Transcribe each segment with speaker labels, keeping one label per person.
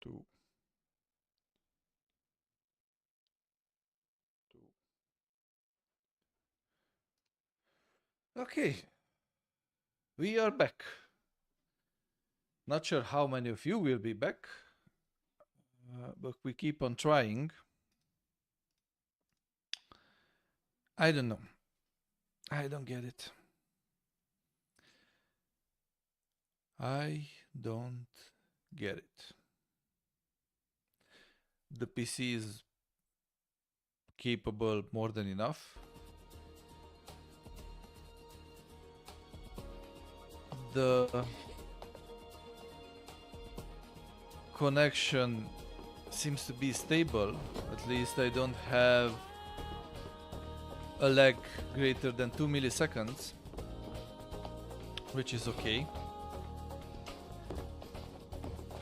Speaker 1: 2, 2. Okay, we are back. Not sure how many of you will be back, but we keep on trying. I don't know. I don't get it. I don't get it. The PC is capable more than enough. The connection seems to be stable. At least I don't have a lag greater than 2 milliseconds, which is okay.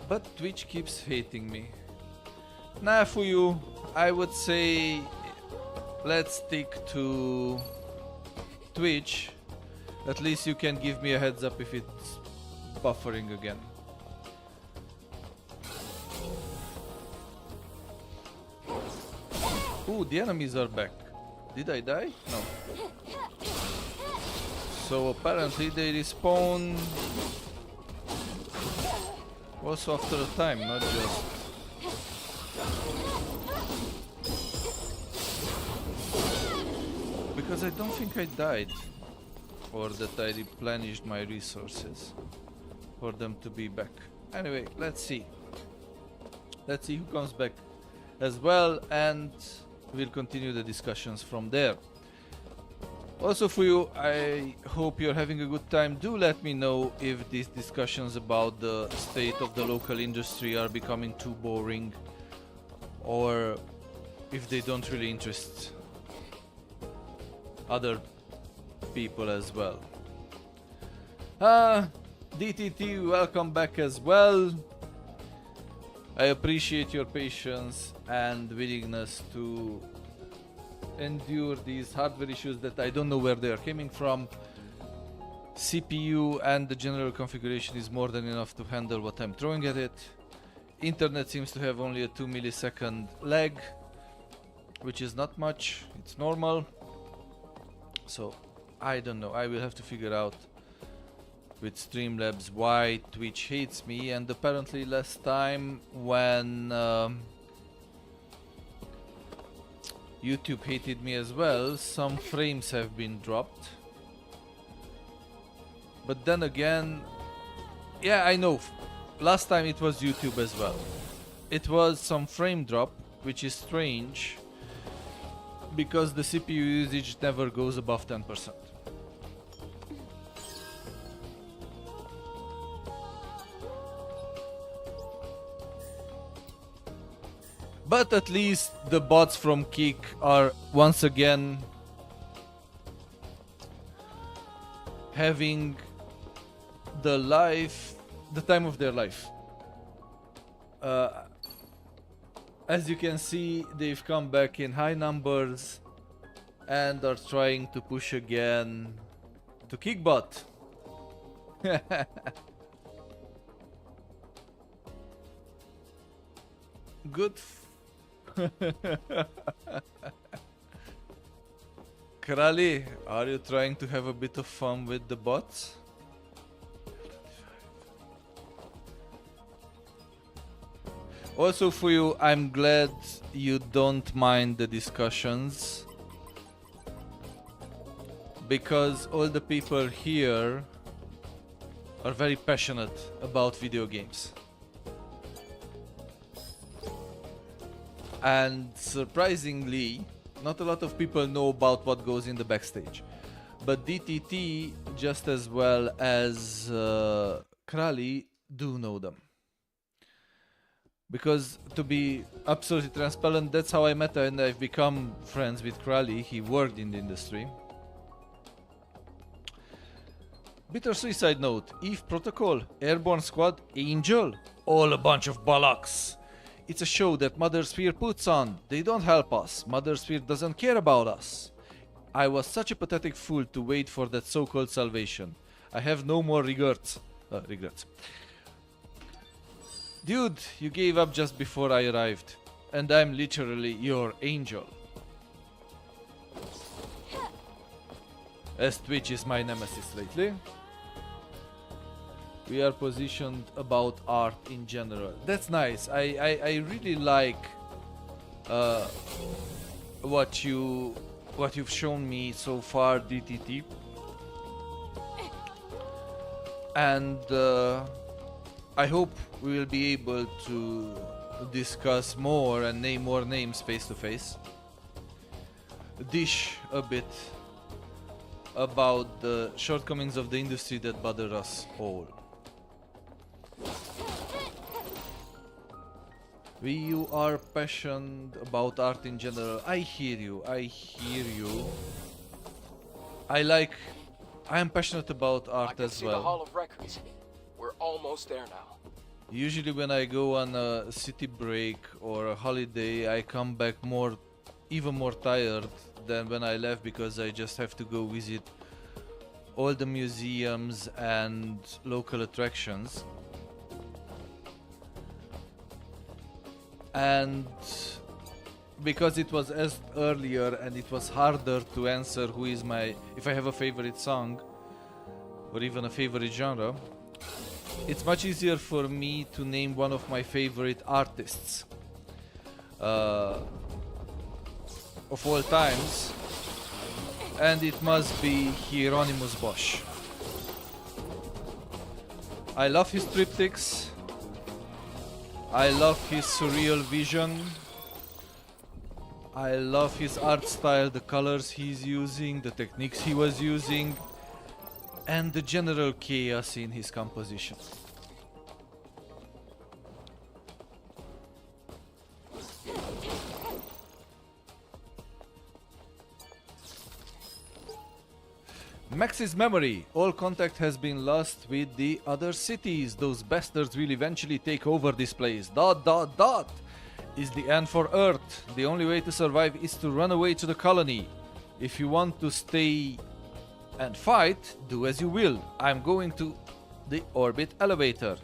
Speaker 1: But Twitch keeps hating me. Nah, for you, I would say let's stick to Twitch. At least you can give me a heads up if it's buffering again. Ooh, the enemies are back. Did I die? No. So apparently they respawn also after a time, not just... Because I don't think I died. Or that I replenished my resources for them to be back. Anyway, let's see. Let's see who comes back as well, and we'll continue the discussions from there. Also for you, I hope you're having a good time. Do let me know if these discussions about the state of the local industry are becoming too boring, or if they don't really interest other people as well. DTT, welcome back as well. I appreciate your patience and willingness to endure these hardware issues that I don't know where they are coming from. CPU and the general configuration is more than enough to handle what I'm throwing at it. Internet seems to have only a 2 millisecond lag, which is not much, it's normal. So I don't know, I will have to figure out with Streamlabs why Twitch hates me. And apparently last time when YouTube hated me as well, some frames have been dropped. But then again, yeah, I know, last time it was YouTube as well. It was some frame drop, which is strange because the CPU usage never goes above 10%. But at least the bots from Kick are once again having the time of their life. As you can see, they've come back in high numbers and are trying to push again to Kickbot. Good. Krali, are you trying to have a bit of fun with the bots? Also for you, I'm glad you don't mind the discussions, because all the people here are very passionate about video games. And surprisingly, not a lot of people know about what goes in the backstage. But DTT, just as well as Krali, do know them. Because to be absolutely transparent, that's how I met her and I've become friends with Krali. He worked in the industry. Bitter suicide note, Eve Protocol, Airborne Squad, Angel, all a bunch of bollocks. It's a show that Mother Sphere puts on. They don't help us. Mother Sphere doesn't care about us. I was such a pathetic fool to wait for that so-called salvation. I have no more regrets. Dude, you gave up just before I arrived. And I'm literally your angel. As Twitch is my nemesis lately. We are positioned about art in general. That's nice. I really like what you've shown me so far, DTT. And I hope we will be able to discuss more and name more names face to face. Dish a bit about the shortcomings of the industry that bother us all. You are passionate about art in general. I hear you. I am passionate about art as well.
Speaker 2: The Hall of Records. We're almost there now.
Speaker 1: Usually when I go on a city break or a holiday, I come back even more tired than when I left, because I just have to go visit all the museums and local attractions. And because it was asked earlier and it was harder to answer if I have a favorite song or even a favorite genre, it's much easier for me to name one of my favorite artists of all times, and it must be Hieronymus Bosch. I love his triptychs. I love his surreal vision. I love his art style, the colors he's using, the techniques he was using, and the general chaos in his composition. Max's memory. All contact has been lost with the other cities. Those bastards will eventually take over this place. ... is the end for Earth. The only way to survive is to run away to the colony. If you want to stay and fight, do as you will. I'm going to the orbit elevator.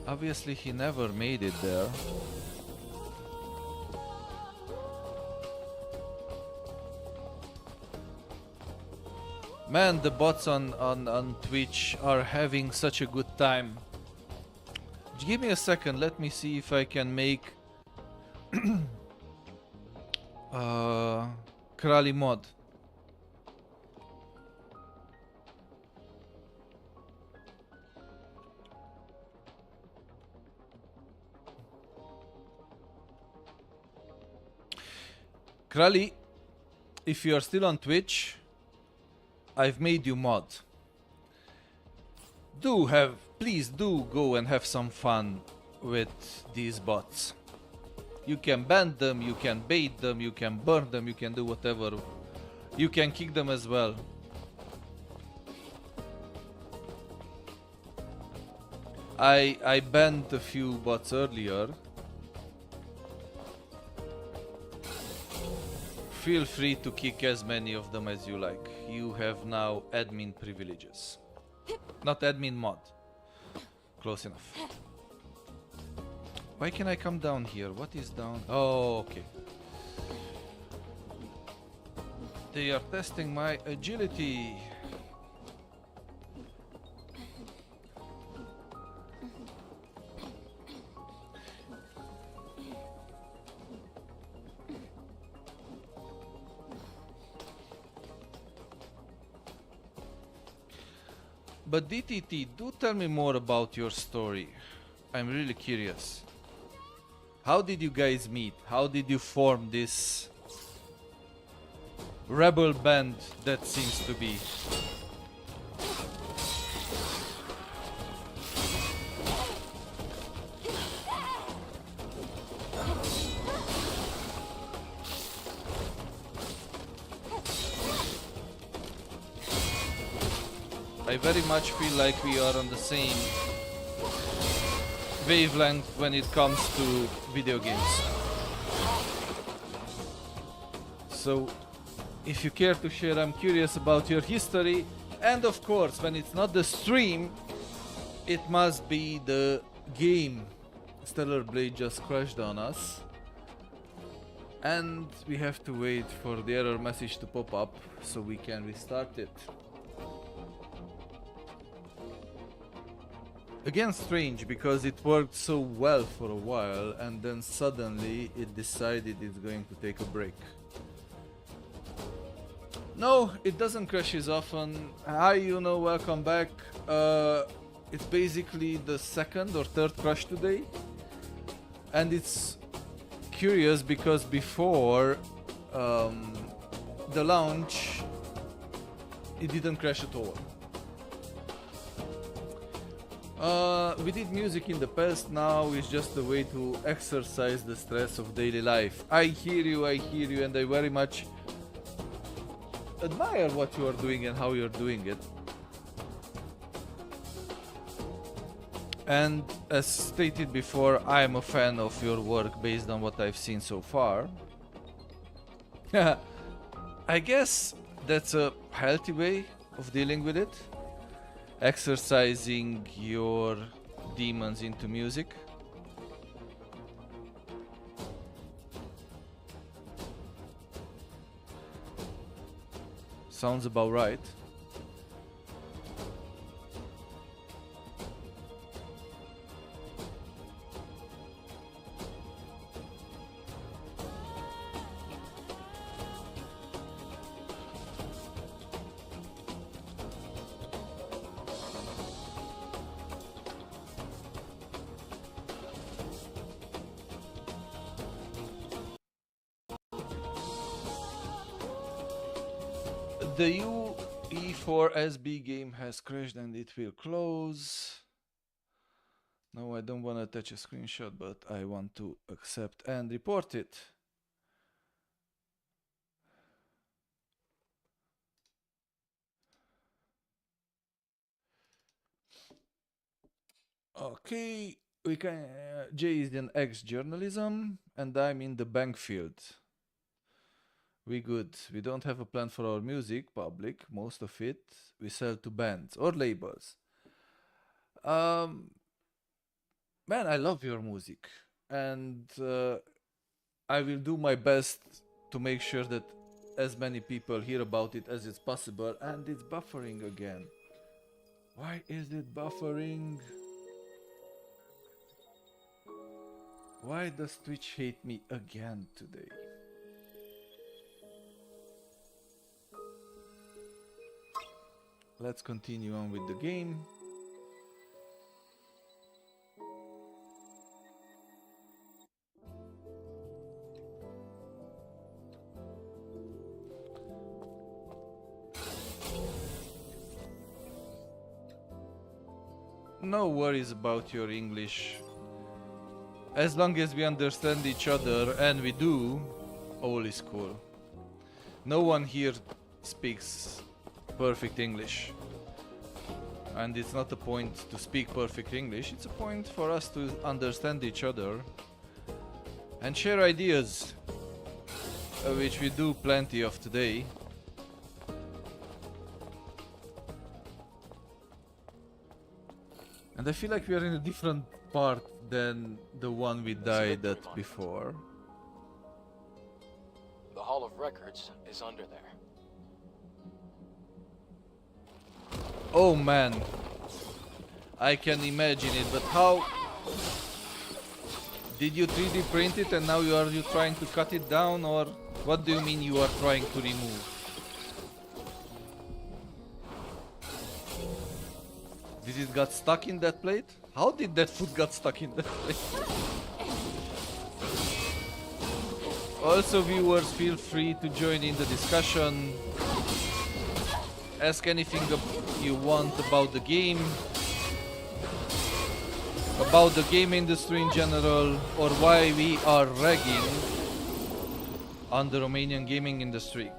Speaker 1: Obviously he never made it there. Man, the bots on Twitch are having such a good time. Give me a second, let me see if I can make Krali mod. Krali, if you are still on Twitch, I've made you mod. Please do go and have some fun with these bots. You can ban them, you can bait them, you can burn them, you can do whatever. You can kick them as well. I banned a few bots earlier. Feel free to kick as many of them as you like. You have now admin privileges. Not admin mod. Close enough. Why can I come down here? What is down? Oh, okay. They are testing my agility. But DTT, do tell me more about your story. I'm really curious. How did you guys meet? How did you form this rebel band that seems to be? I very much feel like we are on the same wavelength when it comes to video games. So, if you care to share, I'm curious about your history. And of course, when it's not the stream, it must be the game stellar blade just crashed on us. And we have to wait for the error message to pop up so we can restart it. Again, strange, because it worked so well for a while and then suddenly it decided it's going to take a break. No, it doesn't crash as often. Hi, welcome back. It's basically the second or third crash today. And it's curious because before the launch, it didn't crash at all. We did music in the past, now it's just a way to exercise the stress of daily life. I hear you, and I very much admire what you are doing and how you're doing it. And as stated before, I am a fan of your work based on what I've seen so far. I guess that's a healthy way of dealing with it. Exercising your demons into music. Sounds about right. The UE4SB game has crashed and it will close. No, I don't want to attach a screenshot, but I want to accept and report it. Okay, we can. Jay is in ex-journalism and I'm in the bank field. We good. We don't have a plan for our music, public, most of it. We sell to bands or labels. Man, I love your music. And I will do my best to make sure that as many people hear about it as is possible. And it's buffering again. Why is it buffering? Why does Twitch hate me again today? Let's continue on with the game. No worries about your English. As long as we understand each other, and we do, all is cool. No one here speaks perfect English. And it's not a point to speak perfect English, it's a point for us to understand each other and share ideas, which we do plenty of today. And I feel like we are in a different part than the one we died at before.
Speaker 2: The Hall of Records is under there.
Speaker 1: Oh man, I can imagine it, but how did you 3D print it and now you trying to cut it down, or what do you mean you are trying to remove? Did it got stuck in that plate? How did that food got stuck in that plate? Also, viewers, feel free to join in the discussion. Ask anything you want about the game, about the game industry in general, or why we are ragging on the Romanian gaming industry.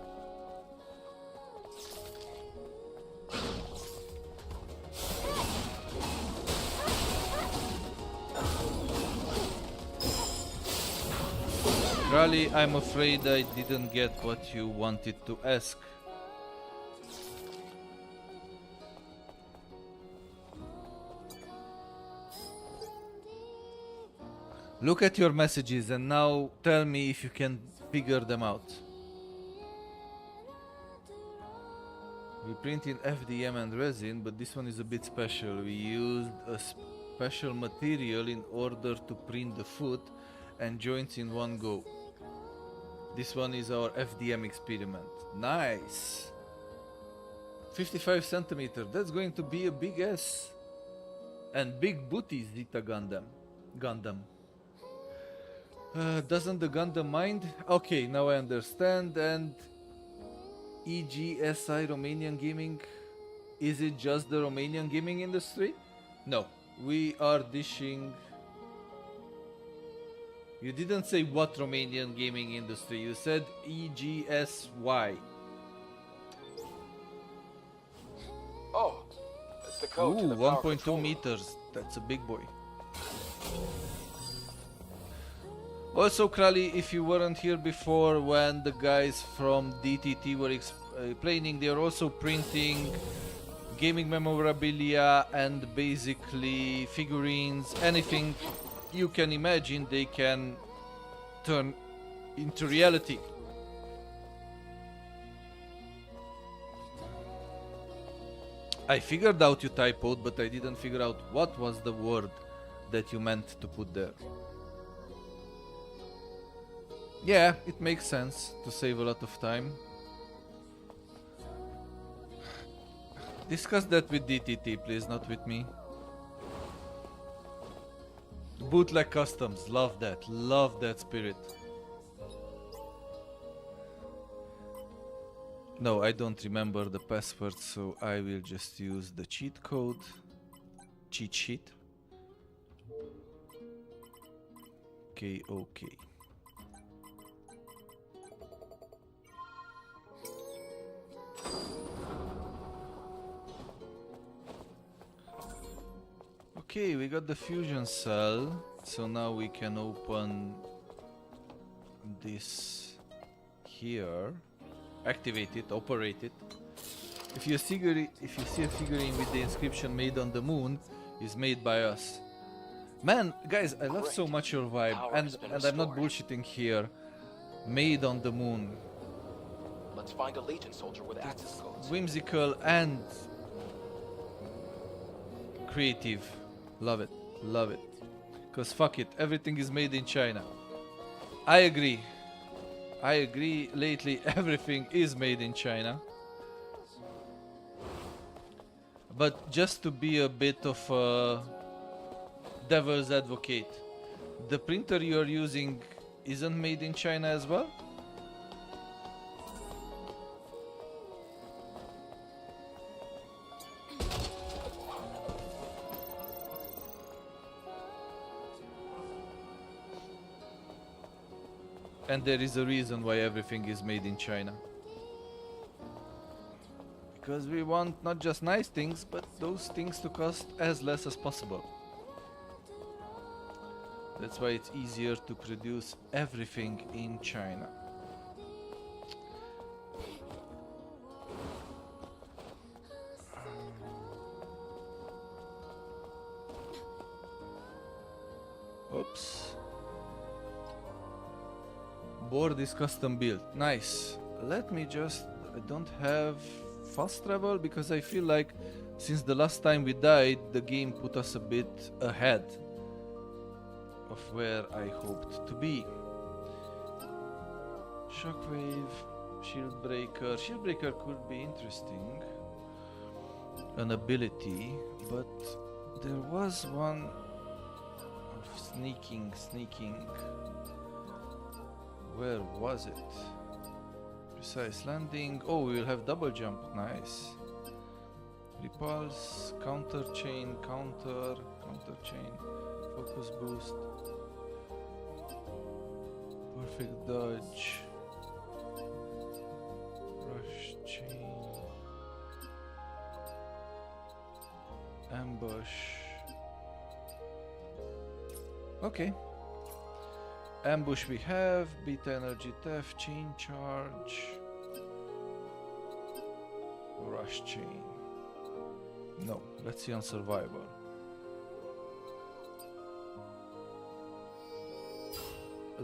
Speaker 1: Rally, I'm afraid I didn't get what you wanted to ask. Look at your messages and now tell me if you can figure them out. We print in FDM and resin, but this one is a bit special. We used a special material in order to print the foot and joints in one go. This one is our FDM experiment. Nice! 55 centimeter, that's going to be a big ass. And big booty Zeta Gundam. Doesn't the Gundam mind? Okay, now I understand. And EGSI Romanian gaming, is it just the Romanian gaming industry? No, we are dishing. You didn't say what Romanian gaming industry, you said EGSY.
Speaker 2: Oh, that's the code to
Speaker 1: Ooh,
Speaker 2: the power
Speaker 1: 1.2
Speaker 2: control room.
Speaker 1: meters, that's a big boy. Also, Krali, if you weren't here before when the guys from DTT were explaining, they're also printing gaming memorabilia and basically figurines, anything you can imagine they can turn into reality. I figured out you typoed, but I didn't figure out what was the word that you meant to put there. Yeah, it makes sense to save a lot of time. Discuss that with DTT, please, not with me. Bootleg customs, love that spirit. No, I don't remember the password, so I will just use the cheat code. Cheat sheet. Okay. Okay, we got the fusion cell, so now we can open this here, activate it, operate it. If you see a figurine with the inscription "Made on the Moon," is made by us. Man, guys, I love so much your vibe, and I'm not bullshitting here. Made on the Moon.
Speaker 2: Let's find a Legion soldier with access codes.
Speaker 1: Whimsical and creative. Love it. Cause fuck it, everything is made in China. I agree. Lately everything is made in China. But just to be a bit of a devil's advocate, the printer you're using isn't made in China as well? And there is a reason why everything is made in China. Because we want not just nice things, but those things to cost as less as possible. That's why it's easier to produce everything in China. Oops. Board is custom built. Nice. Let me just... I don't have fast travel because I feel like since the last time we died, the game put us a bit ahead of where I hoped to be. Shockwave, shield breaker. Shield breaker could be interesting. An ability, but there was one of sneaking. Where was it? Precise landing. Oh, we will have double jump. Nice. Repulse, counter chain, counter chain, focus boost, perfect dodge, rush chain, ambush. Okay. Ambush we have, beta energy theft, chain charge, rush chain. No, let's see on survival.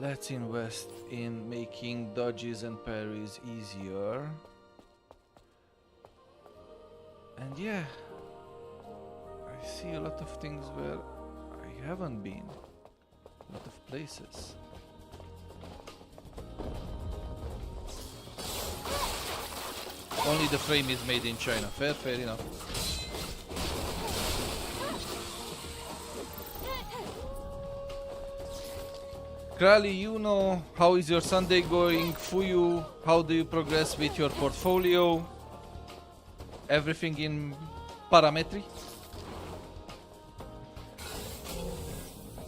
Speaker 1: let's invest in making dodges and parries easier. And yeah, I see a lot of things where I haven't been. A lot of places. Only the frame is made in China. Fair enough. Krali, you know, how is your Sunday going? Fuyu, how do you progress with your portfolio? Everything in parametry?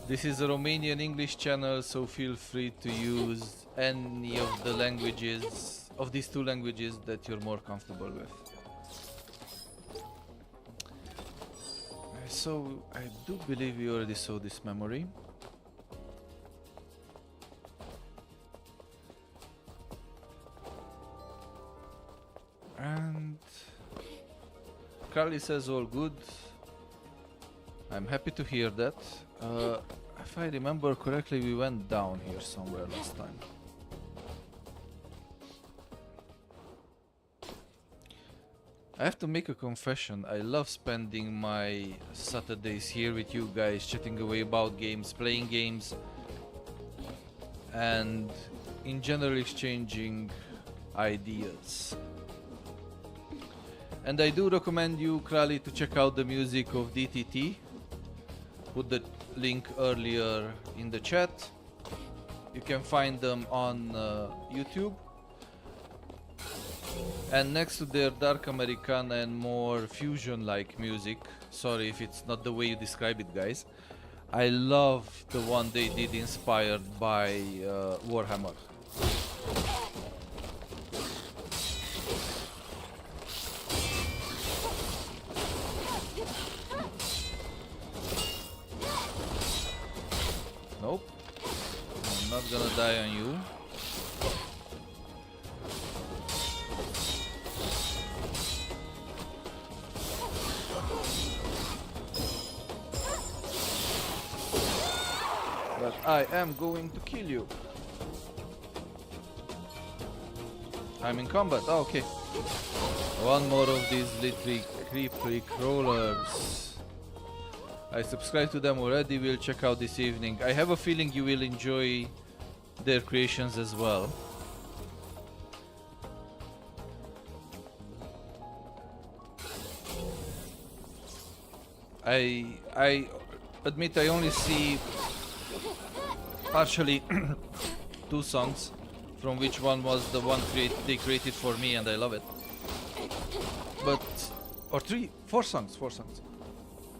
Speaker 1: This is a Romanian English channel, so feel free to use any of the languages, of these two languages that you're more comfortable with. So, I do believe we already saw this memory. And Carly says all good. I'm happy to hear that. If I remember correctly, we went down here somewhere last time. I have to make a confession. I love spending my Saturdays here with you guys, chatting away about games, playing games, and in general exchanging ideas. And I do recommend you, Krali, to check out the music of DTT. Put the link earlier in the chat. You can find them on YouTube. And next to their dark Americana and more fusion-like music, sorry if it's not the way you describe it, guys, I love the one they did inspired by Warhammer. Nope, I'm not gonna die on you. But I am going to kill you. I'm in combat. Oh, okay. One more of these little creepy crawlers. I subscribed to them already. We'll check out this evening. I have a feeling you will enjoy their creations as well. I admit I only see partially two songs, from which one was the one they created for me, and I love it. But or four songs.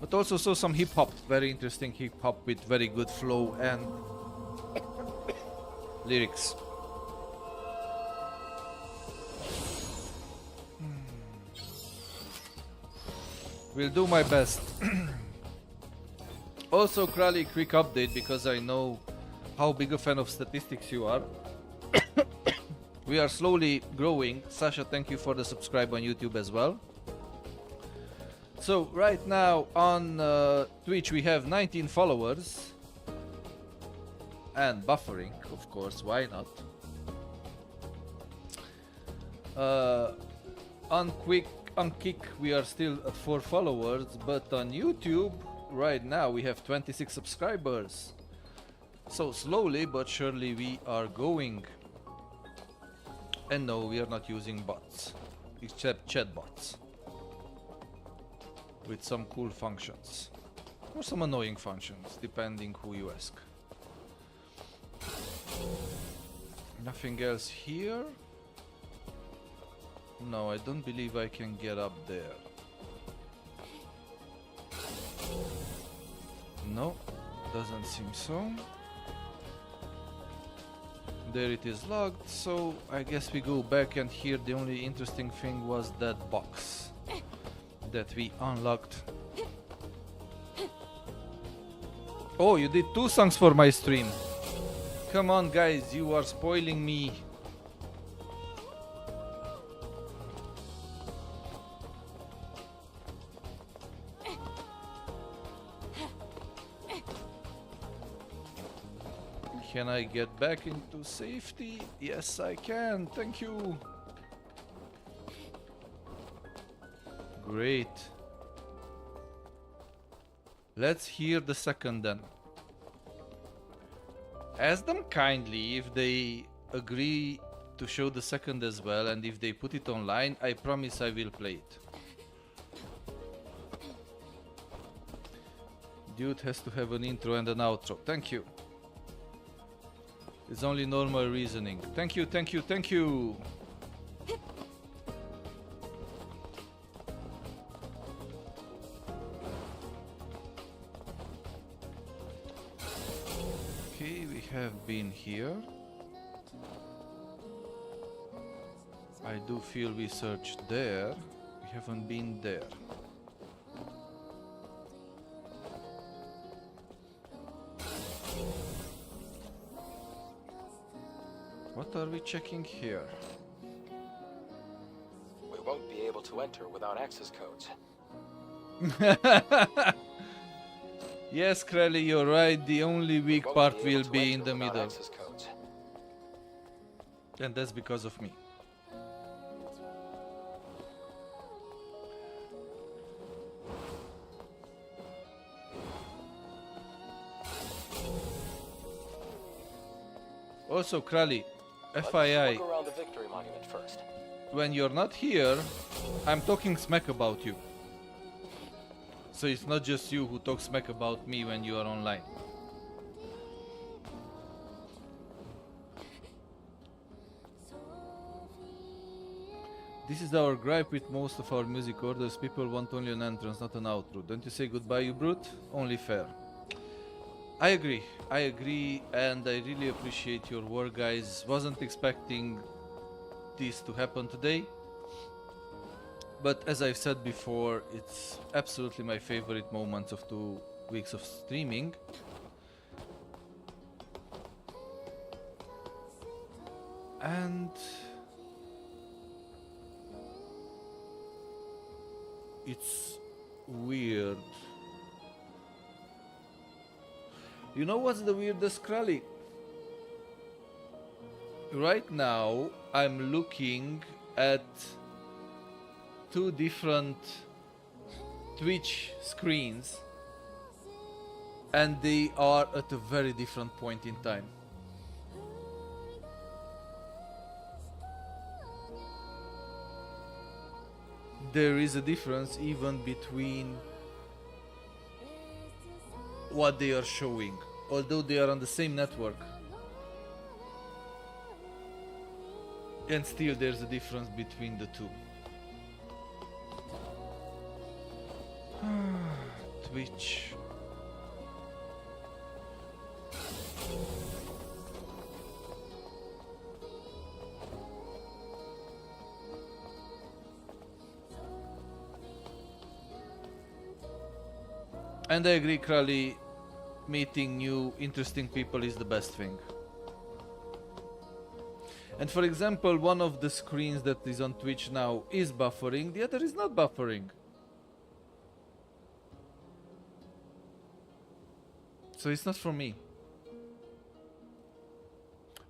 Speaker 1: But also saw some hip hop, very interesting hip hop with very good flow and lyrics. Will do my best. Also, Krali, quick update, because I know how big a fan of statistics you are. We are slowly growing. Sasha, thank you for the subscribe on YouTube as well. So right now on Twitch we have 19 followers. And buffering, of course, why not? On Kick we are still at 4 followers, but on YouTube right now we have 26 subscribers. So slowly but surely we are going. And no, we are not using bots, except chat bots. With some cool functions. Or some annoying functions, depending who you ask. Nothing else here? No, I don't believe I can get up there. No, doesn't seem so. There it is logged, so I guess we go back, and here the only interesting thing was that box that we unlocked. Oh, you did 2 songs for my stream. Come on guys, you are spoiling me. Can I get back into safety? Yes, I can. Thank you. Great. Let's hear the second then. Ask them kindly if they agree to show the second as well, and if they put it online, I promise I will play it. Dude has to have an intro and an outro. Thank you. It's only normal reasoning. Thank you, thank you, thank you. Okay, we have been here. I do feel we searched there. We haven't been there. What are we checking here?
Speaker 2: We won't be able to enter without access codes.
Speaker 1: Yes, Krelly, you're right. The only weak part will be in the middle.
Speaker 2: Codes.
Speaker 1: And that's because of me. Also, Krelly, FYI,
Speaker 2: Look around the Victory Monument first.
Speaker 1: when you're not here, I'm talking smack about you. So it's not just you who talk smack about me when you are online. This is our gripe with most of our music orders. People want only an entrance, not an outro. Don't you say goodbye, you brute? Only fair. I agree, and I really appreciate your work, guys. Wasn't expecting this to happen today. But as I've said before, it's absolutely my favorite moments of 2 weeks of streaming. And it's weird. You know what's the weirdest, Krelly? Right now, I'm looking at 2 different Twitch screens, and they are at a very different point in time. There is a difference even between what they are showing, although they are on the same network. And still there's a difference between the two. Twitch. And I agree, Krali, meeting new interesting people is the best thing. And for example, one of the screens that is on Twitch now is buffering, the other is not buffering. So it's not from me.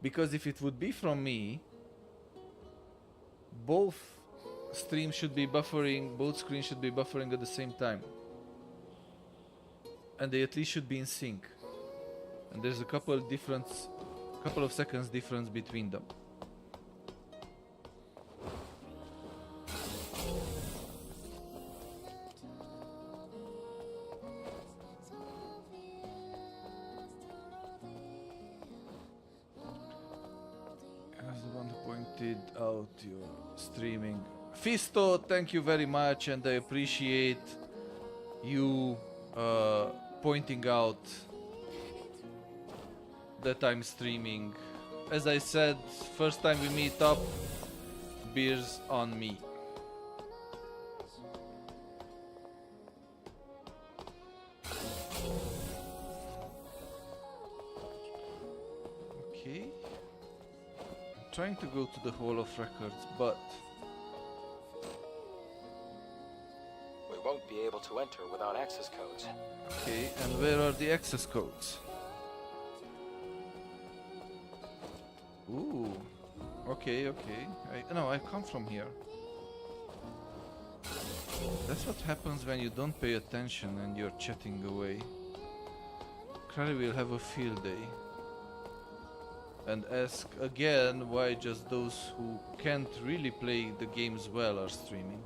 Speaker 1: Because if it would be from me, both streams should be buffering, both screens should be buffering at the same time. And they at least should be in sync. And there's a couple of seconds difference between them. As the one who pointed out your streaming. Fisto, thank you very much, and I appreciate you pointing out that I'm streaming. As I said, first time we meet up, beers on me. Okay. I'm trying to go to the Hall of Records, but
Speaker 2: We won't be able to enter without access codes.
Speaker 1: okay, and where are the access codes? Ooh. Okay, okay. No, I come from here. That's what happens when you don't pay attention and you're chatting away. Crowley will have a field day. And ask again why just those who can't really play the games well are streaming.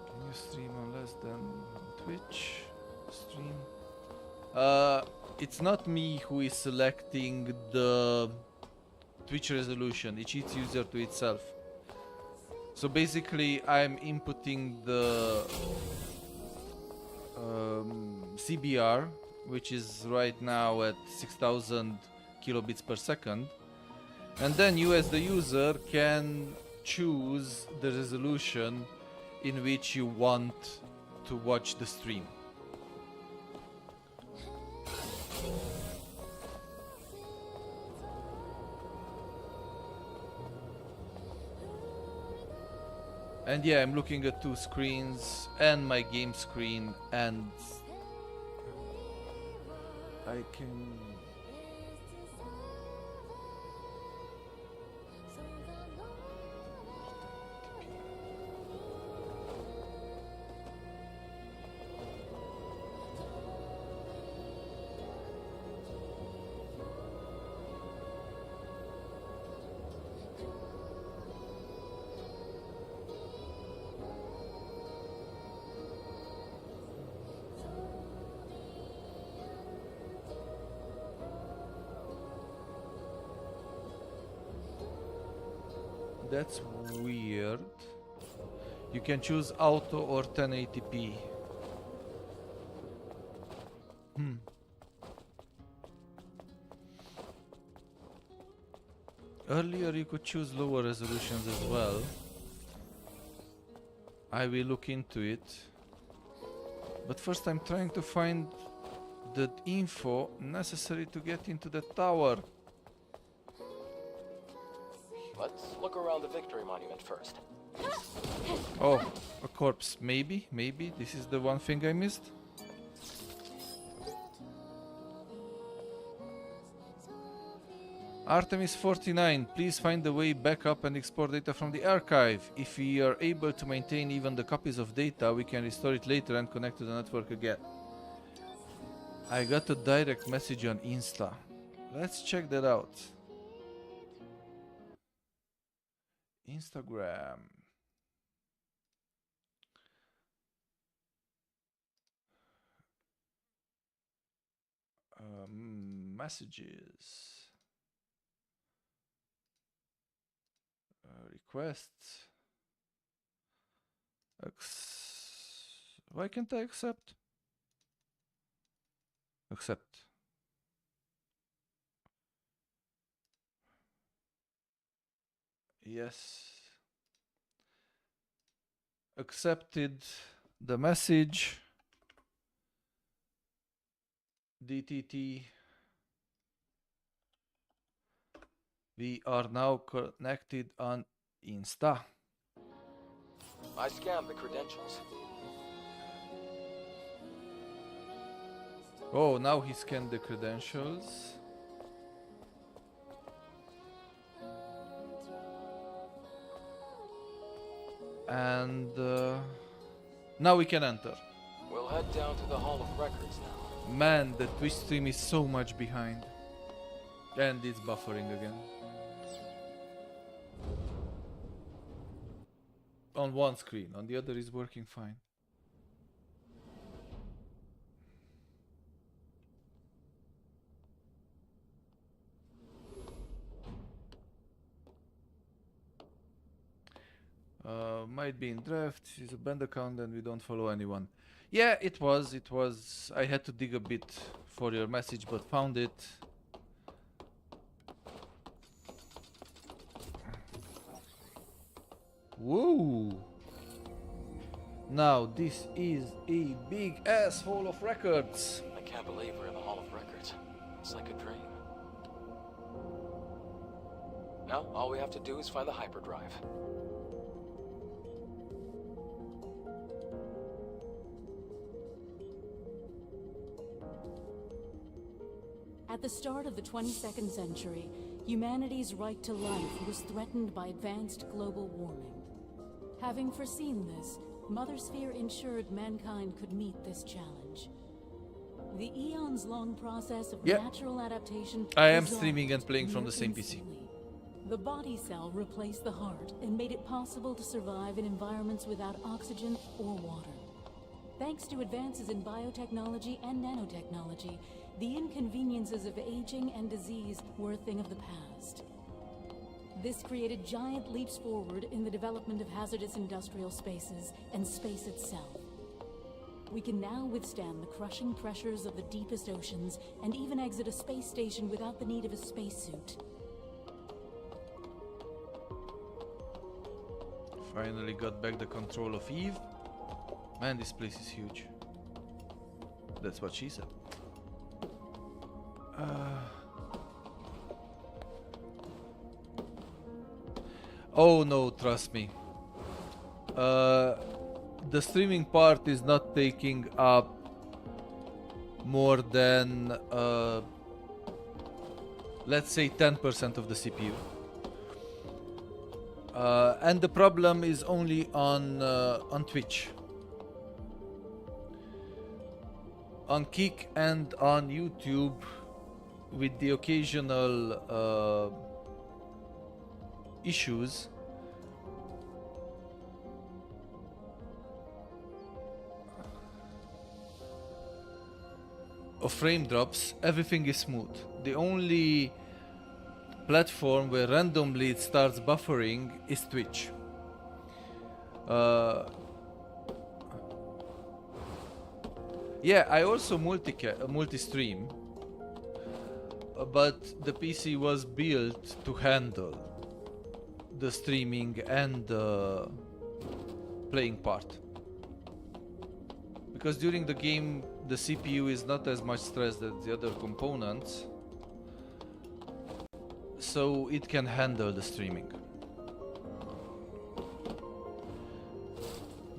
Speaker 1: Can you stream on less than Twitch? Stream? It's not me who is selecting the Twitch resolution, it's each user to itself. So basically I'm inputting the CBR, which is right now at 6000 kilobits per second, and then you as the user can choose the resolution in which you want to watch the stream. And yeah, I'm looking at two screens and my game screen, and I can... That's weird. You can choose auto or 1080p. Earlier you could choose lower resolutions as well. I will look into it. But first I'm trying to find the info necessary to get into the tower.
Speaker 2: Let's look around the Victory Monument first.
Speaker 1: Oh, a corpse. Maybe, maybe. This is the one thing I missed. Artemis 49, please find a way back up and export data from the archive. If we are able to maintain even the copies of data, we can restore it later and connect to the network again. I got a direct message on Insta. Let's check that out. Instagram. Messages. Requests. Why can't I accept? Accept. Yes. Accepted the message. DTT. We are now connected on Insta.
Speaker 2: I scanned the credentials.
Speaker 1: Oh, now he scanned the credentials. And now we can enter.
Speaker 2: We'll head down to the Hall of Records now.
Speaker 1: Man, the Twitch stream is so much behind. And it's buffering again. On one screen, on the other is working fine. Might be in draft, it's a band account and we don't follow anyone. Yeah, it was. I had to dig a bit for your message, but found it. Whoa! Now this is a big ass Hall of Records.
Speaker 2: I can't believe we're in the Hall of Records. It's like a dream. Now, all we have to do is find the hyperdrive.
Speaker 3: At the start of the 22nd century, humanity's right to life was threatened by advanced global warming. Having foreseen this, Mother Sphere ensured mankind could meet this challenge. The eons-long process of natural adaptation.
Speaker 1: I am streaming and playing from the same PC.
Speaker 3: Instantly. The body cell replaced the heart and made it possible to survive in environments without oxygen or water. Thanks to advances in biotechnology and nanotechnology, the inconveniences of aging and disease were a thing of the past. This created giant leaps forward in the development of hazardous industrial spaces and space itself. We can now withstand the crushing pressures of the deepest oceans and even exit a space station without the need of a spacesuit.
Speaker 1: Finally got back the control of Eve. Man, this place is huge. That's what she said. Oh no, trust me. The streaming part is not taking up more than let's say 10% of the CPU. And the problem is only on Twitch. On Kick and on YouTube, with the occasional issues, of frame drops, everything is smooth. The only platform where randomly it starts buffering is Twitch. Yeah, I also multi-stream, but the PC was built to handle the streaming and the playing part. Because during the game, the CPU is not as much stressed as the other components, so it can handle the streaming.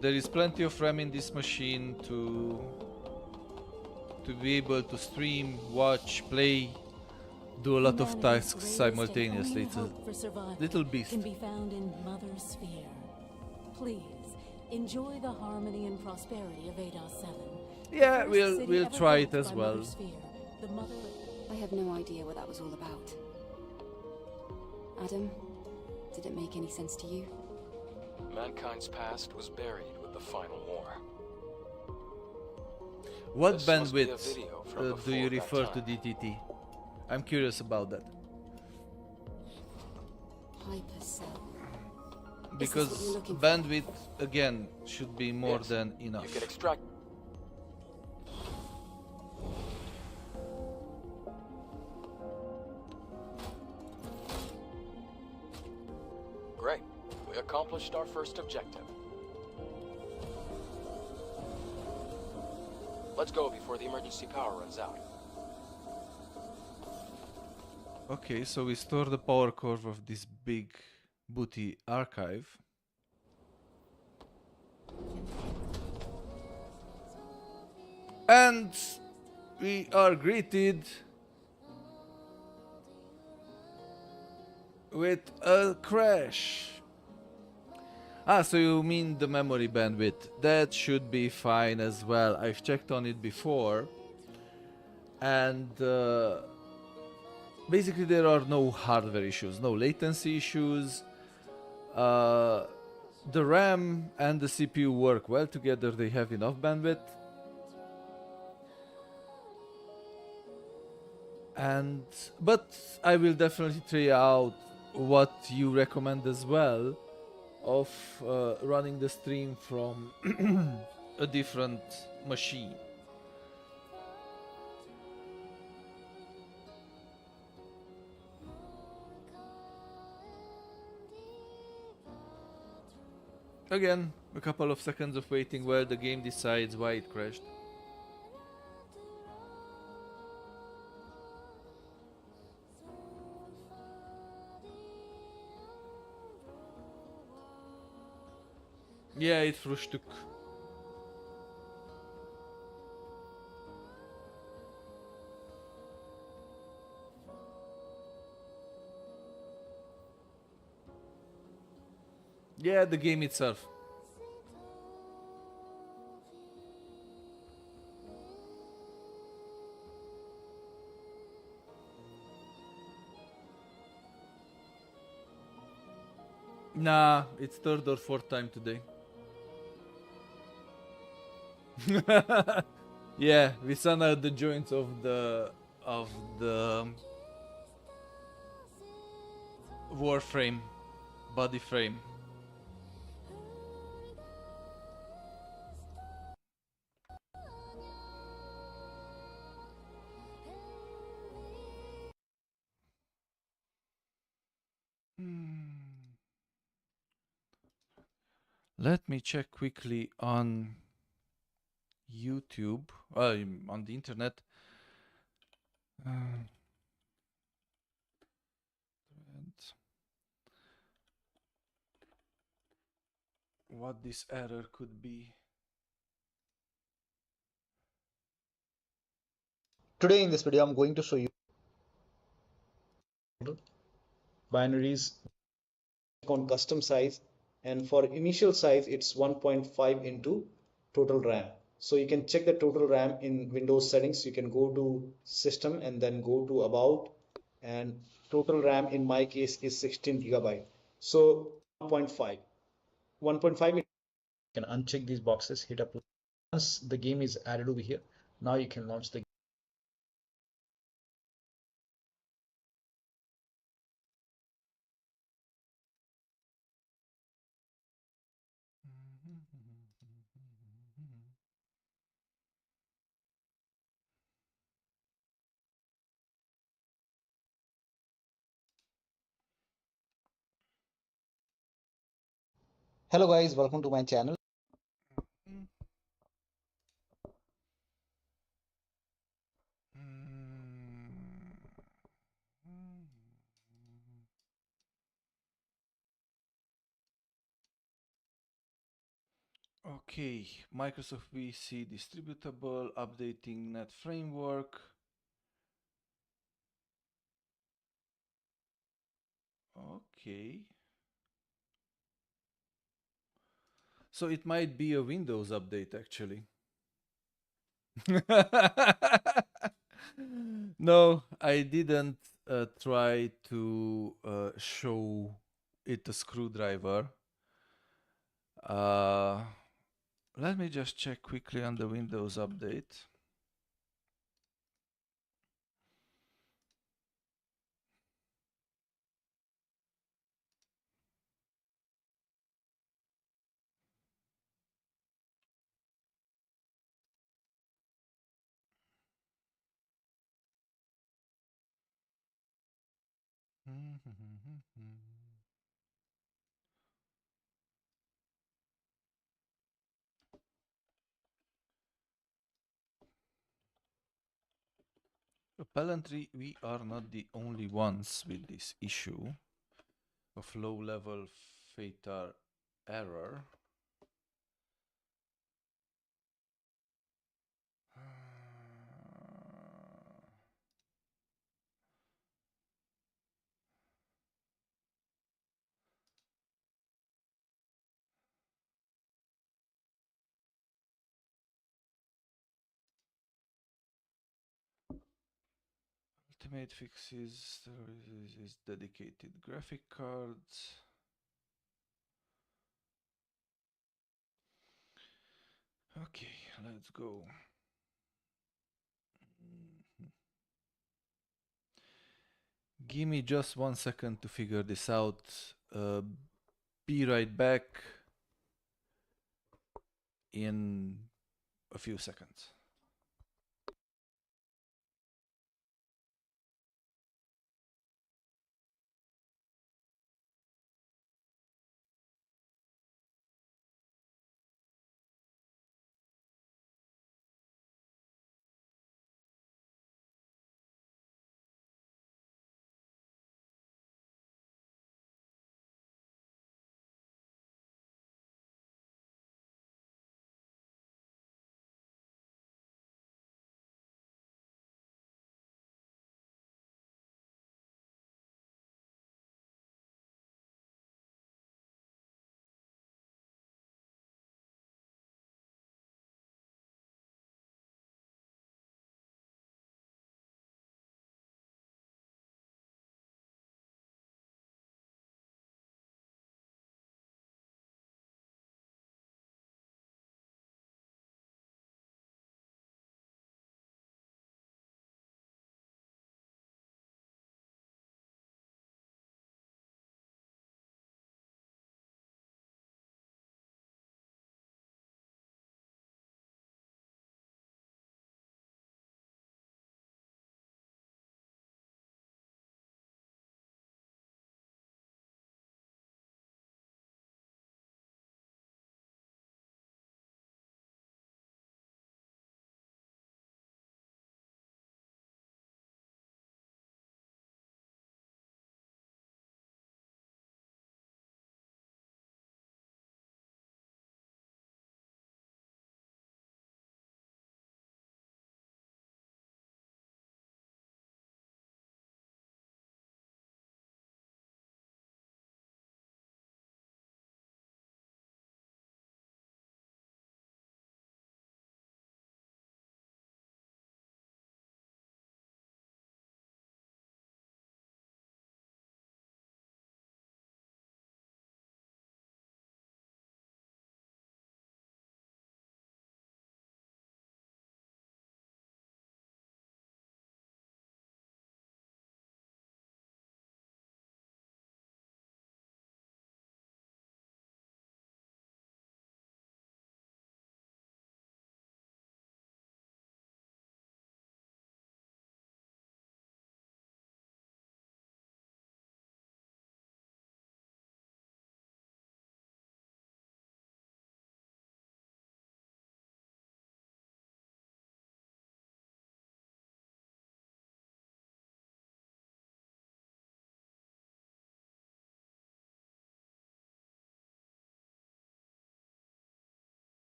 Speaker 1: There is plenty of RAM in this machine to be able to stream, watch, play, do a lot of tasks simultaneously. It's a little beast.
Speaker 3: Can be found in Mother Sphere. Please enjoy the harmony and prosperity of 8.7.
Speaker 1: Yeah, we'll try it as well.
Speaker 4: I have no idea what that was all about. Adam, did it make any sense to you?
Speaker 2: Mankind's past was buried with the final war.
Speaker 1: What
Speaker 2: This must be a
Speaker 1: bandwidth
Speaker 2: video from
Speaker 1: do you
Speaker 2: before
Speaker 1: refer
Speaker 2: that
Speaker 1: to
Speaker 2: time.
Speaker 1: DTT? I'm curious about that.
Speaker 4: Hypercell.
Speaker 1: Because
Speaker 4: what you're looking for?
Speaker 1: bandwidth, again, should be more
Speaker 2: Yes,
Speaker 1: than enough.
Speaker 2: You can extract. Great. We accomplished our first objective. Let's go before the emergency power runs out.
Speaker 1: Okay, so we store the power curve of this big booty archive. And we are greeted with a crash. Ah, so you mean the memory bandwidth. That should be fine as well. I've checked on it before. And basically there are no hardware issues, no latency issues. The RAM and the CPU work well together. They have enough bandwidth. But I will definitely try out what you recommend as well, of running the stream from a different machine. Again, a couple of seconds of waiting while the game decides why it crashed. Ja, het Frühstück. Yeah, the game itself. Nah, it's third or fourth time today. Yeah, we sent out the joints of the warframe, body frame. Let me check quickly on YouTube, on the internet. And what this error could be.
Speaker 5: Today in this video, I'm going to show you binaries on custom size, and for initial size, it's 1.5 into total RAM. So you can check the total RAM in Windows settings. You can go to system and then go to about, and total RAM in my case is 16 gigabyte. So 1.5. 1.5, you can uncheck these boxes, hit apply. Once the game is added over here, now you can launch the game. Hello guys, welcome to my channel.
Speaker 1: Okay, Microsoft VC distributable, updating net framework. Okay. So it might be a Windows update actually. No, I didn't try to show it a screwdriver. Let me just check quickly on the Windows update. Apparently, we are not the only ones with this issue of low-level fatal error. Ultimate fixes is dedicated graphic cards. Okay, let's go. Give me just 1 second to figure this out. Be right back in a few seconds.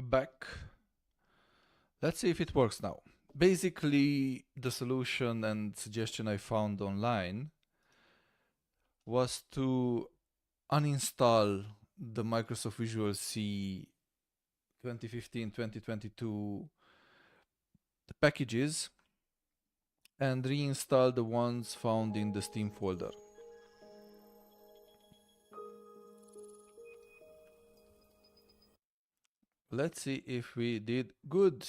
Speaker 1: Back. Let's see if it works now. Basically, the solution and suggestion I found online was to uninstall the Microsoft Visual C 2015-2022 packages and reinstall the ones found in the Steam folder. Let's see if we did good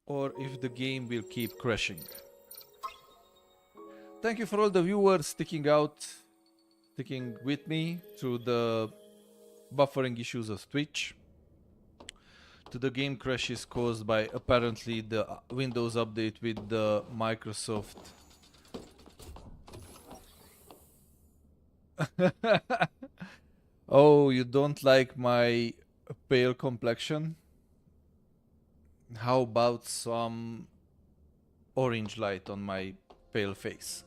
Speaker 1: or if the game will keep crashing. Thank you for all the viewers sticking out sticking with me through the buffering issues of Twitch, to the game crashes caused by apparently the Windows update with the Microsoft. Oh, you don't like my pale complexion? How about some orange light on my pale face?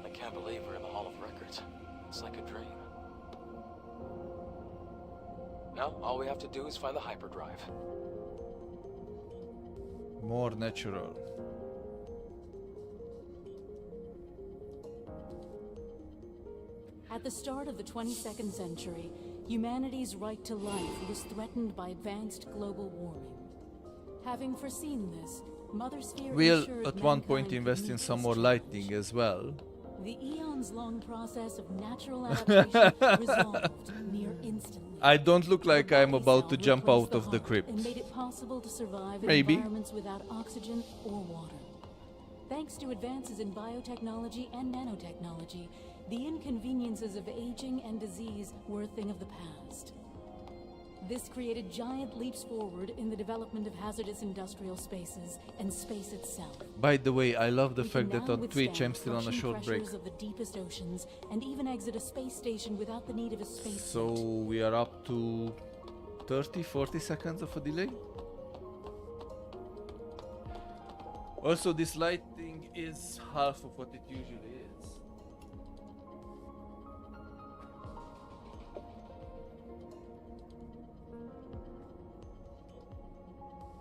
Speaker 2: I can't believe we're in the Hall of Records. It's like a dream. Now, all we have to do is find the hyperdrive.
Speaker 1: More natural.
Speaker 3: At the start of the 22nd century, humanity's right to life was threatened by advanced global warming. Having foreseen this, Mother Sphere
Speaker 1: We'll
Speaker 3: ensured
Speaker 1: at one
Speaker 3: mankind
Speaker 1: point
Speaker 3: could
Speaker 1: invest
Speaker 3: meet
Speaker 1: in some
Speaker 3: this
Speaker 1: more
Speaker 3: challenge.
Speaker 1: lighting as well.
Speaker 3: The eons-long process of natural adaptation resolved near instantly.
Speaker 1: I don't look like
Speaker 3: The
Speaker 1: I'm
Speaker 3: body
Speaker 1: about
Speaker 3: cell
Speaker 1: to jump
Speaker 3: replaced
Speaker 1: out of the
Speaker 3: heart
Speaker 1: crypt.
Speaker 3: and made it possible to survive in
Speaker 1: Maybe.
Speaker 3: environments without oxygen or water. Thanks to advances in biotechnology and nanotechnology, the inconveniences of aging and disease were a thing of the past. This created giant leaps forward in the development of hazardous industrial spaces and space itself.
Speaker 1: By the way, I love the
Speaker 3: We
Speaker 1: fact
Speaker 3: can
Speaker 1: that
Speaker 3: now
Speaker 1: on Twitch I'm
Speaker 3: withstand
Speaker 1: still on a
Speaker 3: crushing
Speaker 1: short break.
Speaker 3: pressures of the deepest oceans and even exit a space station without the need of a spacesuit.
Speaker 1: So we are up to 30-40 seconds of a delay. Also, this lighting is half of what it usually is.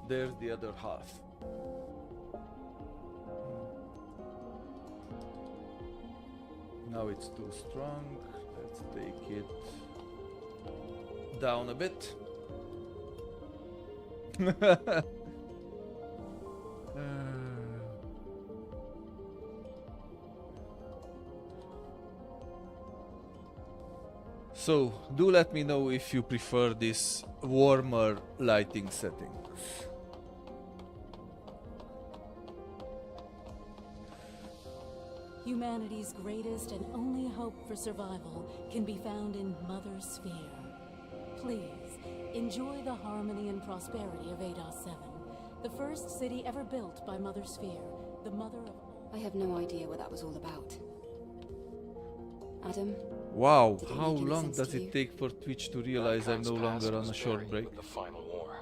Speaker 1: There's the other half. Now it's too strong. Let's take it down a bit. So, do let me know if you prefer this warmer lighting setting.
Speaker 3: Humanity's greatest and only hope for survival can be found in Mother Sphere. Please, enjoy the harmony and prosperity of 8.7, the first city ever built by Mother Sphere, the mother of all.
Speaker 4: I have no idea what that was all about. Adam,
Speaker 1: Wow,
Speaker 4: Did it
Speaker 1: how
Speaker 4: make any
Speaker 1: long
Speaker 4: sense
Speaker 1: does
Speaker 4: to
Speaker 1: it
Speaker 4: you?
Speaker 1: take for Twitch to realize I'm no
Speaker 2: Mankind's
Speaker 1: longer
Speaker 2: past
Speaker 1: on a
Speaker 2: was
Speaker 1: short
Speaker 2: buried
Speaker 1: break?
Speaker 2: with the final war.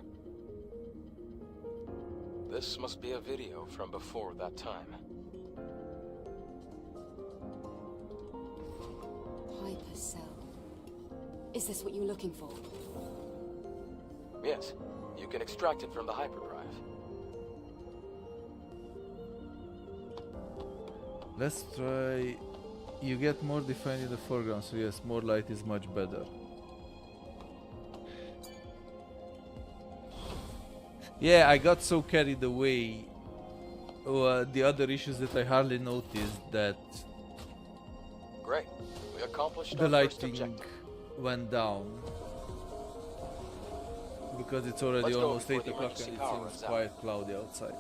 Speaker 2: This must be a video from before that time.
Speaker 4: hypercell. Is this what you were looking for?
Speaker 2: Yes, you can extract it from the hyperdrive.
Speaker 1: Let's try. You get more defined in the foreground, so yes, more light is much better. Yeah, I got so carried away. The other issues that I hardly noticed that
Speaker 2: Great. We accomplished
Speaker 1: the
Speaker 2: our first
Speaker 1: lighting
Speaker 2: objective.
Speaker 1: went down. Because it's already
Speaker 2: Let's go
Speaker 1: almost
Speaker 2: before
Speaker 1: 8
Speaker 2: the
Speaker 1: o'clock and
Speaker 2: emergency
Speaker 1: it
Speaker 2: power
Speaker 1: seems
Speaker 2: runs out.
Speaker 1: quite cloudy outside.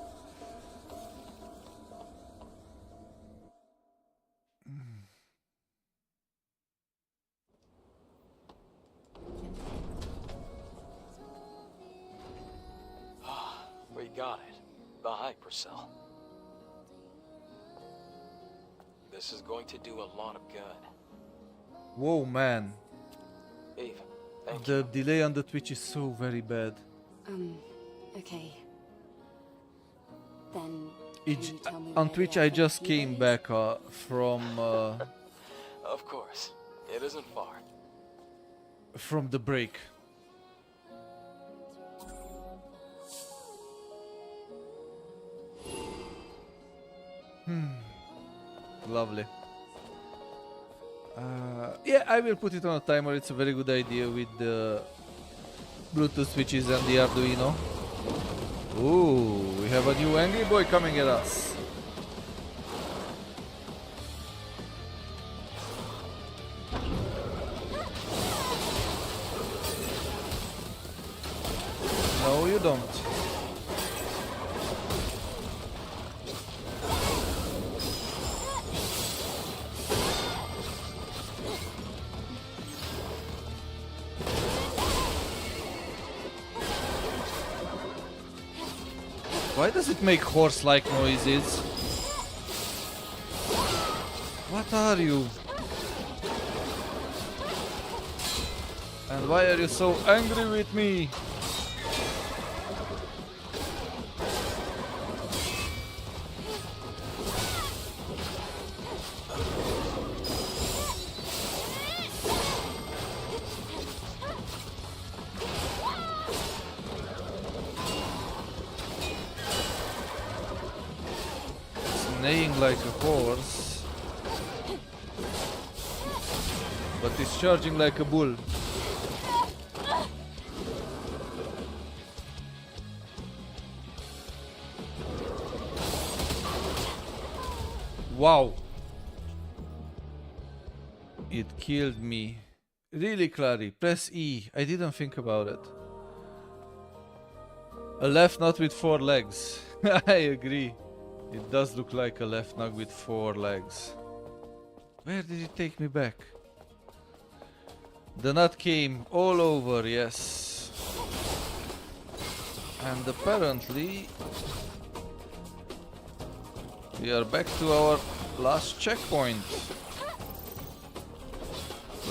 Speaker 2: We got it. The hypercell. This is going to do a lot of good.
Speaker 1: Whoa, man.
Speaker 2: Eve, thank
Speaker 1: The
Speaker 2: you.
Speaker 1: delay on the Twitch is so very bad.
Speaker 4: Okay. Then,
Speaker 1: It
Speaker 4: can
Speaker 1: j-
Speaker 4: you tell me
Speaker 1: on
Speaker 4: where
Speaker 1: Twitch
Speaker 4: the
Speaker 1: I
Speaker 4: airport
Speaker 1: just
Speaker 4: Cuba
Speaker 1: came
Speaker 4: is?
Speaker 1: back from
Speaker 2: Of course. It isn't far.
Speaker 1: from the break. Lovely. Yeah, I will put it on a timer. It's a very good idea with the Bluetooth switches and the Arduino. Ooh, we have a new angry boy coming at us. No, you don't. Why does it make horse-like noises? What are you? And why are you so angry with me? Neighing like a horse, but it's charging like a bull. Wow! It killed me. Really, Clary? Press E. I didn't think about it. A left nut with 4 legs. I agree. It does look like a left nug with 4 legs. Where did it take me back? The nut came all over, yes. And apparently we are back to our last checkpoint.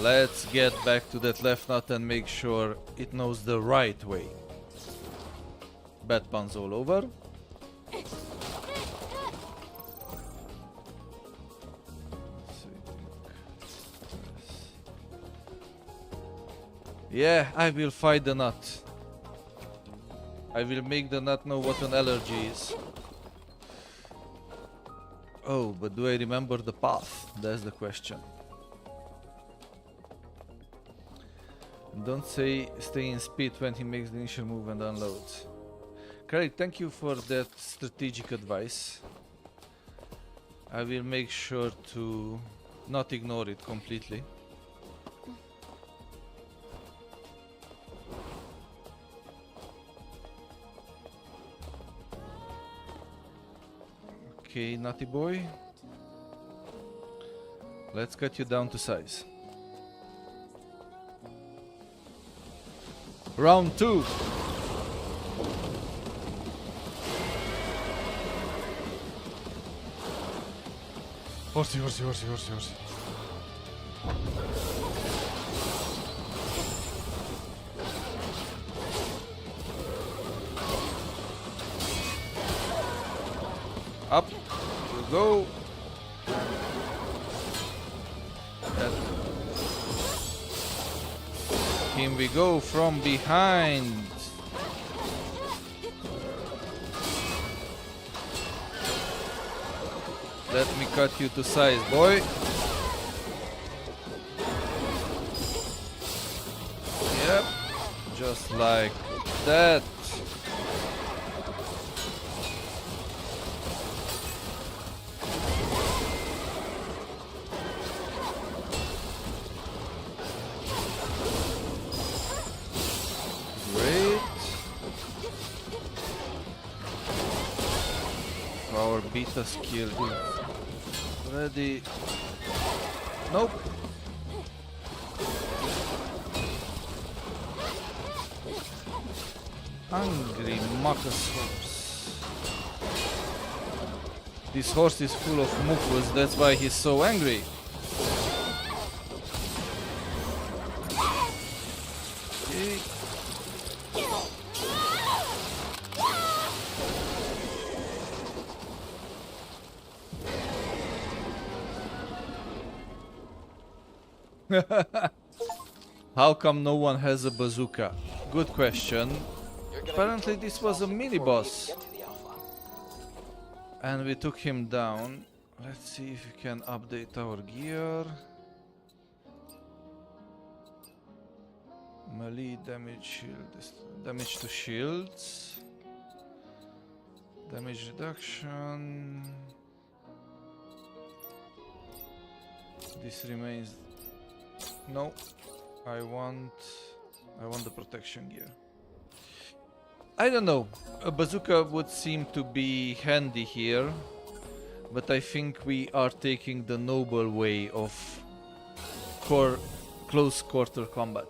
Speaker 1: Let's get back to that left nut and make sure it knows the right way. Bad puns all over. Yeah, I will fight the nut. I will make the nut know what an allergy is. Oh, but do I remember the path? That's the question. Don't say stay in speed when he makes the initial move and unloads. Craig, thank you for that strategic advice. I will make sure to not ignore it completely. Okay, naughty boy. Let's cut you down to size. Round 2. Horsey, horsey, horsey, horsey, horsey. Up you go. That. Here we go from behind. Let me cut you to size, boy. Yep, just like that. Great. Our beta skill is ready. Nope. Angry Marcus horse. This horse is full of mucus, that's why he's so angry. Okay. How come no one has a bazooka? Good question. Apparently this was a mini-boss. And we took him down. Let's see if we can update our gear. Melee damage shield, damage to shields. Damage reduction. This remains. No, I want the protection gear. I don't know. A bazooka would seem to be handy here, but I think we are taking the noble way of close quarter combat.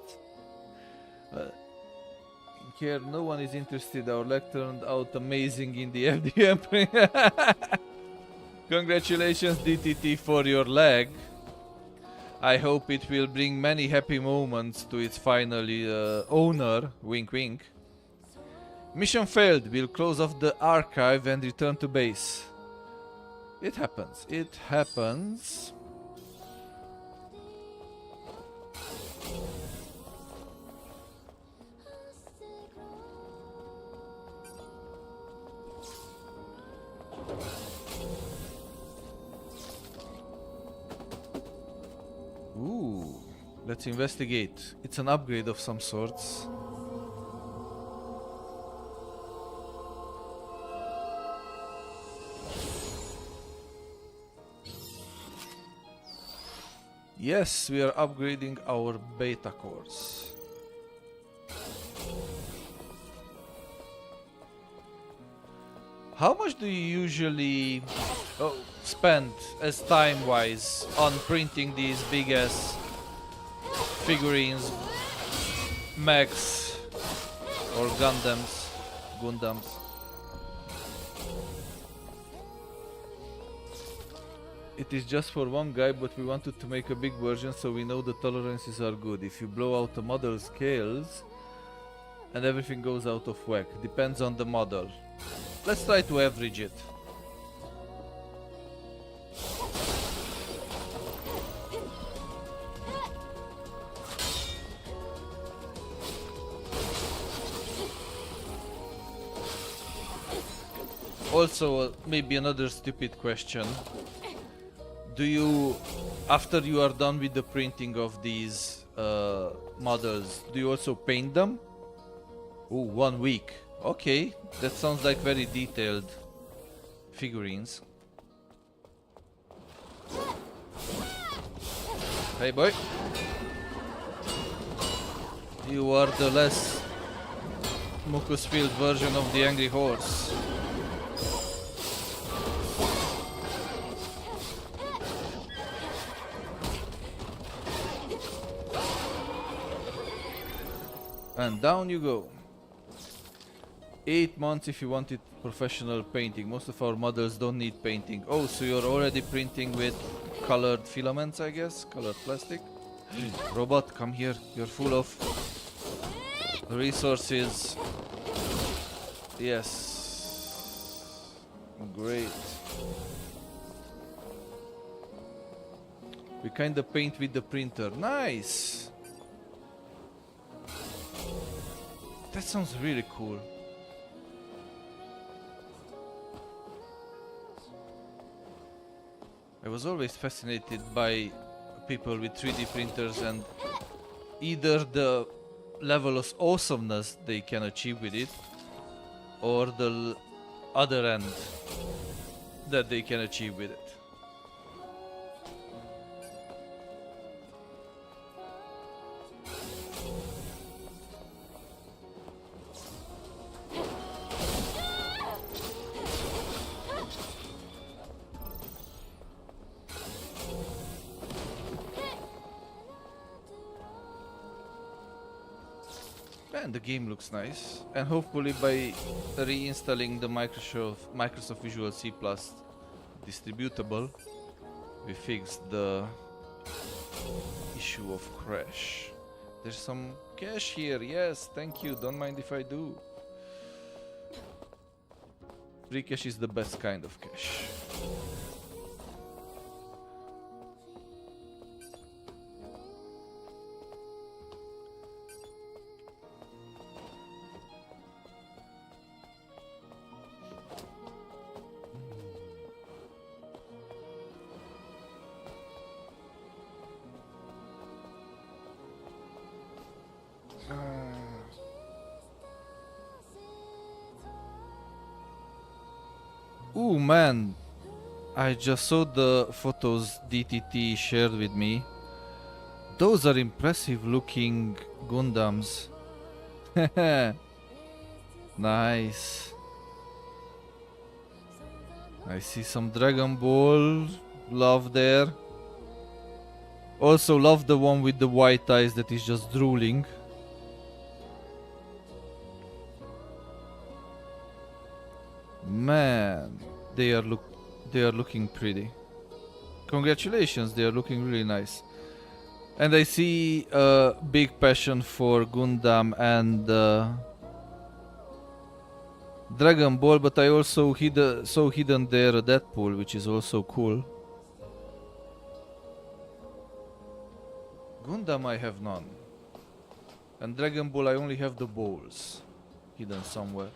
Speaker 1: care. No one is interested. Our leg turned out amazing in the FDM print. Congratulations, DTT, for your leg. I hope it will bring many happy moments to its final owner. Wink wink. Mission failed. We'll close off the archive and return to base. It happens. It happens. Ooh, let's investigate. It's an upgrade of some sorts. Yes, we are upgrading our beta cores. How much do you usually spend as time-wise on printing these big-ass figurines, mechs, or Gundams? It is just for one guy, but we wanted to make a big version so we know the tolerances are good. If you blow out the model scales and everything goes out of whack, depends on the model. Let's try to average it. Also, maybe another stupid question. Do you, after you are done with the printing of these models, do you also paint them? Ooh, 1 week. Okay, that sounds like very detailed figurines. Hey boy. You are the less mucus-filled version of the angry horse. And down you go. 8 months if you wanted professional painting. Most of our models don't need painting. Oh, so you're already printing with colored filaments, I guess? Colored plastic? Robot, come here. You're full of resources. Yes. Great. We kinda paint with the printer. Nice! That sounds really cool. I was always fascinated by people with 3D printers and either the level of awesomeness they can achieve with it or the other end that they can achieve with it. And the game looks nice, and hopefully by reinstalling the Microsoft Visual C+ distributable, we fixed the issue of crash. There's some cash here, yes, thank you, don't mind if I do. Free cash is the best kind of cash. Ooh man, I just saw the photos DTT shared with me. Those are impressive looking Gundams. Nice. I see some Dragon Ball love there. Also love the one with the white eyes that is just drooling. Man, they are looking pretty. Congratulations, they are looking really nice. And I see a big passion for Gundam and Dragon Ball, but I also saw hidden there a Deadpool, which is also cool. Gundam I have none. And Dragon Ball I only have the balls hidden somewhere.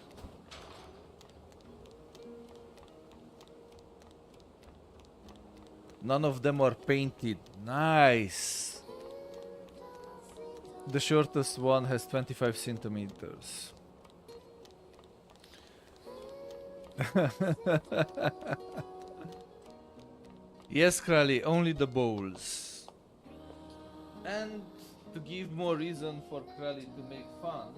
Speaker 1: None of them are painted. Nice. The shortest one has 25 centimeters. Yes, Krali, only the bowls. And to give more reason for Krali to make fun,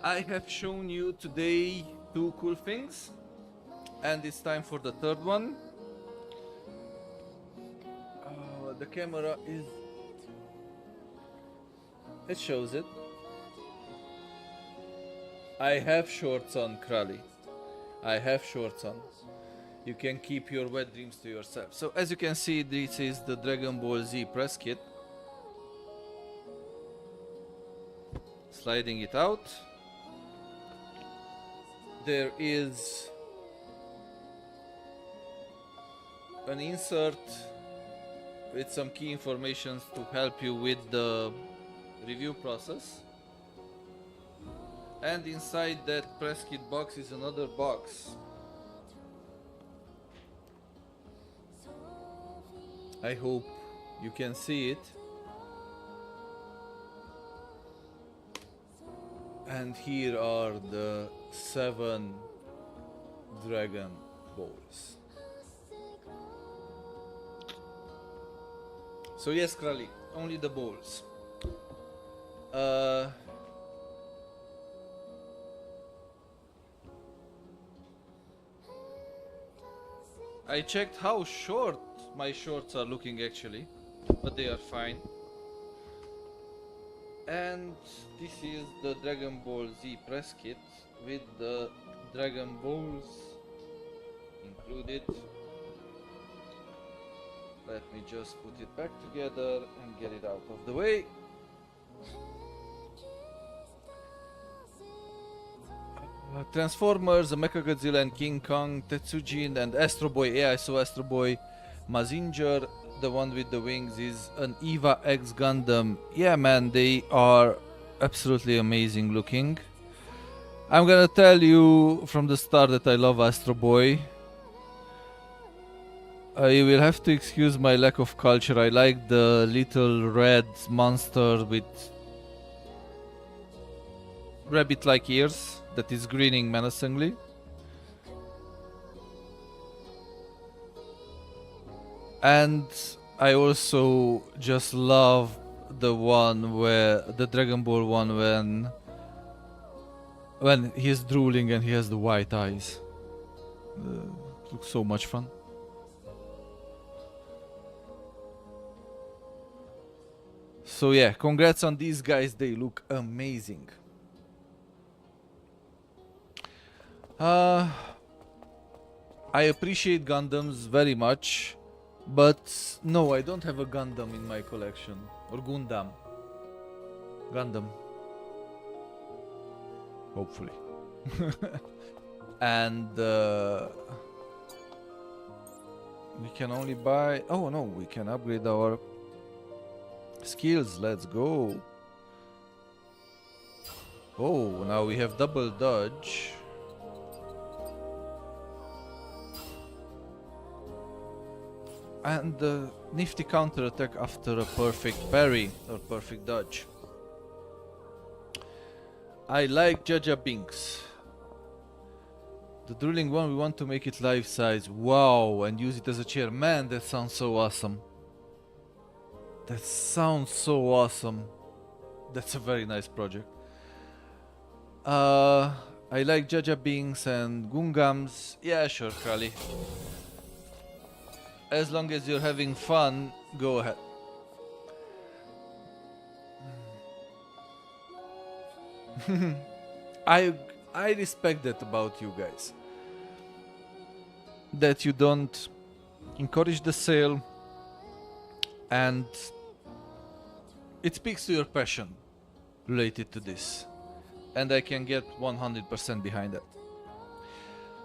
Speaker 1: I have shown you today 2 cool things, and it's time for the third one. The camera is... It shows it. I have shorts on, Krali. I have shorts on. You can keep your wet dreams to yourself. So as you can see, this is the Dragon Ball Z press kit. Sliding it out. There is an insert with some key information to help you with the review process. And inside that press kit box is another box. I hope you can see it. And here are the 7 Dragon Balls. So yes, Krali, only the balls. I checked how short my shorts are looking actually, but they are fine. And this is the Dragon Ball Z press kit with the Dragon Balls included. Let me just put it back together and get it out of the way. Transformers, Mechagodzilla and King Kong, Tetsujin and Astro Boy. Yeah, I saw Astro Boy. Mazinger, the one with the wings, is an Eva X Gundam. Yeah, man, they are absolutely amazing looking. I'm gonna tell you from the start that I love Astro Boy. You will have to excuse my lack of culture. I like the little red monster with rabbit-like ears that is grinning menacingly. And I also just love the one where the Dragon Ball one when he's drooling and he has the white eyes. Looks so much fun. So yeah, congrats on these guys, they look amazing. I appreciate Gundams very much, but no, I don't have a Gundam in my collection. Or Gundam. Gundam. Hopefully. And we can only buy... Oh no, we can upgrade our skills. Let's go. Oh, now we have double dodge. And the nifty counter attack after a perfect parry or perfect dodge. I like Jaja Binks. The drooling one, we want to make it life size. Wow, and use it as a chair. Man, that sounds so awesome. That sounds so awesome. That's a very nice project. I like Jaja Binks and Gungams. Yeah, sure, Krali. As long as you're having fun, go ahead. I respect that about you guys. That you don't encourage the sale, and it speaks to your passion related to this, and I can get 100% behind that.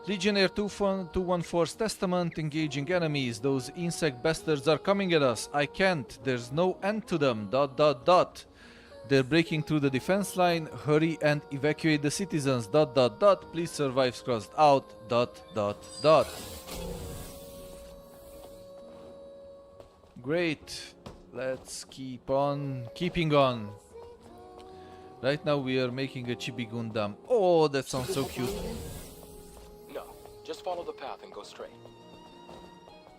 Speaker 1: Legionnaire 214's Testament, engaging enemies. Those insect bastards are coming at us. I can't. There's no end to them. ... They're breaking through the defense line. Hurry and evacuate the citizens. ... Please survive crossed out. ... Great. Let's keep on keeping on. Right now we are making a chibi Gundam. Oh, that sounds so cute.
Speaker 2: No, just follow the path and go straight.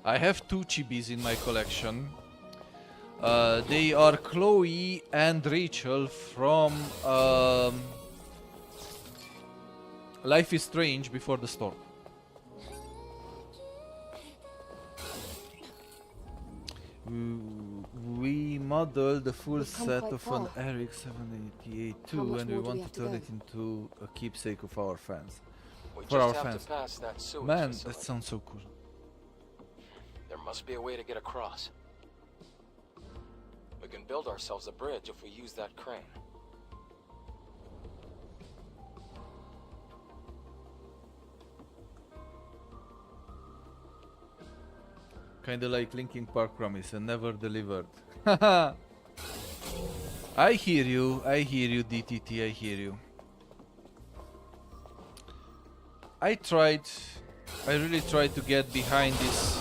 Speaker 1: I have two chibis in my collection. They are Chloe and Rachel from Life is Strange Before the Storm. We modeled the full set of an RX 788-2 and we want to turn it into a keepsake of our fans.
Speaker 2: We
Speaker 1: For
Speaker 2: just
Speaker 1: our
Speaker 2: have
Speaker 1: fans.
Speaker 2: to pass that sewage
Speaker 1: Man,
Speaker 2: facility.
Speaker 1: that sounds so cool.
Speaker 2: There must be a way to get across. We can build ourselves a bridge if we use that crane.
Speaker 1: Kinda like Linkin Park promise and never delivered. I hear you, DTT, I hear you. I really tried to get behind this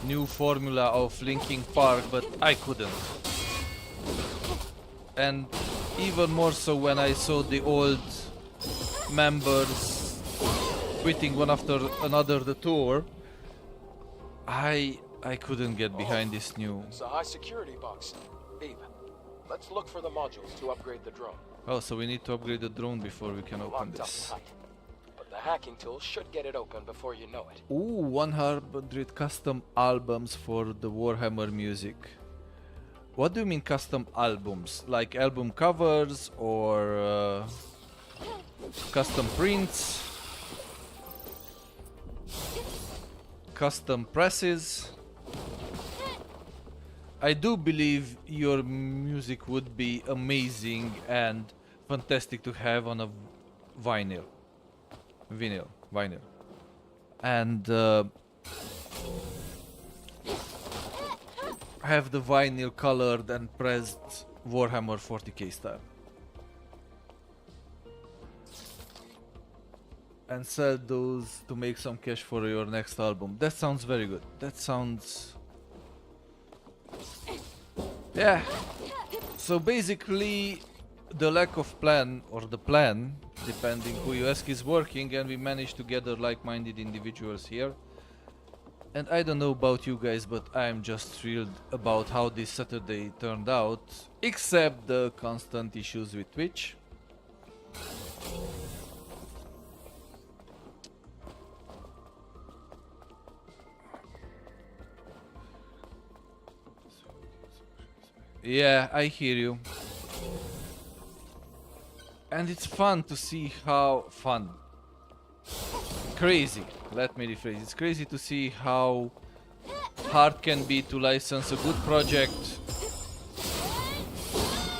Speaker 1: new formula of Linkin Park, but I couldn't. And even more so when I saw the old members quitting one after another the tour, I couldn't get behind this new...
Speaker 2: It's a high security box. Eve, let's look for the modules to upgrade the drone.
Speaker 1: Oh, so we need to upgrade the drone before we can open
Speaker 2: Locked up
Speaker 1: this.
Speaker 2: tight. But the hacking tool should get it open before you know it.
Speaker 1: Ooh, 100 custom albums for the Warhammer music. What do you mean custom albums? Like album covers or custom prints? Custom presses? I do believe your music would be amazing and fantastic to have on a vinyl. And have the vinyl colored and pressed Warhammer 40k style. And sell those to make some cash for your next album. That sounds very good. That sounds... Yeah. So basically, the lack of plan, or the plan, depending who you ask, is working, and we managed to gather like-minded individuals here. And I don't know about you guys, but I'm just thrilled about how this Saturday turned out, except the constant issues with Twitch. Yeah, I hear you. And it's fun to see how crazy, let me rephrase, it's crazy to see how hard can be to license a good project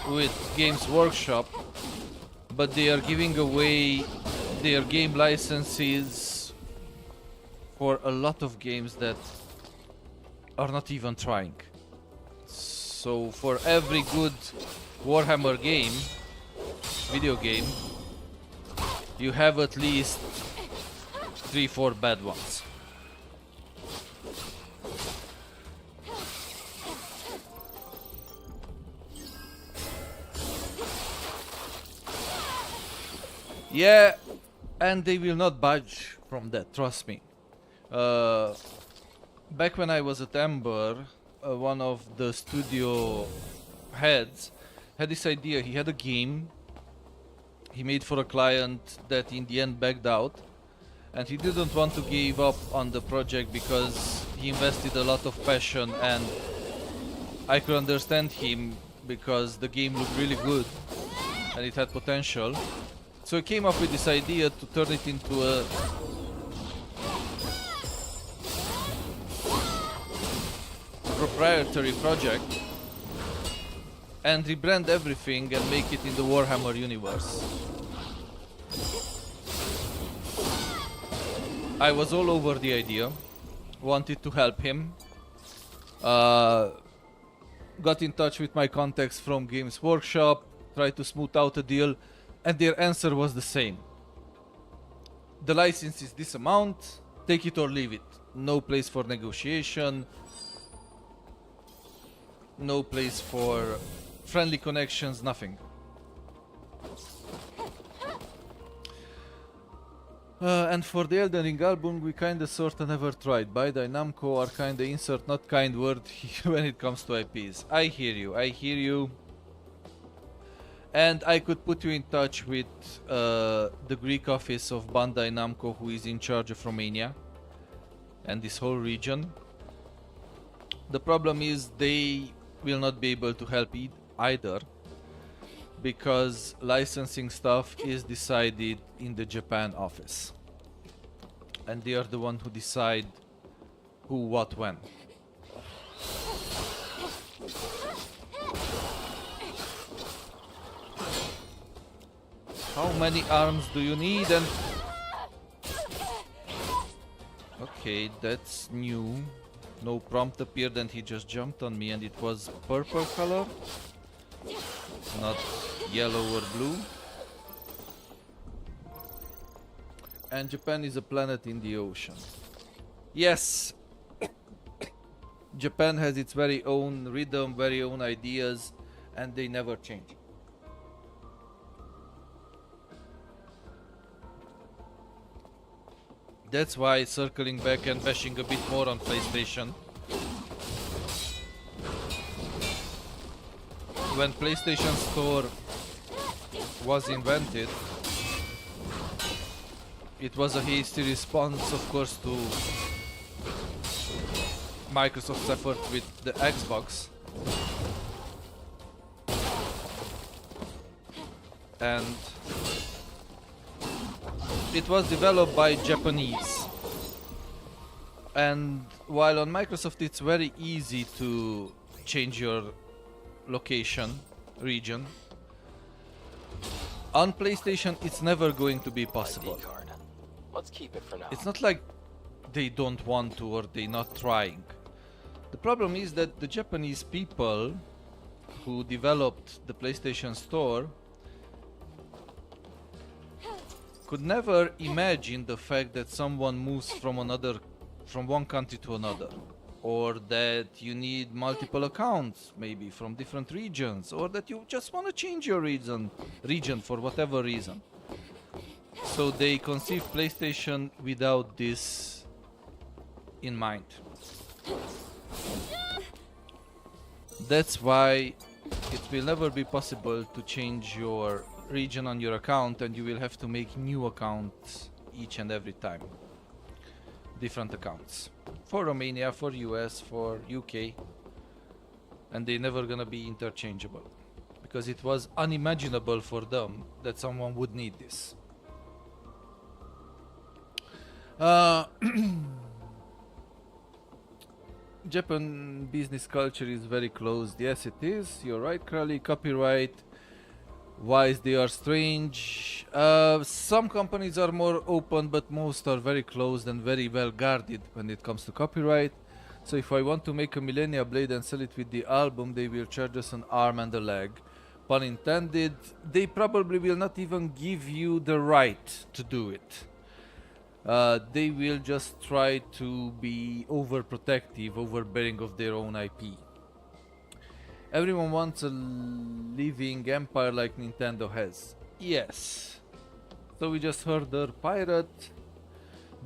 Speaker 1: with Games Workshop, but they are giving away their game licenses for a lot of games that are not even trying. So for every good Warhammer game, video game, you have at least 3-4 bad ones. Yeah, and they will not budge from that, trust me. Back when I was at Ember, one of the studio heads had this idea. He had a game he made for a client that in the end backed out, and he didn't want to give up on the project because he invested a lot of passion, and I could understand him because the game looked really good. and it had potential. So he came up with this idea to turn it into a proprietary project and rebrand everything and make it in the Warhammer universe. I was all over the idea, wanted to help him, got in touch with my contacts from Games Workshop, tried to smooth out a deal, and their answer was the same. The license is this amount, take it or leave it. No place for negotiation, no place for friendly connections, nothing. And for the Elden Ring album, we kinda sorta never tried. Bandai Namco are kinda insert not kind word when it comes to IPs. I hear you. And I could put you in touch with the Greek office of Bandai Namco, who is in charge of Romania and this whole region. The problem is they will not be able to help either, because licensing stuff is decided in the Japan office, and they are the one who decide who, what, when. How many arms do you need? And okay, that's new. No prompt appeared and he just jumped on me, and it was purple color, not yellow or blue. And Japan is a planet in the ocean. Yes, Japan has its very own rhythm, very own ideas, and they never change. That's why, circling back and bashing a bit more on PlayStation, when PlayStation Store was invented, it was a hasty response, of course, to Microsoft's effort with the Xbox. And it was developed by Japanese. And while on Microsoft it's very easy to change your location, region, on PlayStation it's never going to be possible.
Speaker 2: ID card. Let's keep it for now.
Speaker 1: It's not like they don't want to or they're not trying. The problem is that the Japanese people who developed the PlayStation Store could never imagine the fact that someone moves from one country to another, or that you need multiple accounts, maybe from different regions, or that you just want to change your region for whatever reason. So they conceived PlayStation without this in mind. That's why it will never be possible to change your region on your account, and you will have to make new accounts each and every time. Different accounts. For Romania, for US, for UK. And they're never gonna be interchangeable. Because it was unimaginable for them that someone would need this. Japan business culture is very closed. Yes, it is. You're right, Crowley. Copyright wise, they are strange. Some companies are more open, but most are very closed and very well guarded when it comes to copyright. So if I want to make a Millennia Blade and sell it with the album, they will charge us an arm and a leg. Pun intended. They probably will not even give you the right to do it. They will just try to be overprotective, overbearing of their own IP. Everyone wants a living empire like Nintendo has. Yes. So we just heard the pirate.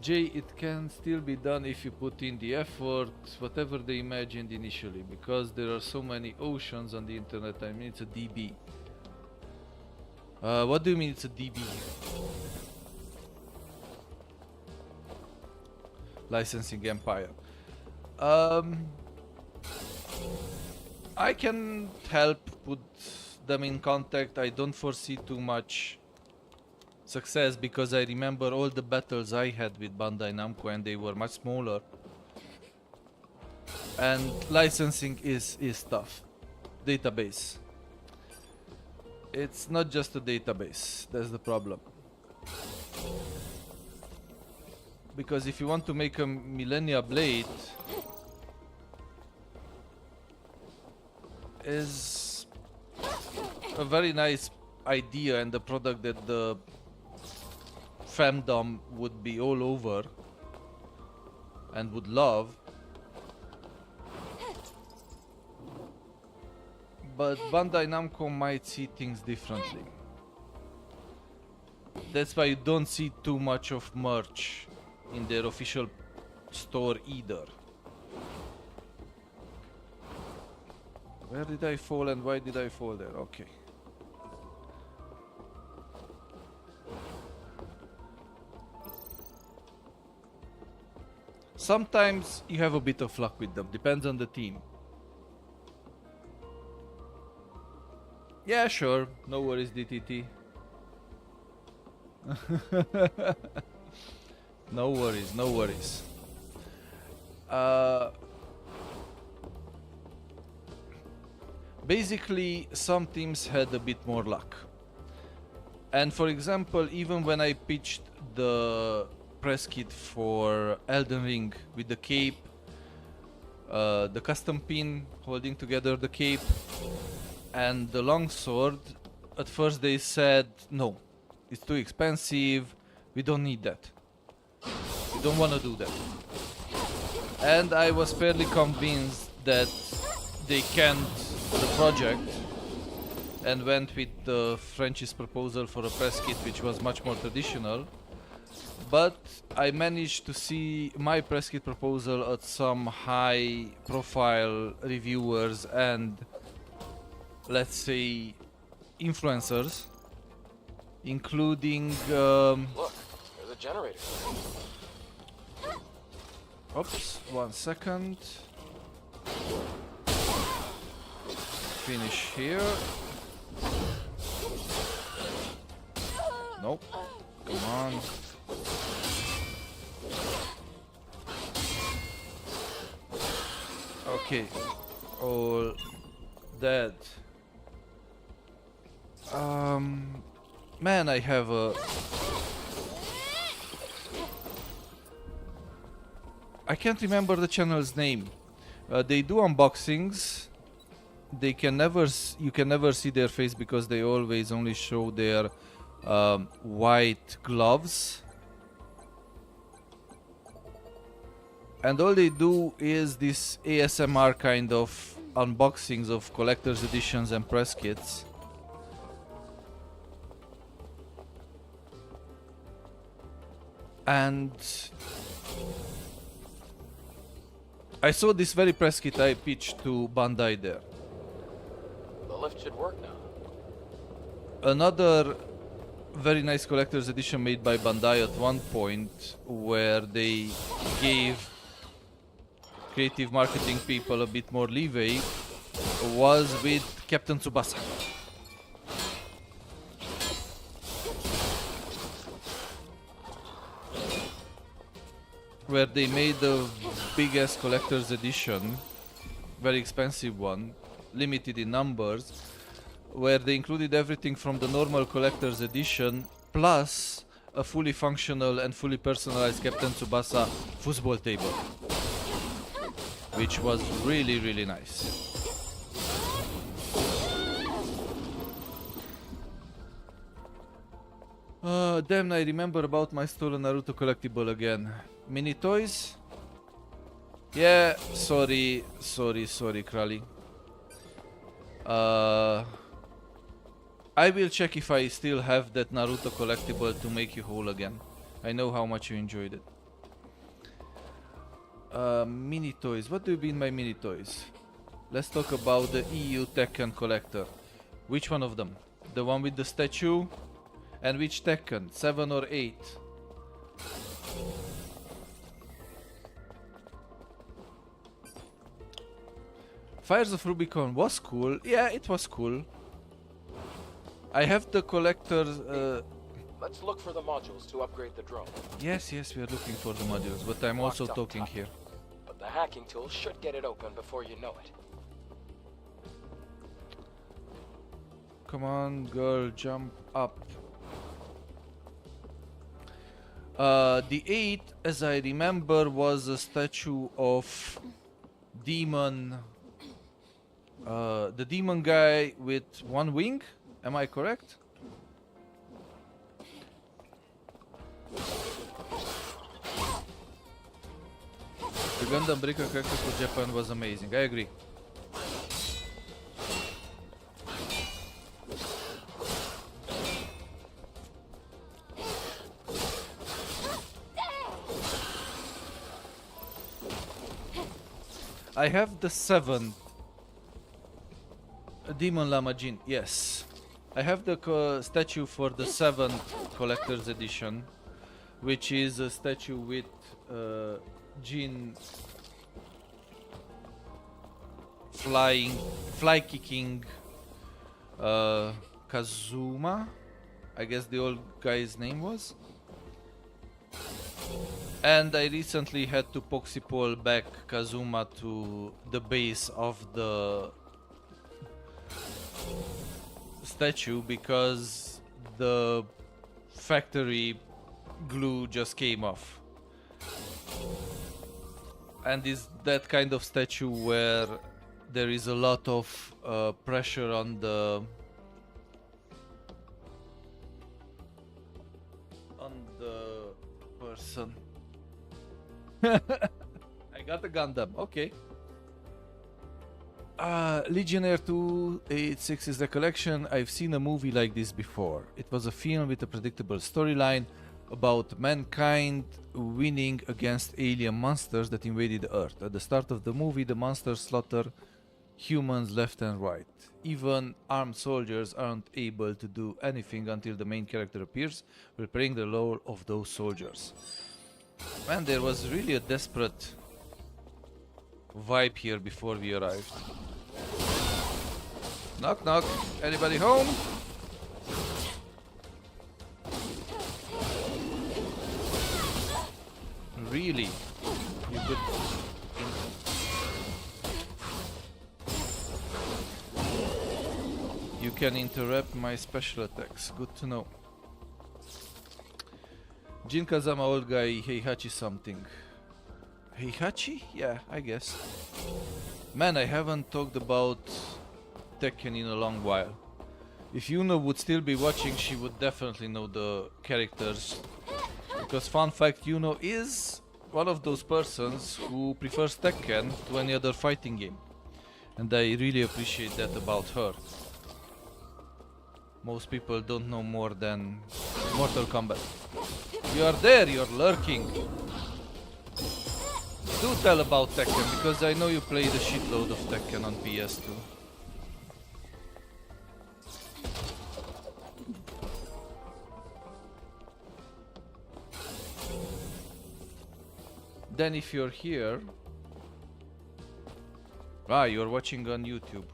Speaker 1: Jay, it can still be done if you put in the effort, whatever they imagined initially, because there are so many oceans on the internet. I mean, it's a DB. What do you mean it's a DB? Licensing empire. I can help put them in contact. I don't foresee too much success because I remember all the battles I had with Bandai Namco and they were much smaller. And licensing is tough. Database. It's not just a database, that's the problem. Because if you want to make a Millennia Blade, is a very nice idea and a product that the fandom would be all over and would love. But Bandai Namco might see things differently. That's why you don't see too much of merch in their official store either. Where did I fall and why did I fall there? Okay. Sometimes you have a bit of luck with them, depends on the team. Yeah, sure. No worries, DTT. No worries, no worries. Basically, some teams had a bit more luck. And for example, even when I pitched the press kit for Elden Ring with the cape, the custom pin holding together the cape, and the longsword, at first they said, no, it's too expensive, we don't need that. We don't want to do that. And I was fairly convinced that they canned the project and went with the French's proposal for a press kit, which was much more traditional. But I managed to see my press kit proposal at some high profile reviewers and, let's say, influencers, including
Speaker 2: Look, there's a generator.
Speaker 1: oops, 1 second. Finish here. Nope. Come on. Okay. All dead. Man, I have a... I can't remember the channel's name. They do unboxings. They can never... You can never see their face because they always only show their white gloves. And all they do is this ASMR kind of unboxings of collector's editions and press kits. And I saw this very press kit I pitched to Bandai there.
Speaker 2: The lift should work now.
Speaker 1: Another very nice collector's edition made by Bandai at one point, where they gave creative marketing people a bit more leeway, was with Captain Tsubasa. Where they made the biggest collector's edition, very expensive one, limited in numbers, where they included everything from the normal collector's edition plus a fully functional and fully personalized Captain Tsubasa football table, which was really, really nice. Damn, I remember about my stolen Naruto collectible again. Mini toys? Yeah, sorry, Krali. I will check if I still have that Naruto collectible to make you whole again. I know how much you enjoyed it. Mini toys. What do you mean by mini toys? Let's talk about the EU Tekken collector. Which one of them? The one with the statue? And which Tekken? 7 or 8? Fires of Rubicon was cool. Yeah, it was cool. I have the collector.
Speaker 2: Let's look for the modules to upgrade the drone.
Speaker 1: Yes, we are looking for the modules, but I'm also
Speaker 2: Locked up
Speaker 1: talking
Speaker 2: tight.
Speaker 1: here.
Speaker 2: But the hacking tool should get it open before you know it.
Speaker 1: Come on, girl, jump up. The 8, as I remember, was a statue of demon. The demon guy with one wing. Am I correct? The Gundam Breaker character for Japan was amazing. I agree. I have the 7 Demon Lama Jin. Yes, I have the statue for the 7th collector's edition, which is a statue with Jin fly kicking Kazuma, I guess the old guy's name was. And I recently had to Poxipol back Kazuma to the base of the statue because the factory glue just came off. And is that kind of statue where there is a lot of pressure on the person. I got a Gundam, okay. Legionnaire 286 is the collection. I've seen a movie like this before. It was a film with a predictable storyline about mankind winning against alien monsters that invaded Earth. At the start of the movie, the monsters slaughter humans left and right. Even armed soldiers aren't able to do anything until the main character appears, repairing the role of those soldiers. Man, there was really a desperate vibe here before we arrived. Knock knock, anybody home? Really? You could... You can interrupt my special attacks, good to know. Jin Kazama, old guy, Heihachi something. Heihachi? Yeah, I guess. Man, I haven't talked about Tekken in a long while. If Yuno would still be watching, she would definitely know the characters. Because fun fact, Yuno is one of those persons who prefers Tekken to any other fighting game. And I really appreciate that about her. Most people don't know more than Mortal Kombat. You are there, you're lurking. Do tell about Tekken, because I know you played a shitload of Tekken on PS2. Then if you're here... you're watching on YouTube.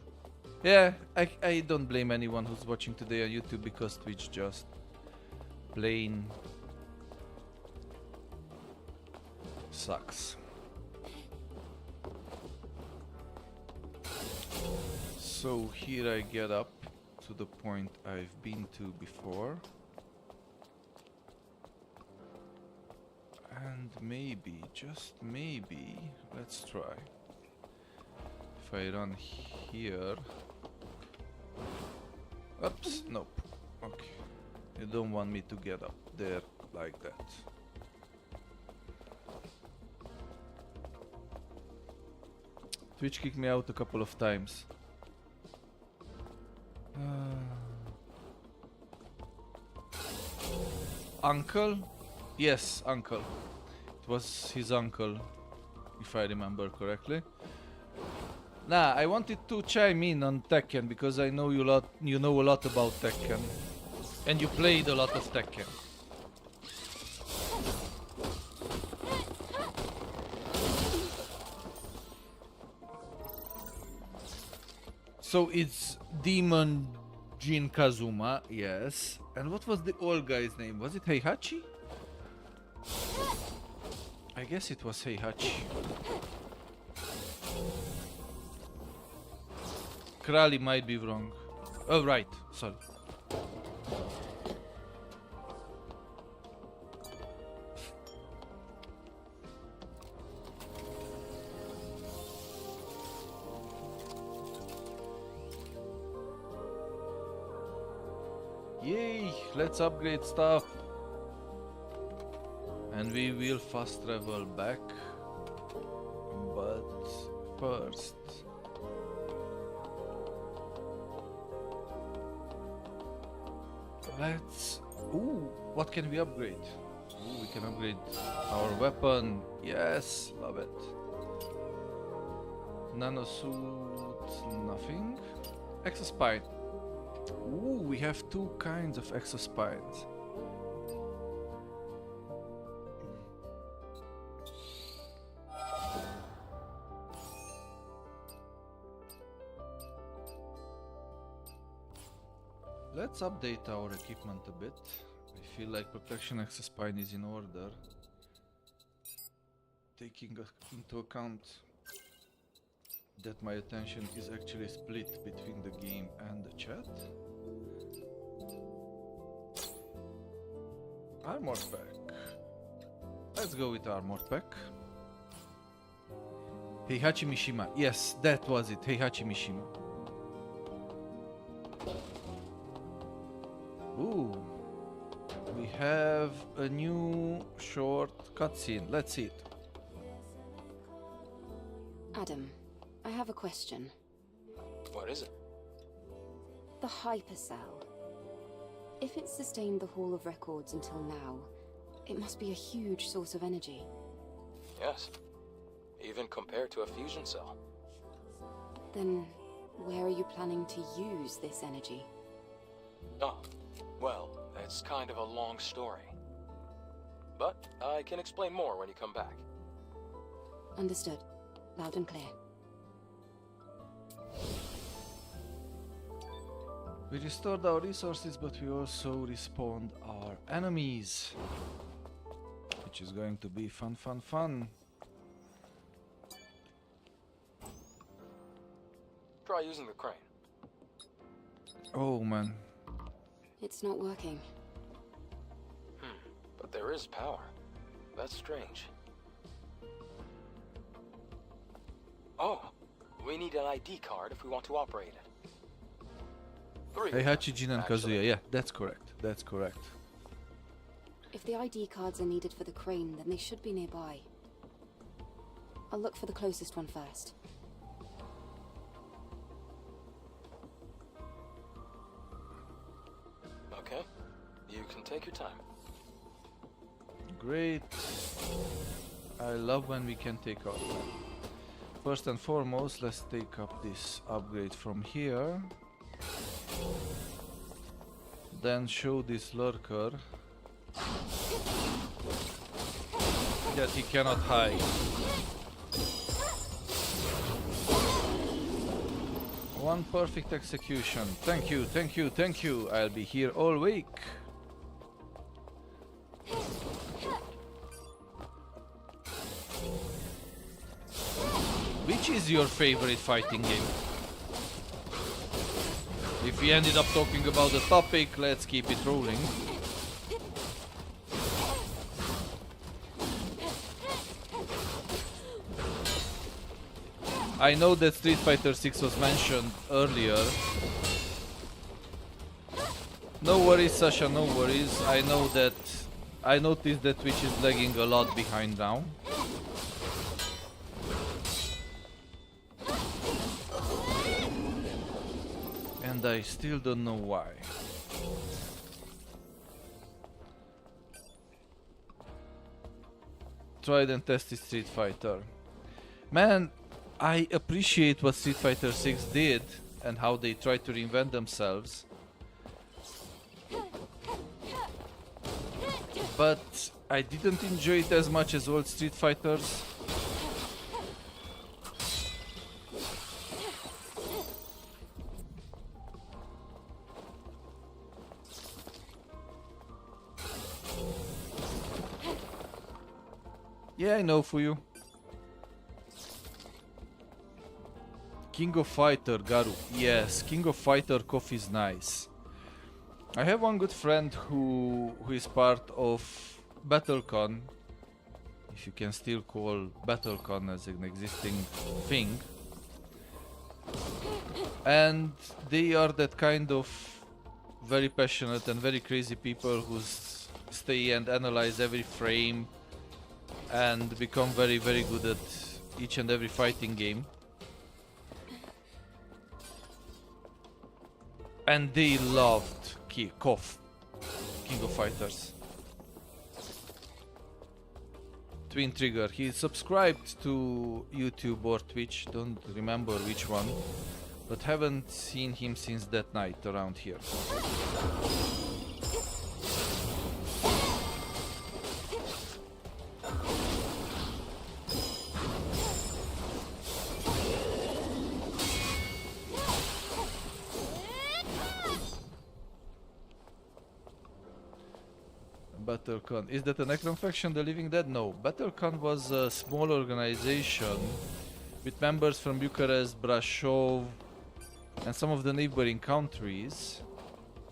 Speaker 1: Yeah, I don't blame anyone who's watching today on YouTube because Twitch just plain sucks. So here I get up to the point I've been to before. And maybe, just maybe, let's try. If I run here... Oops, nope. Okay. You don't want me to get up there like that. Twitch kicked me out a couple of times. Uncle? Yes, uncle. It was his uncle, if I remember correctly. Nah, I wanted to chime in on Tekken because I know you know a lot about Tekken. And you played a lot of Tekken. So it's Demon Jin Kazuma, yes. And what was the old guy's name? Was it Heihachi? I guess it was Heihachi. Krali might be wrong. Oh, right. Sorry. Yay! Let's upgrade stuff. And we will fast travel back. But first... let's... Ooh! What can we upgrade? Ooh, we can upgrade our weapon. Yes! Love it. Nanosuit... nothing. Exospine. Ooh, we have two kinds of exospines. Let's update our equipment a bit. I feel like protection exospine is in order. Taking into account that my attention is actually split between the game and the chat. Armor pack. Let's go with armor pack. Heihachi Mishima. Yes, that was it. Heihachi Mishima. Ooh. We have a new short cutscene. Let's see it.
Speaker 4: Adam, I have a question.
Speaker 2: What is it?
Speaker 4: The hypercell. If it sustained the Hall of Records until now, it must be a huge source of energy.
Speaker 2: Yes. Even compared to a fusion cell.
Speaker 4: Then, where are you planning to use this energy?
Speaker 2: Oh, well, that's kind of a long story. But I can explain more when you come back.
Speaker 4: Understood. Loud and clear.
Speaker 1: We restored our resources, but we also respawned our enemies. Which is going to be fun, fun, fun.
Speaker 2: Try using the crane.
Speaker 1: Oh man.
Speaker 4: It's not working.
Speaker 2: But there is power. That's strange. Oh, we need an ID card if we want to operate it. 3 of them,
Speaker 1: Heihachi, Jin and
Speaker 2: actually.
Speaker 1: Kazuya. Yeah, that's correct. That's correct.
Speaker 4: If the ID cards are needed for the crane, then they should be nearby. I'll look for the closest one first.
Speaker 2: Okay, you can take your time.
Speaker 1: Great. I love when we can take our time. First and foremost, let's take up this upgrade from here. Then show this lurker that he cannot hide. One perfect execution. Thank you, thank you, thank you. I'll be here all week. Which is your favorite fighting game? If we ended up talking about the topic, let's keep it rolling. I know that Street Fighter 6 was mentioned earlier. No worries, Sasha, no worries. I know that I noticed that Twitch is lagging a lot behind now. And I still don't know why. Tried and tested Street Fighter. Man, I appreciate what Street Fighter 6 did and how they tried to reinvent themselves. But I didn't enjoy it as much as old Street Fighters. Yeah, I know for you. King of Fighter, Garu. Yes, King of Fighter coffee is nice. I have one good friend who is part of BattleCon, if you can still call BattleCon as an existing thing. And they are that kind of very passionate and very crazy people who stay and analyze every frame and become very, very good at each and every fighting game. And they loved King of Fighters. Twin Trigger. He subscribed to YouTube or Twitch, don't remember which one, but haven't seen him since that night around here. BattleCon. Is that a Necron faction, the Living Dead? No. BattleCon was a small organization with members from Bucharest, Brasov, and some of the neighboring countries,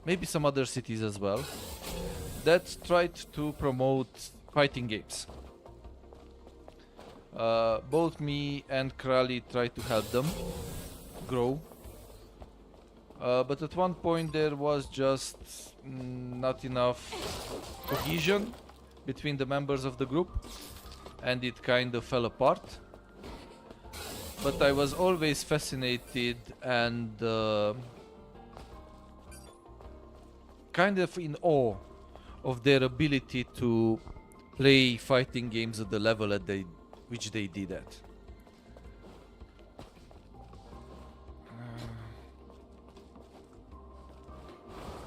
Speaker 1: maybe some other cities as well, that tried to promote fighting games. Both me and Krali tried to help them grow. But at one point there was just not enough cohesion between the members of the group, and it kind of fell apart. But I was always fascinated and kind of in awe of their ability to play fighting games at the level at which they did at.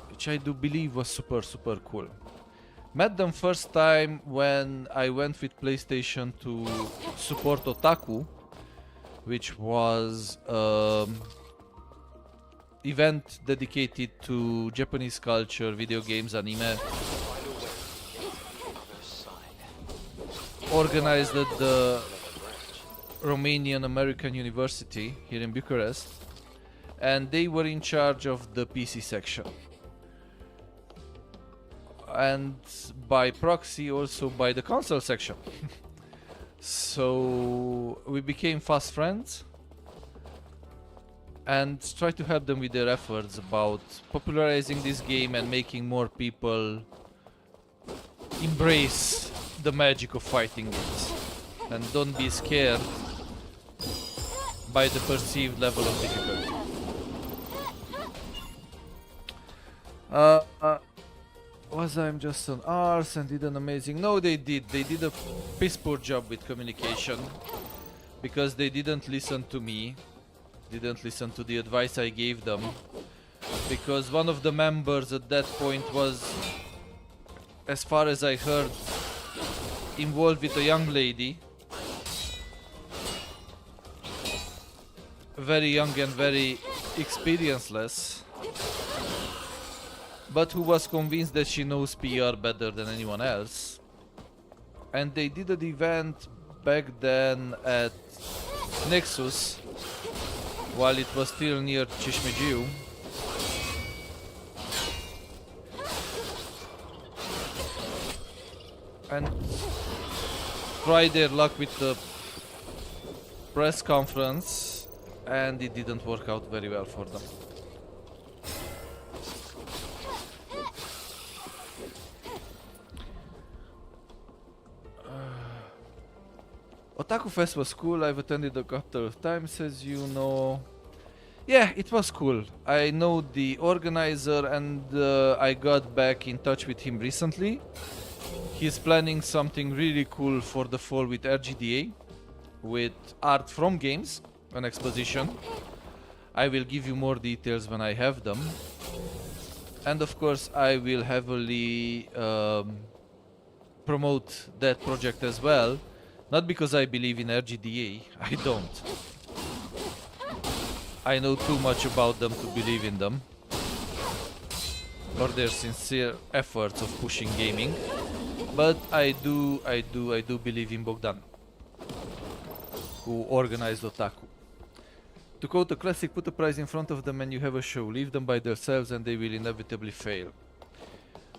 Speaker 1: Which I do believe was super cool. Met them first time when I went with PlayStation to support Otaku, which was event dedicated to Japanese culture, video games, anime, organized at the Romanian American University here in Bucharest, and they were in charge of the PC section. And by proxy also by the console section. So we became fast friends and tried to help them with their efforts about popularizing this game and making more people embrace the magic of fighting games and don't be scared by the perceived level of difficulty. Was I'm just an arse and did an amazing... No, they did a piss poor job with communication, because they didn't listen to me, didn't listen to the advice I gave them, because one of the members at that point was, as far as I heard, involved with a young lady, very young and very experienceless, but who was convinced that she knows PR better than anyone else. And they did an event back then at Nexus, while it was still near Cismigiu. And tried their luck with the press conference, and it didn't work out very well for them. Otaku Fest was cool. I've attended a couple of times, as you know. Yeah, it was cool. I know the organizer, and I got back in touch with him recently. He's planning something really cool for the fall with RGDA, with art from games, an exposition. I will give you more details when I have them. And of course I will heavily promote that project as well. Not because I believe in RGDA, I don't. I know too much about them to believe in them, or their sincere efforts of pushing gaming. But I do believe in Bogdan, who organized Otaku. To quote a classic, put a prize in front of them and you have a show. Leave them by themselves and they will inevitably fail.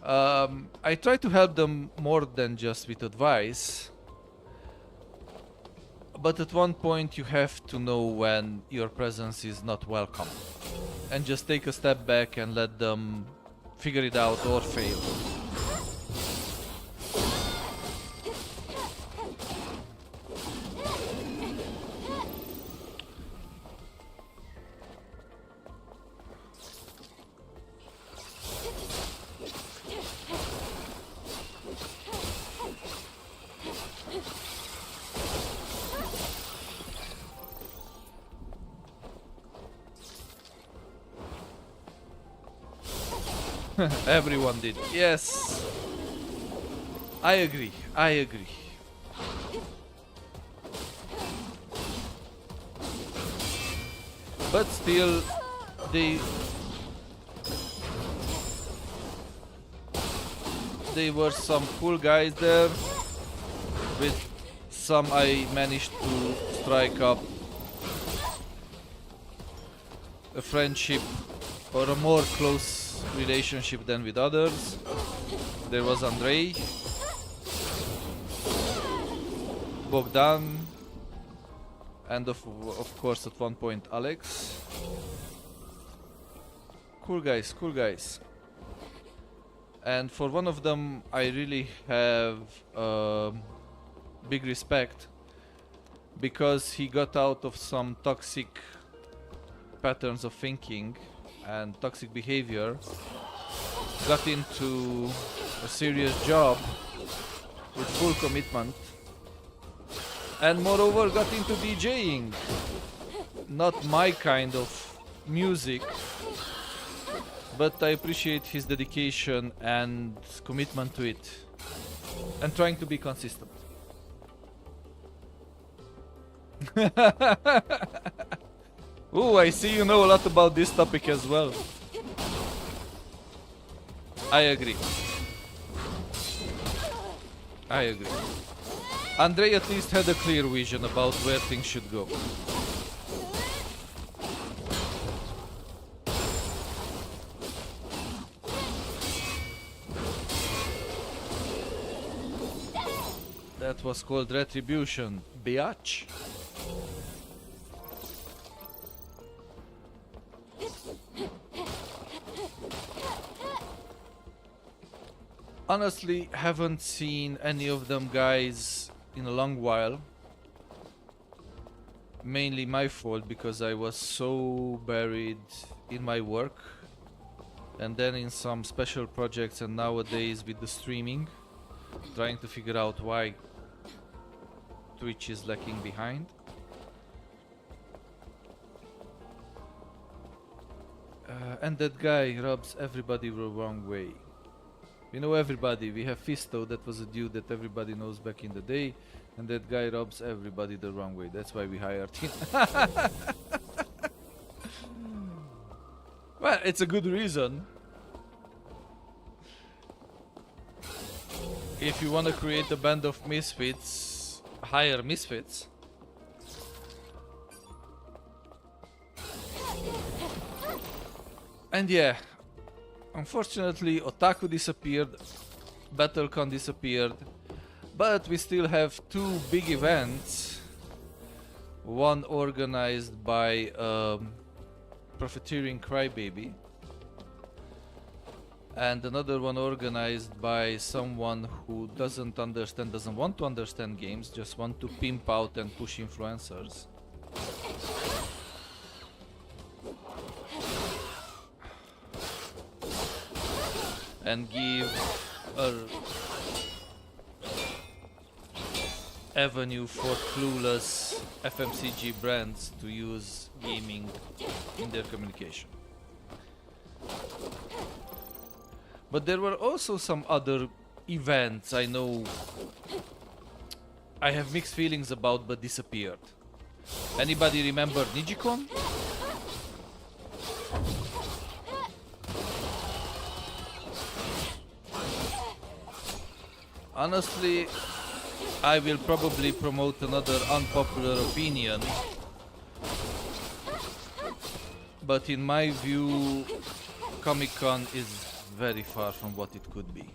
Speaker 1: I try to help them more than just with advice. But at one point you have to know when your presence is not welcome. And just take a step back and let them figure it out or fail. Everyone did. Yes. I agree. I agree. But still, they were some cool guys there. With some I managed to strike up a friendship or a more close relationship than with others. There was Andrei, Bogdan, and of course at one point Alex. Cool guys, cool guys. And for one of them I really have big respect, because he got out of some toxic patterns of thinking and toxic behavior, got into a serious job with full commitment, and moreover got into DJing. Not my kind of music, but I appreciate his dedication and commitment to it, and trying to be consistent. Ooh, I see you know a lot about this topic as well. I agree. I agree. Andrei at least had a clear vision about where things should go. That was called retribution, biatch. Honestly, haven't seen any of them guys in a long while. Mainly my fault, because I was so buried in my work and then in some special projects, and nowadays with the streaming, trying to figure out why Twitch is lacking behind. And that guy rubs everybody the wrong way. We know everybody. We have Fisto, that was a dude that everybody knows back in the day, and that guy rubs everybody the wrong way. That's why we hired him. Well, it's a good reason. If you want to create a band of misfits, hire misfits. And yeah, unfortunately Otaku disappeared, BattleCon disappeared, but we still have two big events. One organized by Profiteering Crybaby, and another one organized by someone who doesn't want to understand games, just want to pimp out and push influencers. And give a avenue for clueless FMCG brands to use gaming in their communication. But there were also some other events I know I have mixed feelings about but disappeared. Anybody remember Nijicon? Honestly, I will probably promote another unpopular opinion. But in my view, Comic-Con is very far from what it could be.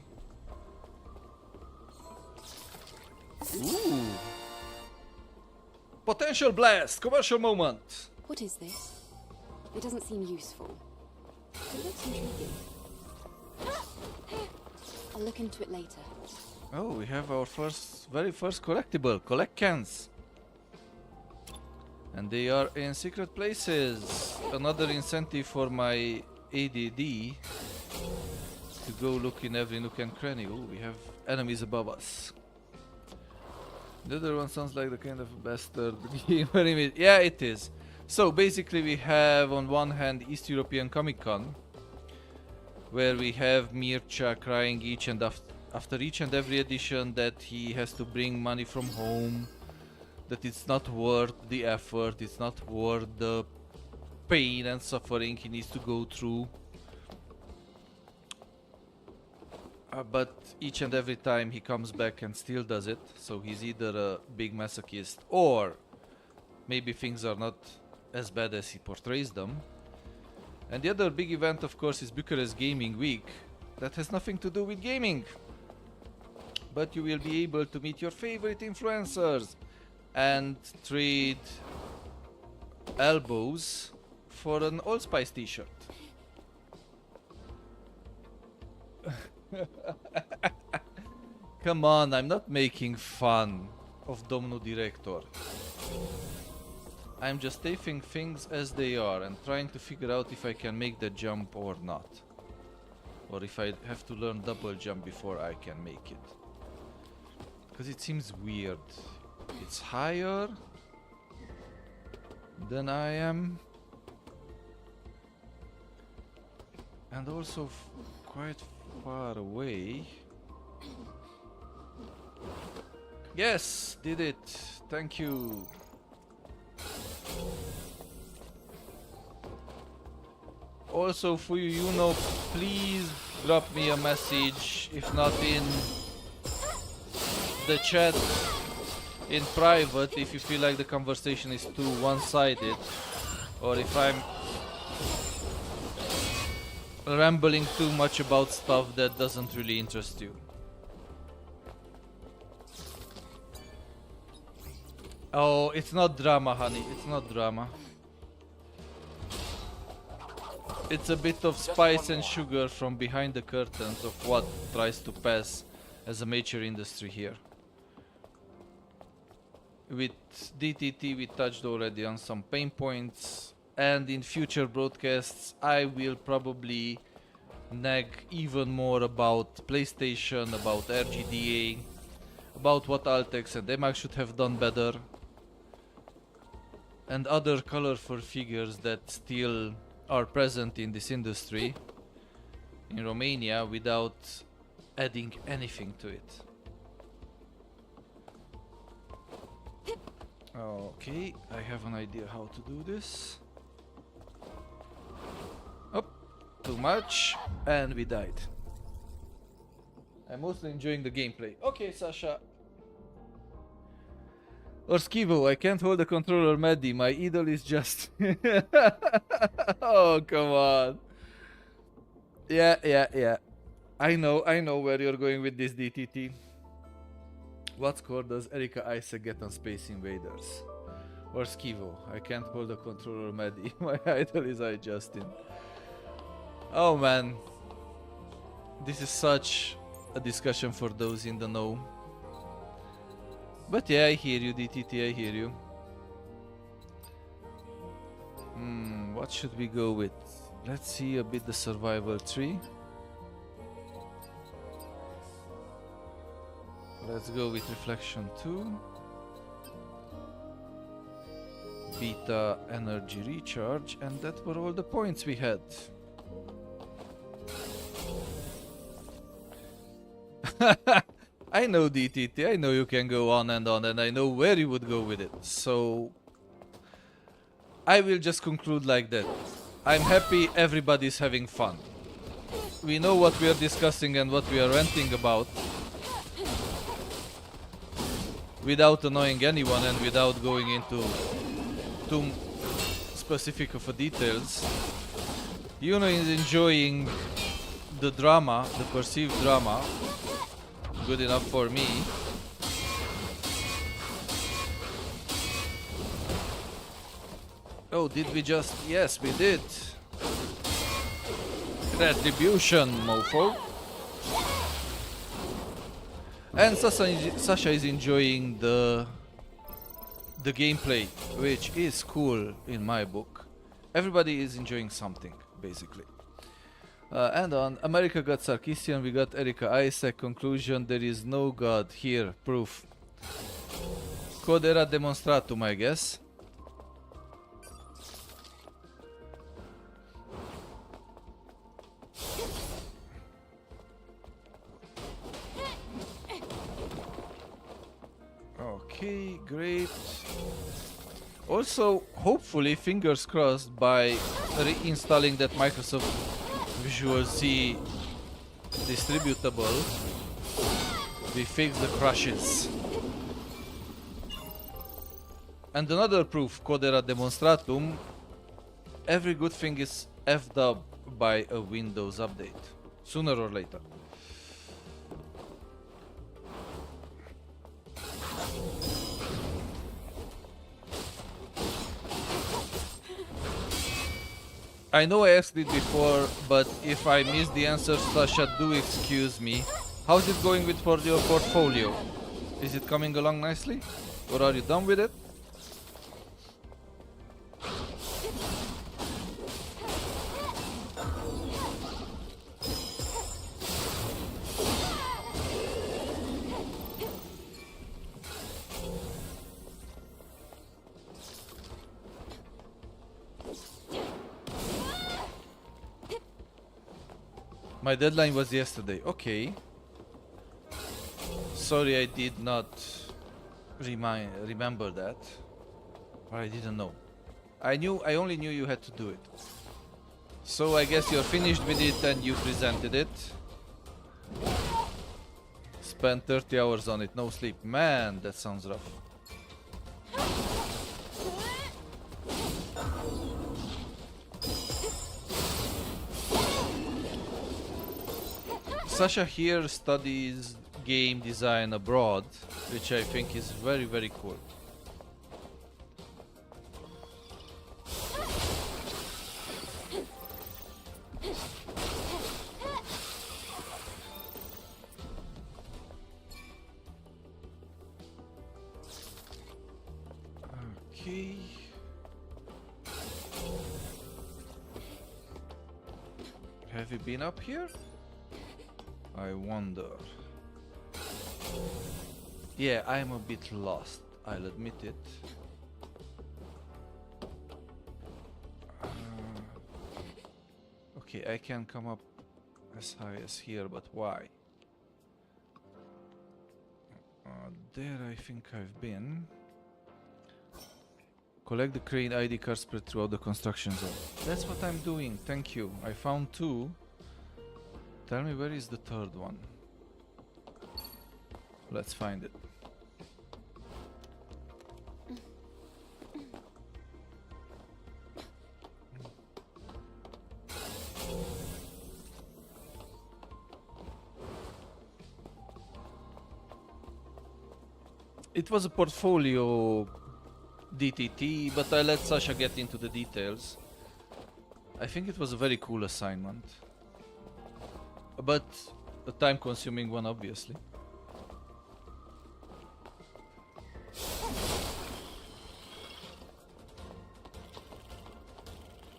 Speaker 1: Ooh. Potential blast! Commercial moment!
Speaker 4: What is this? It doesn't seem useful. It looks intriguing. I'll look into it later.
Speaker 1: Oh, we have our very first collectible. Collect cans. And they are in secret places. Another incentive for my ADD to go look in every nook and cranny. Oh, we have enemies above us. The other one sounds like the kind of bastard gamer image. Yeah, it is. So basically we have on one hand East European Comic Con, where we have Mircea crying after each and every edition that he has to bring money from home, that it's not worth the effort, it's not worth the pain and suffering he needs to go through. But each and every time he comes back and still does it, so he's either a big masochist or maybe things are not as bad as he portrays them. And the other big event, of course, is Bucharest Gaming Week. That has nothing to do with gaming, but you will be able to meet your favorite influencers and trade elbows for an Old Spice t-shirt. Come on, I'm not making fun of Domnul Director. I'm just taking things as they are and trying to figure out if I can make the jump or not. Or if I have to learn double jump before I can make it. Because it seems weird. It's higher than I am. And also quite far away. Yes, did it. Thank you. Also, for you know, please drop me a message, if not in the chat, in private, if you feel like the conversation is too one-sided, or if I'm rambling too much about stuff that doesn't really interest you. Oh, it's not drama, honey. It's not drama. It's a bit of spice and sugar from behind the curtains of what tries to pass as a major industry here. With DTT we touched already on some pain points, and in future broadcasts I will probably nag even more about PlayStation, about RGDA, about what Altex and Emax should have done better, and other colorful figures that still are present in this industry in Romania without adding anything to it. Okay, I have an idea how to do this. Oh, too much, and we died. I'm mostly enjoying the gameplay. Okay, Sasha. Or Skivo, I can't hold the controller, Maddie. My idol is just... Oh, come on. Yeah. I know where you're going with this, DTT. What score does Erika Isaac get on Space Invaders? Or Skivo, I can't hold the controller, Maddie. My idol is Justin. Oh man. This is such a discussion for those in the know. But yeah, I hear you, DTT, I hear you. What should we go with? Let's see a bit the survival tree. Let's go with reflection 2. Beta energy recharge, and that were all the points we had. I know, DTT, I know you can go on, and I know where you would go with it. So I will just conclude like that. I'm happy everybody's having fun. We know what we are discussing and what we are ranting about. without annoying anyone and without going into too specific of a details, Yuno is enjoying the drama, the perceived drama. Good enough for me. Oh, did we just... Yes, we did. Retribution, mofo. And Sasha is enjoying the gameplay, which is cool in my book. Everybody is enjoying something, basically. And on America got Sarkisian, we got Erika Isaac. Conclusion, there is no god here. Proof. Cod era demonstratum, I guess. Okay, great. Also, hopefully, fingers crossed, by reinstalling that Microsoft Visual C distributable, we fix the crashes. And another proof, Codera demonstratum, every good thing is effed up by a Windows update, sooner or later. I know I asked it before, but if I missed the answer, Sasha, do excuse me. How's it going with for your portfolio? Is it coming along nicely? Or are you done with it? My deadline was yesterday. Okay. Sorry, I did not remember that. Or I didn't know. I only knew you had to do it. So I guess you're finished with it and you presented it. Spent 30 hours on it, no sleep. Man, that sounds rough. Sasha here studies game design abroad, which I think is very, very cool. Okay. Have you been up here? I wonder. Yeah, I'm a bit lost, I'll admit it. Okay, I can come up as high as here, but why? There I think I've been. Collect the crane ID card spread throughout the construction zone. That's what I'm doing, thank you. I found 2. Tell me, where is the third one? Let's find it. It was a portfolio DTT, but I let Sasha get into the details. I think it was a very cool assignment. But a time-consuming one, obviously.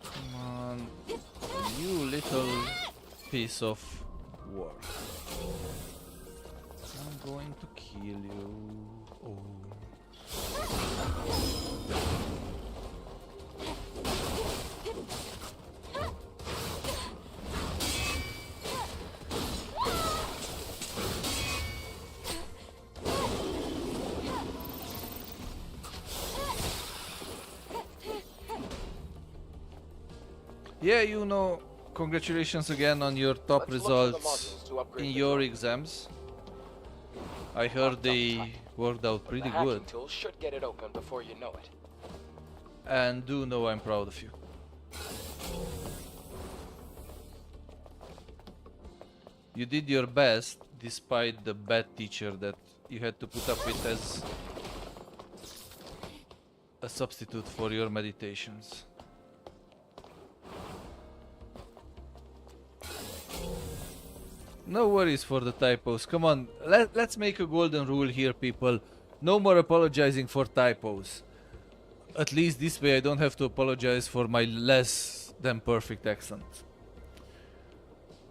Speaker 1: Come on, you little piece of work. I'm going to kill you. Oh. Yeah, you know, congratulations again on your top results in your exams. I heard they Worked out
Speaker 2: But
Speaker 1: pretty
Speaker 2: the hacking
Speaker 1: good.
Speaker 2: tool should get it open before you know it.
Speaker 1: And do know I'm proud of you. You did your best despite the bad teacher that you had to put up with as a substitute for your meditations. No worries for the typos. Come on, let's make a golden rule here, people. No more apologizing for typos. At least this way I don't have to apologize for my less than perfect accent.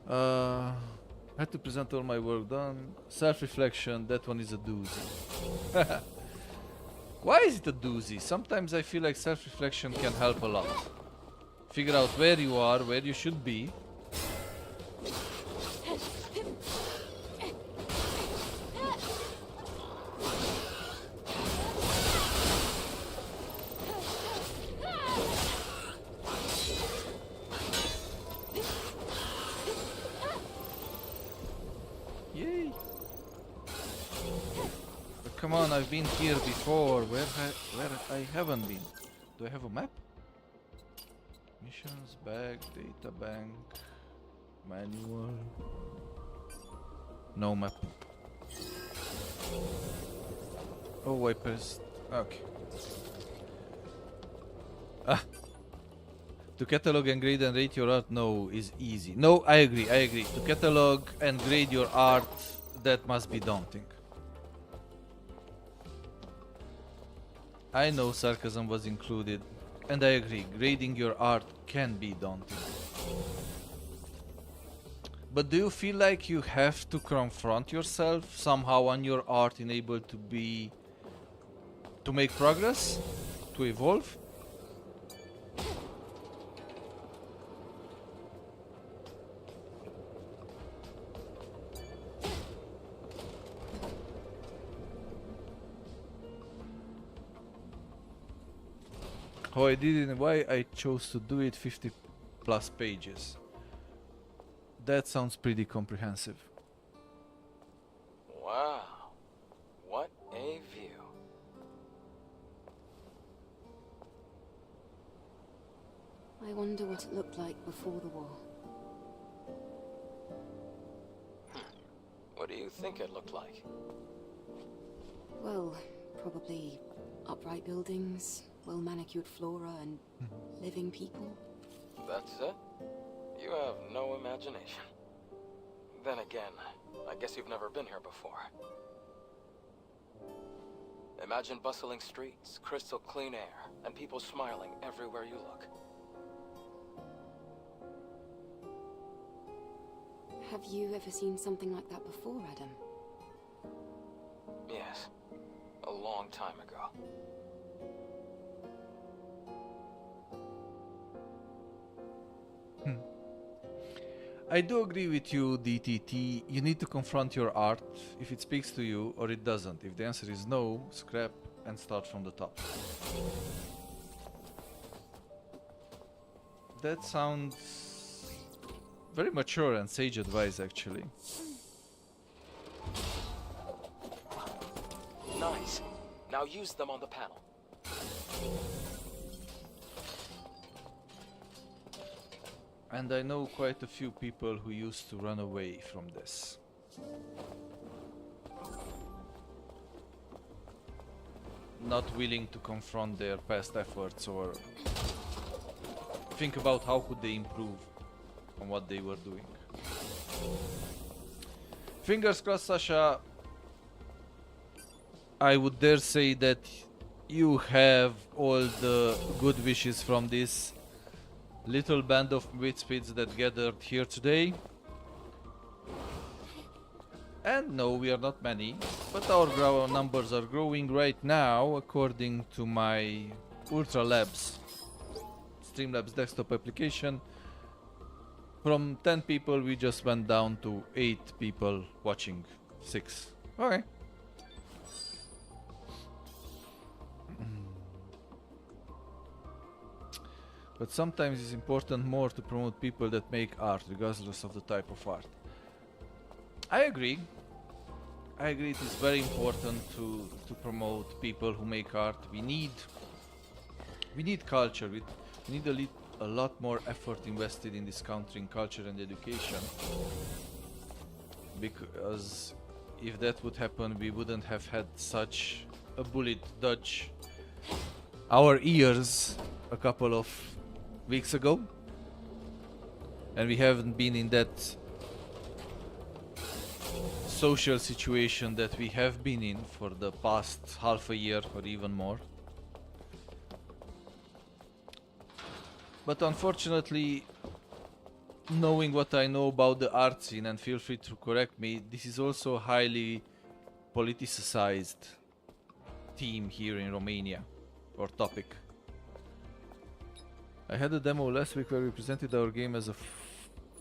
Speaker 1: Had to present all my work done. Self-reflection, that one is a doozy. Why is it a doozy? Sometimes I feel like self-reflection can help a lot. Figure out where you are, where you should be. Yay! But come on, I've been here before. Where I haven't been? Do I have a map? Missions, bag, data bank, manual. No map. Oh, I pressed. Okay. Ah. To catalog and grade and rate your art, no, is easy. No, I agree, I agree. To catalog and grade your art, that must be daunting. I know sarcasm was included, and I agree, grading your art can be daunting. But do you feel like you have to confront yourself somehow on your art in able to make progress? To evolve? Oh, I didn't. Why I chose to do it 50 plus pages. That sounds pretty comprehensive.
Speaker 2: Wow. What a view.
Speaker 4: I wonder what it looked like before the war.
Speaker 2: What do you think it looked like?
Speaker 4: Well, probably upright buildings, well-manicured flora, and living people.
Speaker 2: That's it? You have no imagination. Then again, I guess you've never been here before. Imagine bustling streets, crystal clean air, and people smiling everywhere you look.
Speaker 4: Have you ever seen something like that before, Adam?
Speaker 2: Yes, a long time ago.
Speaker 1: I do agree with you, DTT. You need to confront your art if it speaks to you or it doesn't. If the answer is no, scrap and start from the top. That sounds very mature and sage advice, actually.
Speaker 2: Nice. Now use them on the panel.
Speaker 1: And I know quite a few people who used to run away from this. Not willing to confront their past efforts or think about how could they improve on what they were doing. Fingers crossed, Sasha. I would dare say that you have all the good wishes from this little band of witspids that gathered here today. And no, we are not many, but our numbers are growing right now according to my Ultra Labs, Streamlabs desktop application. From 10 people we just went down to 8 people watching. 6. Okay. But sometimes it's important more to promote people that make art, regardless of the type of art. I agree. I agree it is very important to promote people who make art. We need culture. We need a lot more effort invested in this country in culture and education. Because if that would happen, we wouldn't have had such a bullet dodge our ears a couple of weeks ago. And we haven't been in that social situation that we have been in for the past half a year or even more. But unfortunately, knowing what I know about the art scene, and feel free to correct me, this is also a highly politicized theme here in Romania, or topic. I had a demo last week where we presented our game as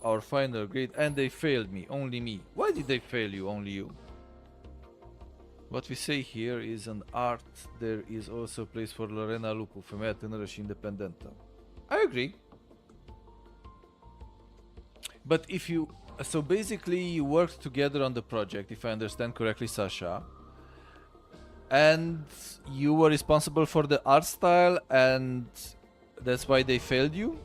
Speaker 1: our final grade and they failed me, only me. Why did they fail you, only you? What we say here is an art, there is also a place for Lorena Lupu, femeia tânără și independentă. I agree. But if you... So basically you worked together on the project, if I understand correctly, Sasha. And you were responsible for the art style and that's why they failed you?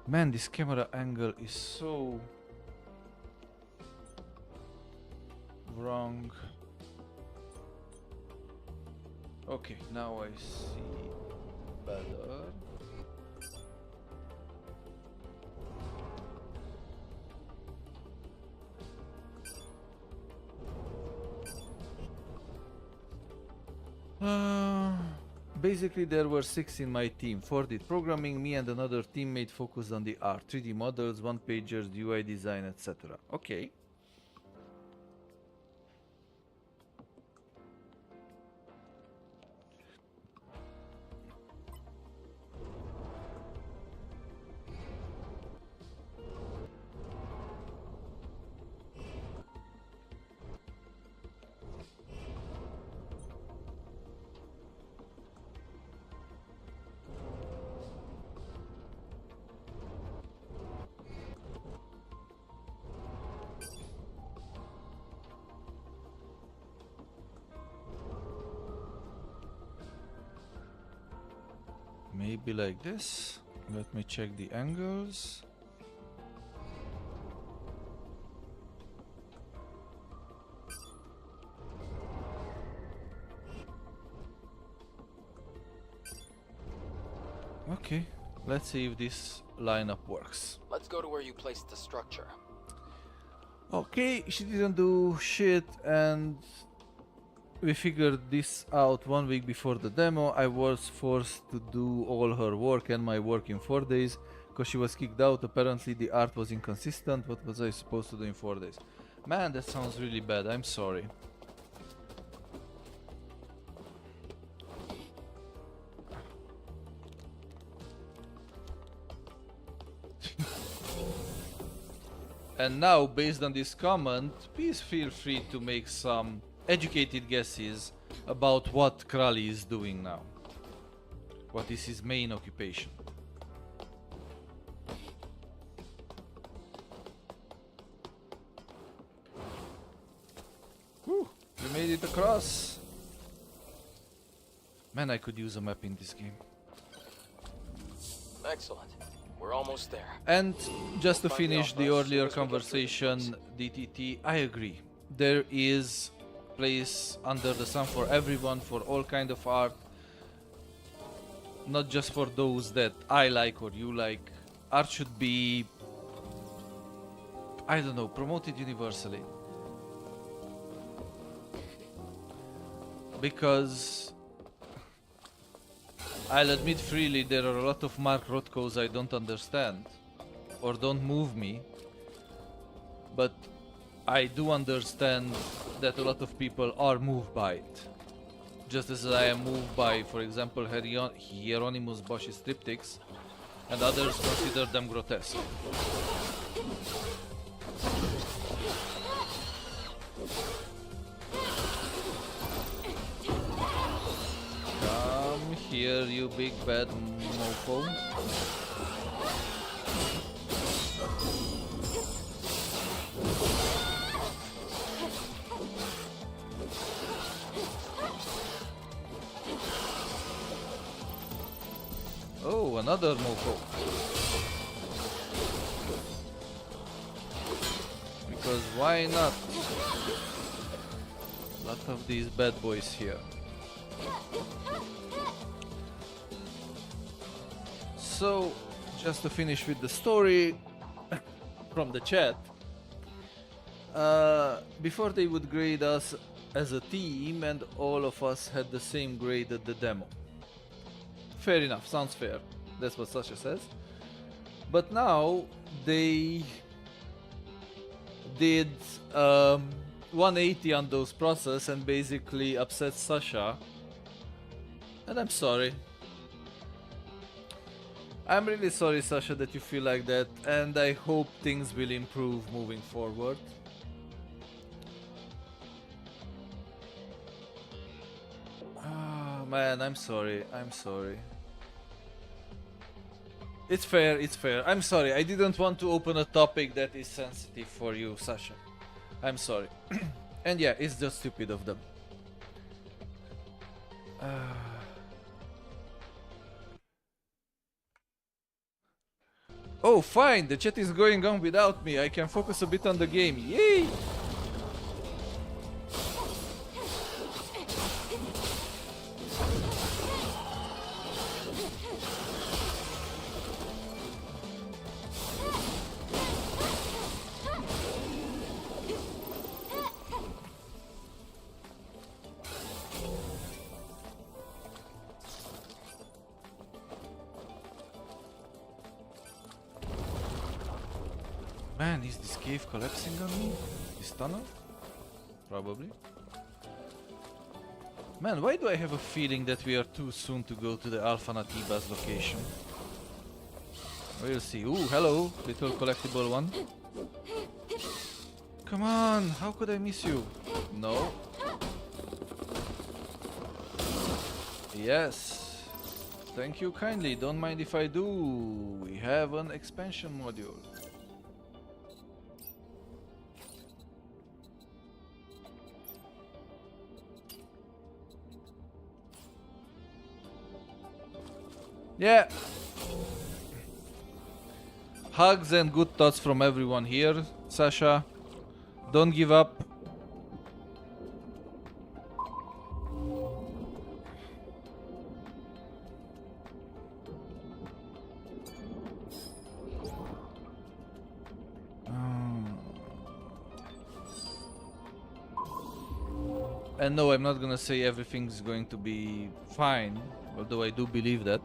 Speaker 1: Man, this camera angle is so wrong. Okay, now I see better. Basically there were 6 in my team. 4 did programming, me and another teammate focused on the art, 3D models, one-pagers, UI design, etc. Okay. Maybe like this. Let me check the angles. Okay, let's see if this lineup works.
Speaker 2: Let's go to where you placed the structure.
Speaker 1: Okay, she didn't do shit and we figured this out 1 week before the demo. I was forced to do all her work and my work in 4 days because she was kicked out. Apparently the art was inconsistent. What was I supposed to do in 4 days? Man, that sounds really bad. I'm sorry. And now, based on this comment, please feel free to make some educated guesses about what Krali is doing now. What is his main occupation? Whew, we made it across. Man, I could use a map in this game.
Speaker 2: Excellent. We're almost there.
Speaker 1: And just to finish the earlier conversation, DTT, I agree. There is place under the sun for everyone, for all kind of art, not just for those that I like or you like. Art should be, I don't know, promoted universally, because I'll admit freely there are a lot of Mark Rothkos I don't understand or don't move me, but I do understand that a lot of people are moved by it. Just as I am moved by, for example, Hieronymus Bosch's triptychs, and others consider them grotesque. Come here, you big bad mofo. Oh, another mofo. Because why not? Lot of these bad boys here. So, just to finish with the story from the chat, before they would grade us as a team, and all of us had the same grade at the demo. Fair enough, sounds fair. That's what Sasha says. But now they did 180 on those process and basically upset Sasha. And I'm sorry. I'm really sorry, Sasha, that you feel like that, and I hope things will improve moving forward. Oh man, I'm sorry. I'm sorry. It's fair, it's fair. I'm sorry. I didn't want to open a topic that is sensitive for you, Sasha. I'm sorry. And yeah, it's just stupid of them. Oh, fine. The chat is going on without me. I can focus a bit on the game. Yay! Man, is this cave collapsing on me? This tunnel? Probably. Man, why do I have a feeling that we are too soon to go to the Alpha Natiba's location? We'll see. Ooh, hello, little collectible one. Come on, how could I miss you? No. Yes. Thank you kindly, don't mind if I do. We have an expansion module. Yeah. Hugs and good thoughts from everyone here, Sasha. Don't give up. And no, I'm not gonna say everything's going to be fine, although I do believe that.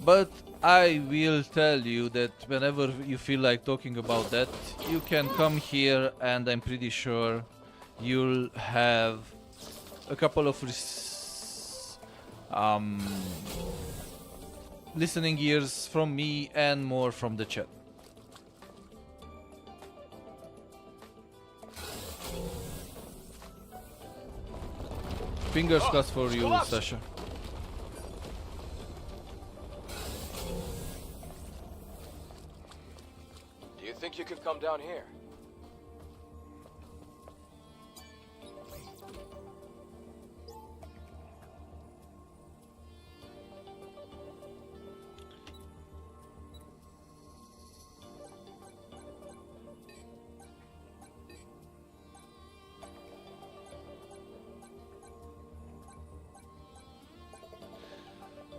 Speaker 1: But I will tell you that whenever you feel like talking about that, you can come here and I'm pretty sure you'll have a couple of listening ears from me and more from the chat. Fingers crossed for you, Sasha.
Speaker 2: Do you think you could come down here?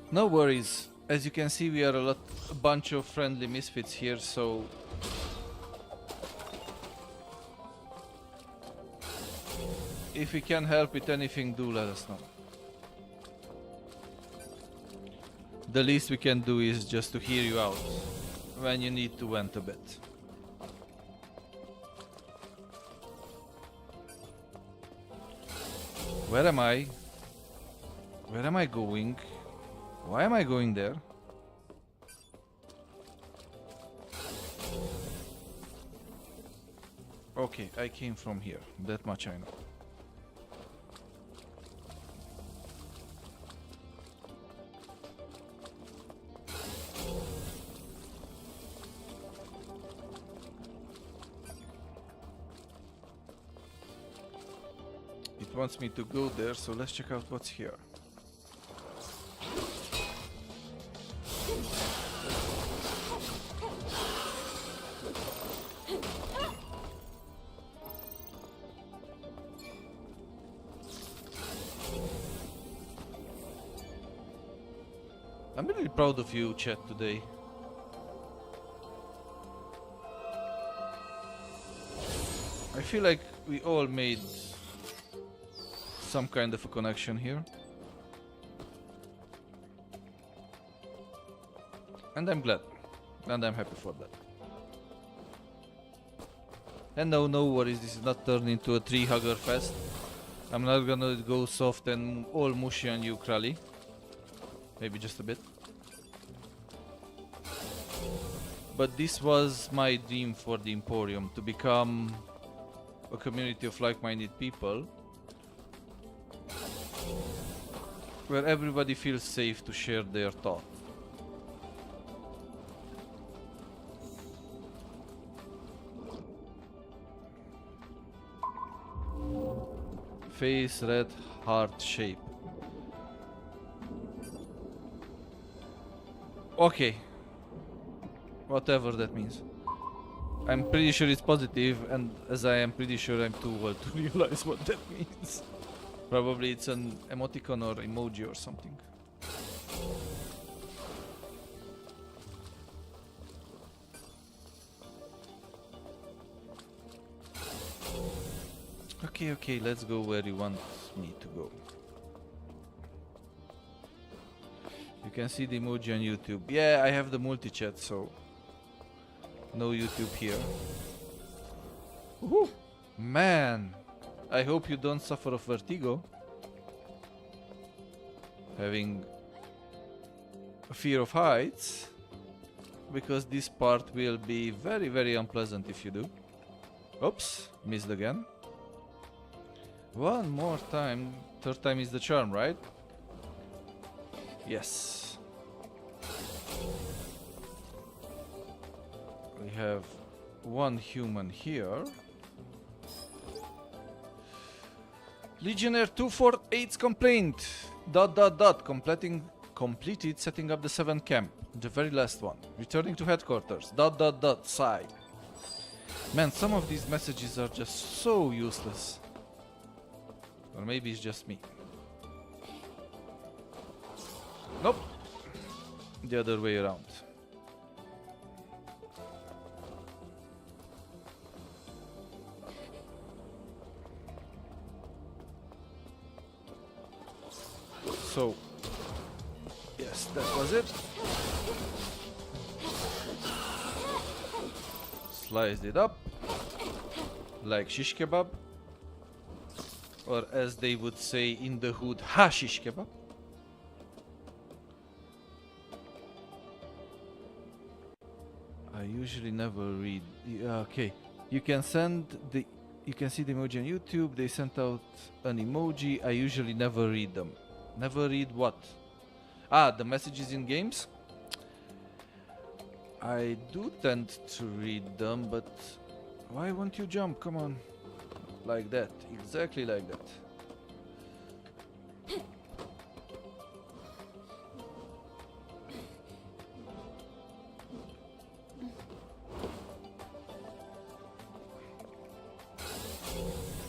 Speaker 1: No worries. As you can see, we are a bunch of friendly misfits here, so if we can help with anything, do let us know. the least we can do is just to hear you out when you need to vent a bit. Where am I? Where am I going? Why am I going there? Okay, I came from here. That much I know. It wants me to go there, so let's check out what's here. I'm really proud of you, chat, today. I feel like we all made some kind of a connection here. And I'm glad. And I'm happy for that. And no worries, this is not turned into a tree hugger fest. I'm not gonna go soft and all mushy on you, Krali. Maybe just a bit. But this was my dream for the Emporium, to become a community of like-minded people where everybody feels safe to share their thought. Face red heart shape. Okay. Whatever that means. I'm pretty sure it's positive, and as I am pretty sure I'm too old to realize what that means. Probably it's an emoticon or emoji or something. Okay, let's go where you want me to go. You can see the emoji on YouTube. Yeah, I have the multi-chat, so no YouTube here. Woohoo! Man, I hope you don't suffer of vertigo. Having a fear of heights, because this part will be very, very unpleasant if you do. Oops, missed again. One more time. Third time is the charm, right? Yes. We have one human here. Legionnaire 248's complaint. ... Completed setting up the 7th camp. The very last one. Returning to headquarters. ... Sigh. Man, some of these messages are just so useless. Or maybe it's just me. Nope. The other way around. So, yes, that was it. Sliced it up like shish kebab, or as they would say in the hood, ha shish kebab. I usually never read. Okay, you can see the emoji on YouTube. They sent out an emoji. I usually never read them. Never read what? Ah, the messages in games? I do tend to read them, but why won't you jump? Come on. Like that. Exactly like that.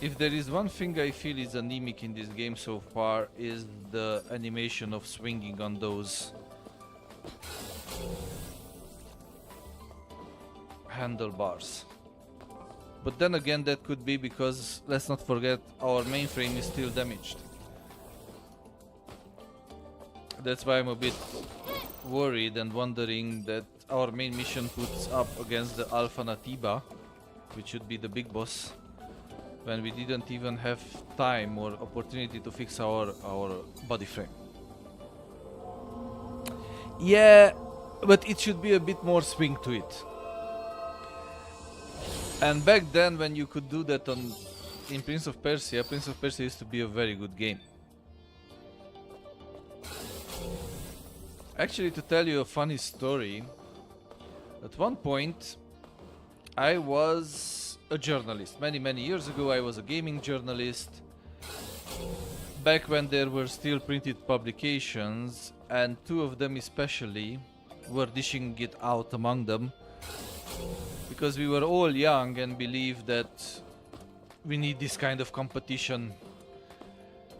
Speaker 1: If there is one thing I feel is anemic in this game so far, is the animation of swinging on those handlebars. But then again, that could be because, let's not forget, our mainframe is still damaged. That's why I'm a bit worried and wondering that our main mission puts up against the Alpha Natiba, which should be the big boss, when we didn't even have time or opportunity to fix our body frame. Yeah, but it should be a bit more swing to it. And back then, when you could do that in Prince of Persia used to be a very good game. Actually, to tell you a funny story, at one point I was a journalist. Many years ago I was a gaming journalist. Back when there were still printed publications, and two of them especially were dishing it out among them, because we were all young and believed that we need this kind of competition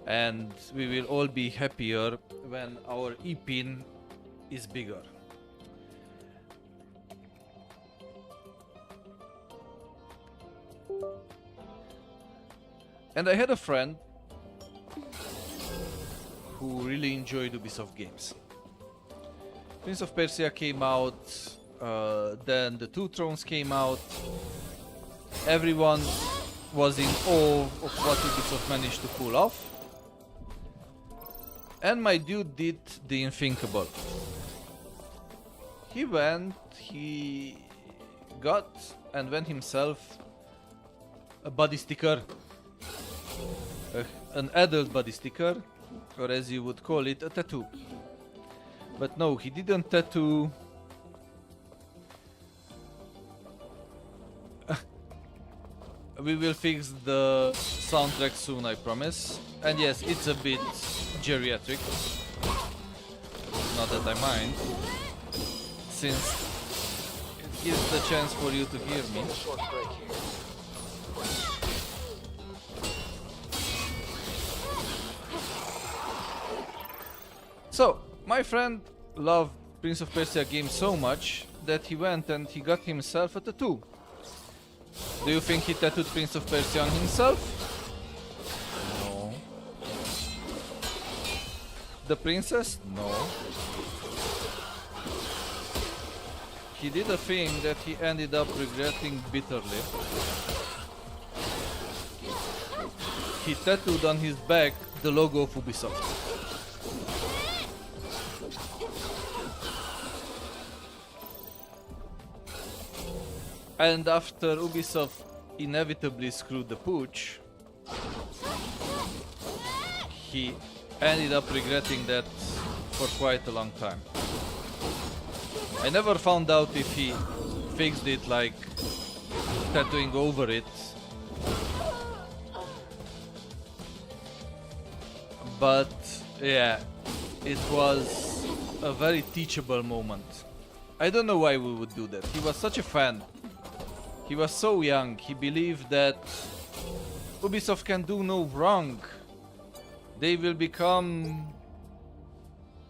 Speaker 1: and we will all be happier when our e-pin is bigger. And I had a friend who really enjoyed Ubisoft games. Prince of Persia came out, then the Two Thrones came out. Everyone was in awe of what Ubisoft managed to pull off. And my dude did the unthinkable. He got and went himself a body sticker. An adult body sticker, or as you would call it, a tattoo. But no, he didn't tattoo. We will fix the soundtrack soon, I promise. And yes, it's a bit geriatric. Not that I mind, since it gives the chance for you to hear me.
Speaker 2: Short break here.
Speaker 1: So, my friend loved Prince of Persia games so much that he went and he got himself a tattoo. Do you think he tattooed Prince of Persia on himself? No. The princess? No. He did a thing that he ended up regretting bitterly. He tattooed on his back the logo of Ubisoft. And after Ubisoft inevitably screwed the pooch, he ended up regretting that for quite a long time. I never found out if he fixed it, like tattooing over it. But yeah, it was a very teachable moment. I don't know why we would do that. He was such a fan. He was so young. He believed that Ubisoft can do no wrong. They will become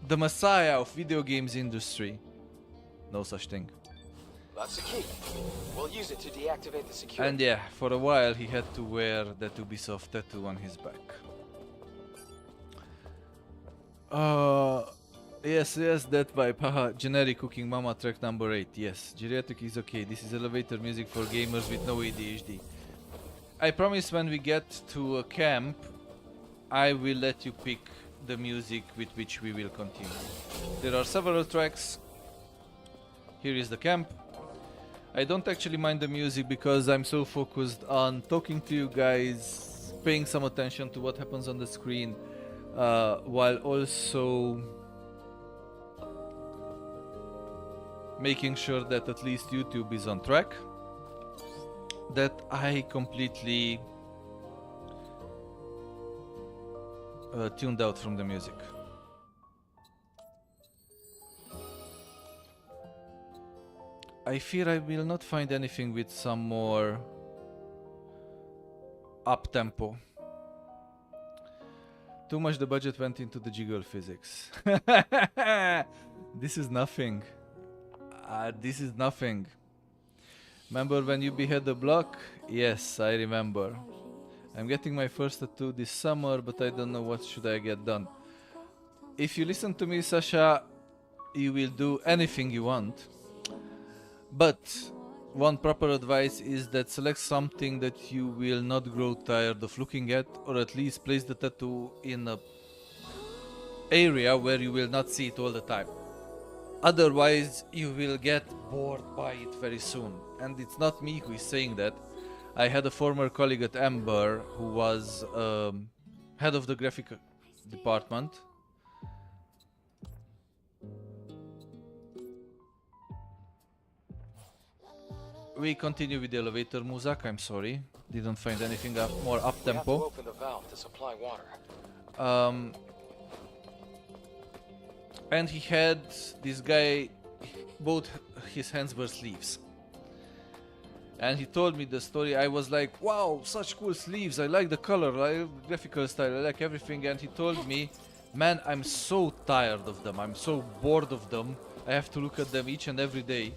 Speaker 1: the messiah of video games industry. No such thing.
Speaker 2: That's the key. We'll use it to deactivate the security.
Speaker 1: And yeah, for a while he had to wear that Ubisoft tattoo on his back. Yes, that vibe. Haha, generic cooking mama track number 8. Yes, geriatric is okay. This is elevator music for gamers with no ADHD. I promise when we get to a camp, I will let you pick the music with which we will continue. There are several tracks. Here is the camp. I don't actually mind the music because I'm so focused on talking to you guys, paying some attention to what happens on the screen, while also making sure that at least YouTube is on track, that I completely tuned out from the music. I fear I will not find anything with some more up-tempo. Too much the budget went into the jiggle physics. This is nothing. This is nothing. Remember when you behead the block? Yes, I remember. I'm getting my first tattoo this summer, but I don't know what should I get done. If you listen to me, Sasha, you will do anything you want. But one proper advice is that select something that you will not grow tired of looking at, or at least place the tattoo in a area where you will not see it all the time. Otherwise, you will get bored by it very soon. And it's not me who is saying that. I had a former colleague at Amber who was head of the graphic department. We continue with the elevator, Muzak. I'm sorry, didn't find anything more up
Speaker 2: We have to
Speaker 1: tempo.
Speaker 2: open the valve to supply water.
Speaker 1: And he had this guy, both his hands were sleeves. And he told me the story. I was like, wow, such cool sleeves. I like the color, I like the graphical style, I like everything. And he told me, man, I'm so tired of them. I'm so bored of them. I have to look at them each and every day.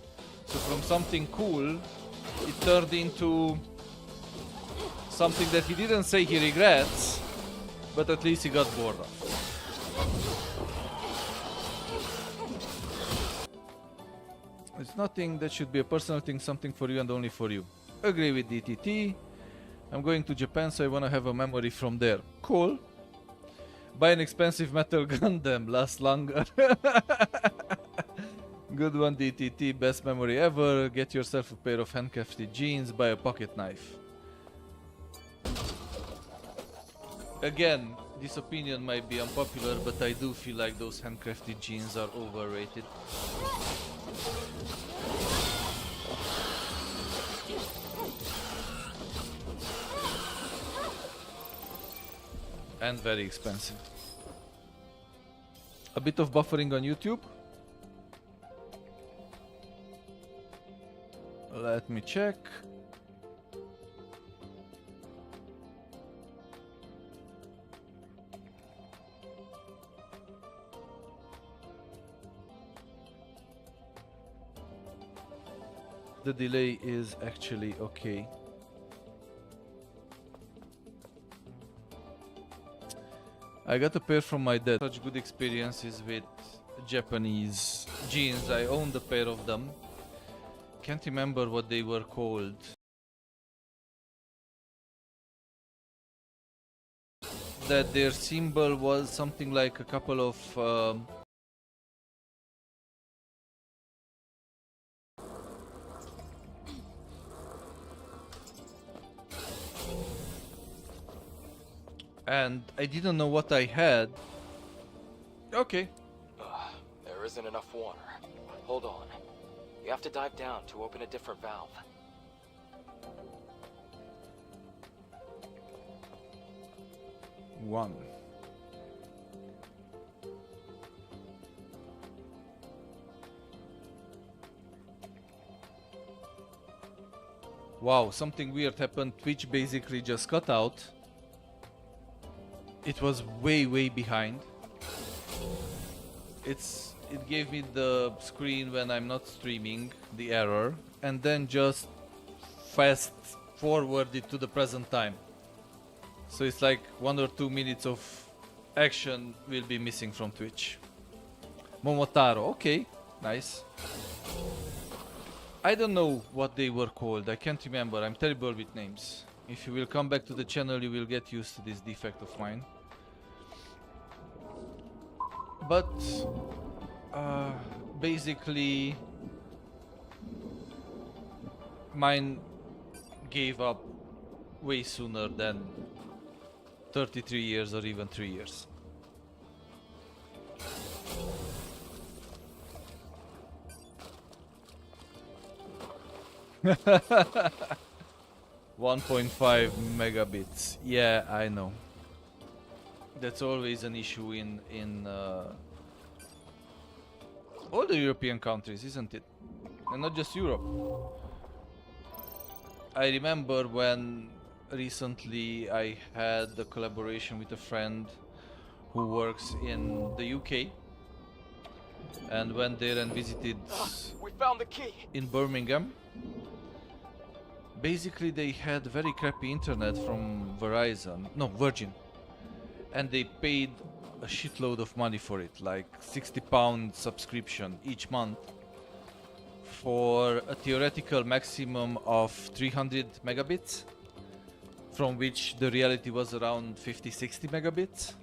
Speaker 1: So from something cool, it turned into something that he didn't say he regrets, but at least he got bored of. It's nothing that should be a personal thing, something for you and only for you. Agree with DTT. I'm going to Japan, so I want to have a memory from there. Cool. Buy an expensive metal Gundam, lasts longer. Good one, DTT. Best memory ever. Get yourself a pair of handcrafted jeans. Buy a pocket knife. Again, this opinion might be unpopular, but I do feel like those handcrafted jeans are overrated. And very expensive. A bit of buffering on YouTube. Let me check. The delay is actually okay. I got a pair from my dad. Such good experiences with Japanese jeans. I owned a pair of them. Can't remember what they were called. That their symbol was something like a couple of and I didn't know what I had. Okay.
Speaker 2: There isn't enough water. Hold on. You have to dive down to open a different valve.
Speaker 1: One. Wow, something weird happened. Twitch basically just cut out. It was way behind. It gave me the screen when I'm not streaming, the error, and then just fast forwarded to the present time. So it's like 1 or 2 minutes of action will be missing from Twitch. Momotaro, okay, nice. I don't know what they were called, I can't remember, I'm terrible with names. If you will come back to the channel, you will get used to this defect of mine. But basically mine gave up way sooner than 33 years or even 3 years. .5 megabits. Yeah, I know. That's always an issue in all the European countries, isn't it? And not just Europe. I remember when recently I had a collaboration with a friend who works in the UK, and went there and visited
Speaker 2: We found the key.
Speaker 1: in Birmingham. Basically they had very crappy internet from Virgin, and they paid a shitload of money for it, like £60 subscription each month for a theoretical maximum of 300 megabits, from which the reality was around 50-60 megabits.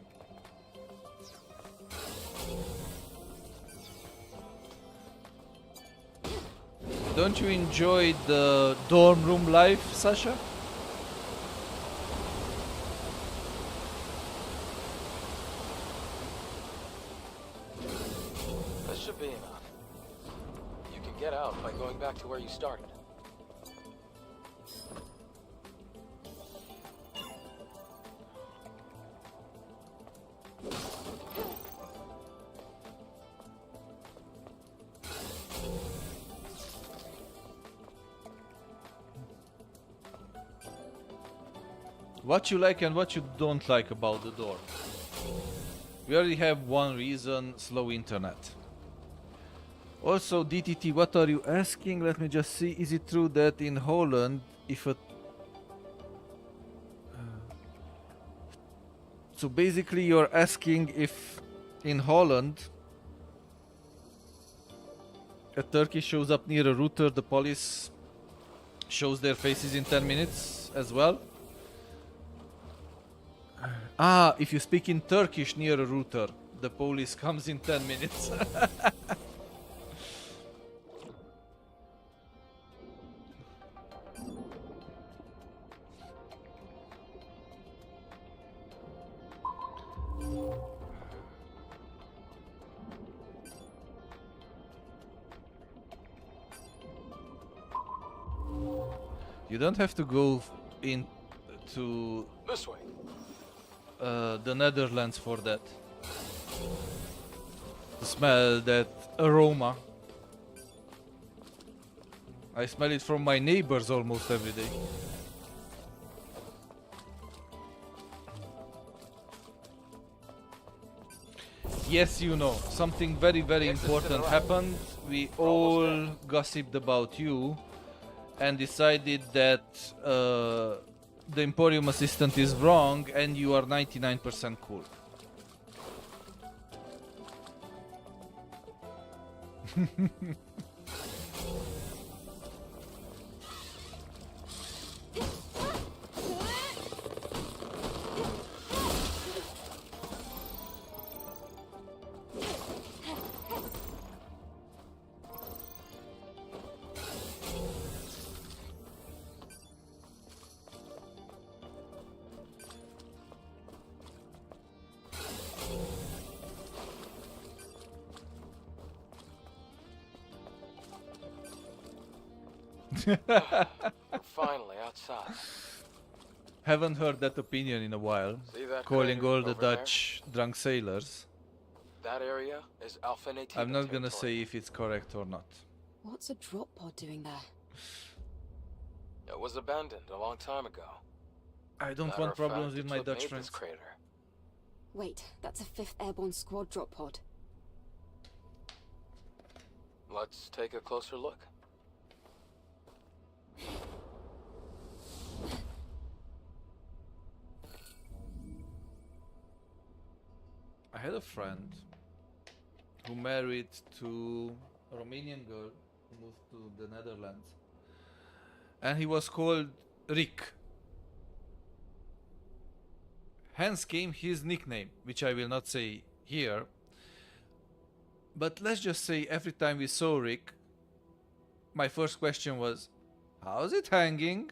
Speaker 1: Don't you enjoy the dorm room life, Sasha?
Speaker 2: This should be enough. You can get out by going back to where you started.
Speaker 1: What you like and what you don't like about the dorm. We already have one reason: slow internet. Also, DTT, what are you asking? Let me just see. Is it true that in Holland, if a... So basically you're asking if in Holland a turkey shows up near a router, the police shows their faces in 10 minutes as well? Ah, if you speak in Turkish near a router, the police comes in 10 minutes. You don't have to go into
Speaker 2: This way.
Speaker 1: the Netherlands for that. To smell that aroma. I smell it from my neighbors almost every day. Yes, you know, something very, very important happened. We all gossiped about you and decided that the Emporium assistant is wrong and you are 99% cool.
Speaker 2: Finally outside.
Speaker 1: Haven't heard that opinion in a while.
Speaker 2: See that
Speaker 1: Calling
Speaker 2: crater
Speaker 1: all the
Speaker 2: over there?
Speaker 1: Dutch drunk sailors.
Speaker 2: That area is Alpha Nativa
Speaker 1: I'm not gonna
Speaker 2: territory.
Speaker 1: say if it's correct or not.
Speaker 4: What's a drop pod doing there?
Speaker 2: It was abandoned a long time ago.
Speaker 1: I don't
Speaker 2: Matter
Speaker 1: want
Speaker 2: of fact,
Speaker 1: problems with
Speaker 2: it's
Speaker 1: my
Speaker 2: what
Speaker 1: Dutch
Speaker 2: made
Speaker 1: friends.
Speaker 2: this crater.
Speaker 4: Wait, that's a 5th Airborne Squad drop pod.
Speaker 2: Let's take a closer look.
Speaker 1: I had a friend who married to a Romanian girl who moved to the Netherlands. And he was called Rick. Hence came his nickname, which I will not say here. But let's just say every time we saw Rick, my first question was, how's it hanging?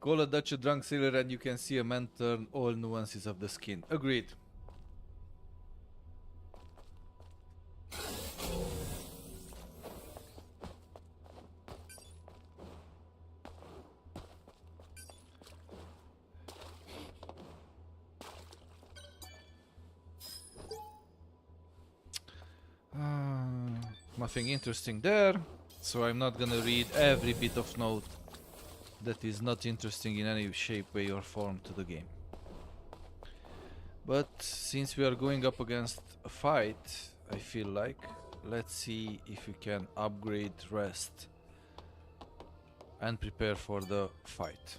Speaker 1: Call a Dutch a drunk sailor and you can see a man turn all nuances of the skin. Agreed. Nothing interesting there, so I'm not gonna read every bit of note that is not interesting in any shape, way or form to the game. But since we are going up against a fight, I feel like let's see if we can upgrade rest and prepare for the fight.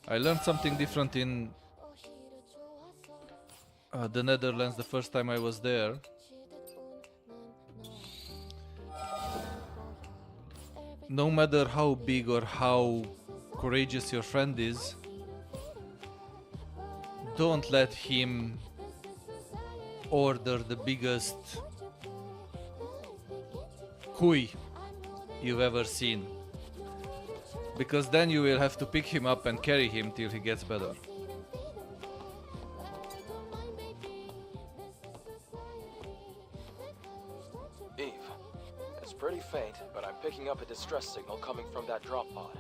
Speaker 1: I learned something different in the Netherlands the first time I was there. No matter how big or how courageous your friend is, don't let him order the biggest hui you've ever seen, because then you will have to pick him up and carry him till he gets better.
Speaker 2: Eve, it's pretty faint, but I'm picking up a distress signal coming from that drop pod.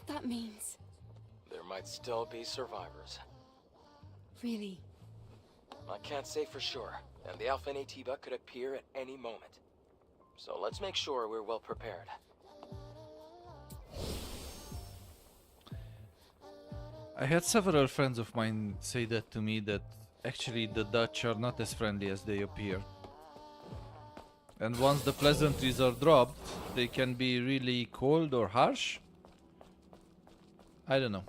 Speaker 4: That means...
Speaker 2: There might still be survivors.
Speaker 4: Really?
Speaker 2: I can't say for sure, and the Alpha Natiba could appear at any moment. So let's make sure we're well prepared.
Speaker 1: I had several friends of mine say that to me, that actually the Dutch are not as friendly as they appear. And once the pleasantries are dropped, they can be really cold or harsh. I don't know.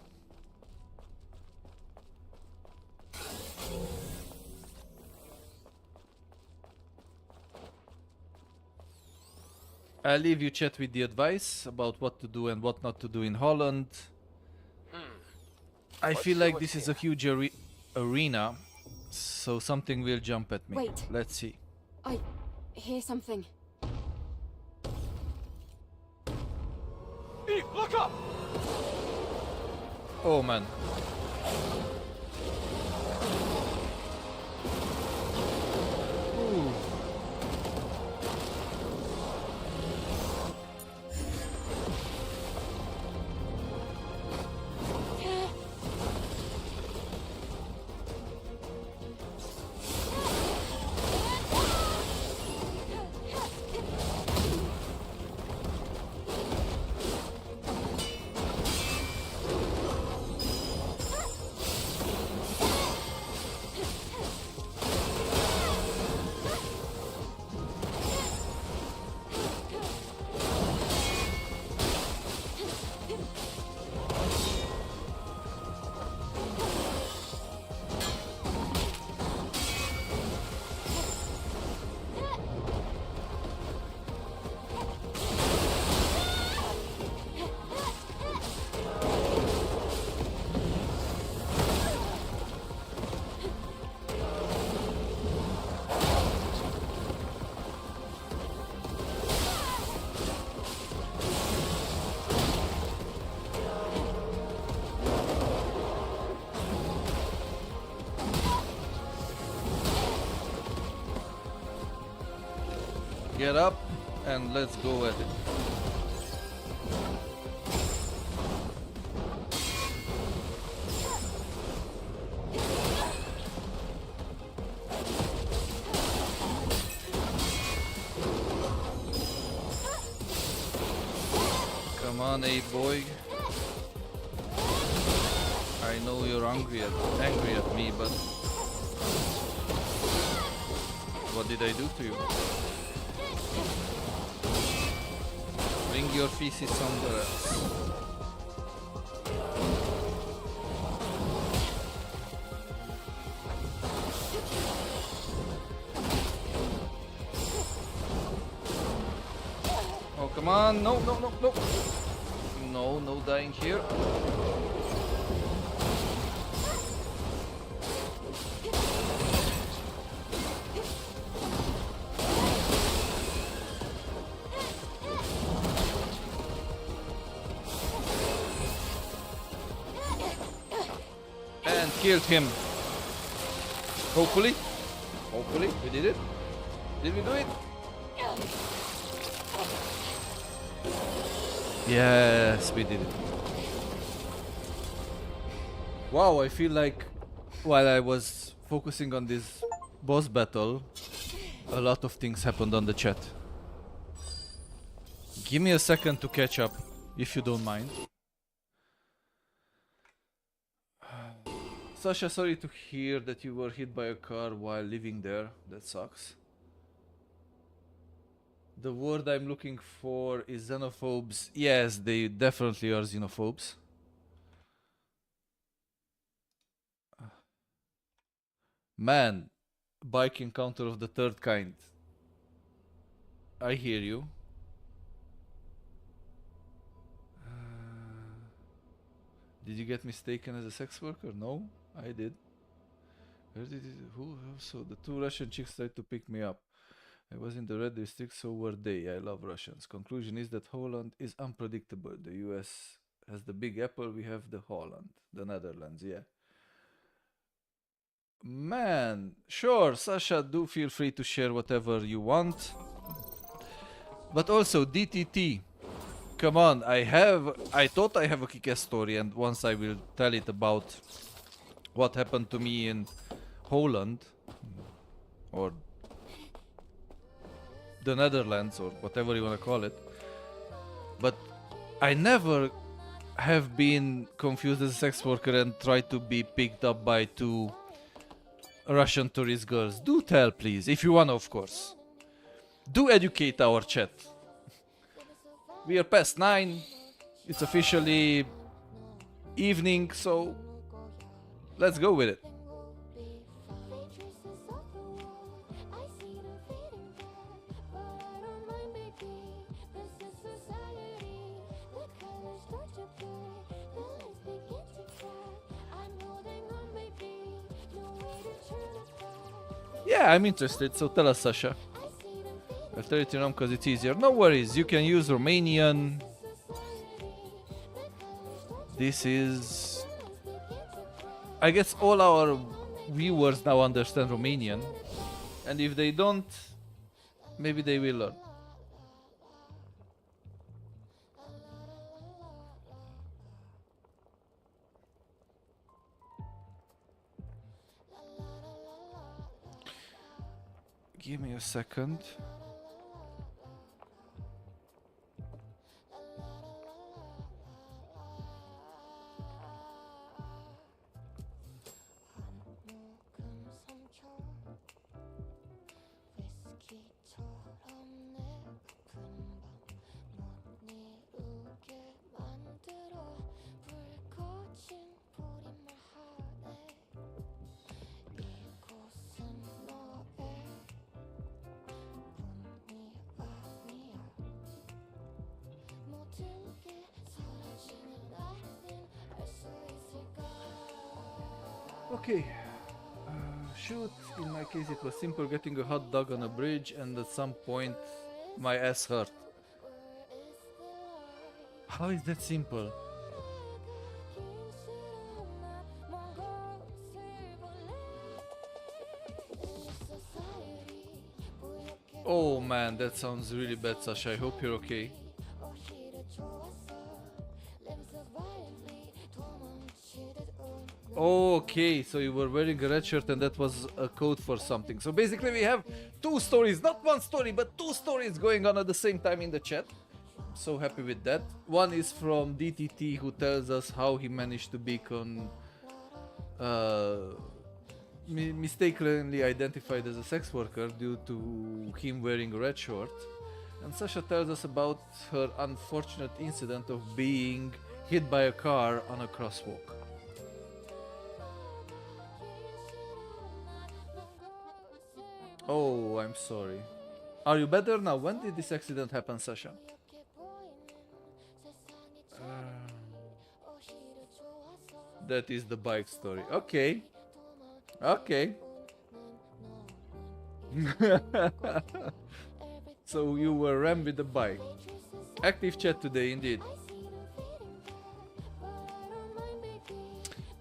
Speaker 1: I'll leave you chat with the advice about what to do and what not to do in Holland. I
Speaker 2: Let's
Speaker 1: feel
Speaker 2: see
Speaker 1: like
Speaker 2: what's
Speaker 1: this is a
Speaker 2: here.
Speaker 1: huge arena, so something will jump at me.
Speaker 4: Wait.
Speaker 1: Let's see.
Speaker 4: I hear something.
Speaker 2: Eve, look up!
Speaker 1: Oh man. Ooh. Get up and let's go at it. Come on, boy. I know you're angry at me, but what did I do to you? Bring your feces somewhere else. Oh, come on. No, no, no, no. No, no dying here. And killed him. Hopefully. Hopefully. We did it. Did we do it? Yes, we did it. Wow, I feel like while I was focusing on this boss battle, a lot of things happened on the chat. Give me a second to catch up, if you don't mind. Sasha, sorry to hear that you were hit by a car while living there. That sucks. The word I'm looking for is xenophobes. Yes, they definitely are xenophobes. Man, bike encounter of the third kind. I hear you. Did you get mistaken as a sex worker? No, I did. Where did it, who? So the two Russian chicks tried to pick me up. I was in the red district, so were they. I love Russians. Conclusion is that Holland is unpredictable. The US has the Big Apple, we have the Holland, the Netherlands, yeah. Man, sure, Sasha, do feel free to share whatever you want. But also, DTT, come on, I thought I have a kick-ass story, and once I will tell it about what happened to me in Holland, or the Netherlands, or whatever you want to call it. But I never have been confused as a sex worker and tried to be picked up by two Russian tourist girls. Do tell, please, if you want, of course. Do educate our chat. We are past 9. It's officially evening, so let's go with it. Yeah, I'm interested, so tell us, Sasha. I'll tell it to you because it's easier. No worries, you can use Romanian. This is... I guess all our viewers now understand Romanian. And if they don't, maybe they will learn. Give me a second. Okay. Shoot, in my case it was simple, getting a hot dog on a bridge, and at some point my ass hurt. How is that simple? Oh man, that sounds really bad, Sasha. I hope you're okay. Okay, so you were wearing a red shirt and that was a code for something. So basically we have two stories, not one story, but two stories going on at the same time in the chat. So happy with that. One is from DTT, who tells us how he managed to be mistakenly identified as a sex worker due to him wearing a red shirt. And Sasha tells us about her unfortunate incident of being hit by a car on a crosswalk. Oh, I'm sorry. Are you better now? When did this accident happen, Sasha? That is the bike story. Okay. Okay. So you were rammed with the bike. Active chat today, indeed.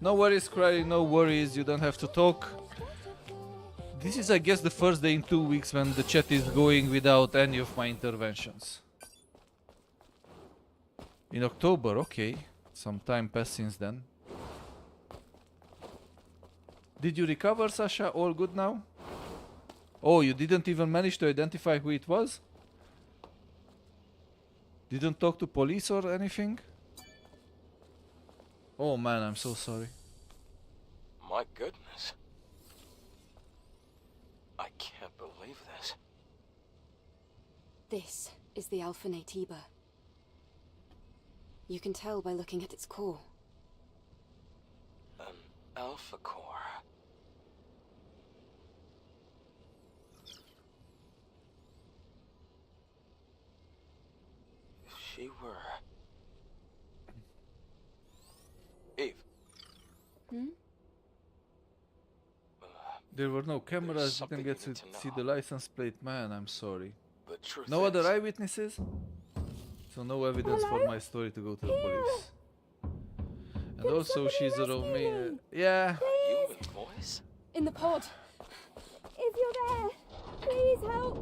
Speaker 1: No worries, Cry, no worries. You don't have to talk. This is, I guess, the first day in 2 weeks when the chat is going without any of my interventions. In October, okay. Some time passed since then. Did you recover, Sasha? All good now? Oh, you didn't even manage to identify who it was? Didn't talk to police or anything? Oh man, I'm so sorry.
Speaker 2: My goodness. I can't believe this.
Speaker 4: This is the Alpha Natiba. You can tell by looking at its core.
Speaker 2: An alpha core. If she were... Eve.
Speaker 4: Hmm?
Speaker 1: There were no cameras,
Speaker 2: something
Speaker 1: didn't get
Speaker 2: you
Speaker 1: to
Speaker 2: need to
Speaker 1: see
Speaker 2: know.
Speaker 1: the license plate. Man, I'm sorry.
Speaker 2: The truth
Speaker 1: No other
Speaker 2: is,
Speaker 1: eyewitnesses? So no evidence for my story to go to the police. And also she's a Romanian. Yeah.
Speaker 2: a human voice?
Speaker 4: In the pod.
Speaker 6: If you're there, please help.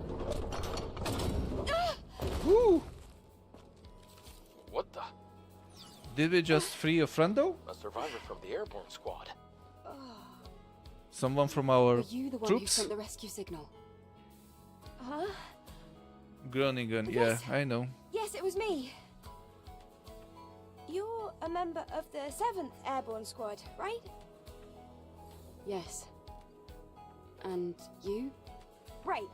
Speaker 1: Woo!
Speaker 2: What the?
Speaker 1: Did we just free a friendo?
Speaker 2: A survivor from the airborne squad.
Speaker 1: Someone from our
Speaker 4: Were you the one
Speaker 1: troops?
Speaker 4: who sent the rescue signal?
Speaker 6: Huh?
Speaker 1: Groningen,
Speaker 6: Yes.
Speaker 1: yeah, I know.
Speaker 6: Yes, it was me. You're a member of the 7th Airborne Squad, right?
Speaker 4: Yes. And you?
Speaker 6: Right.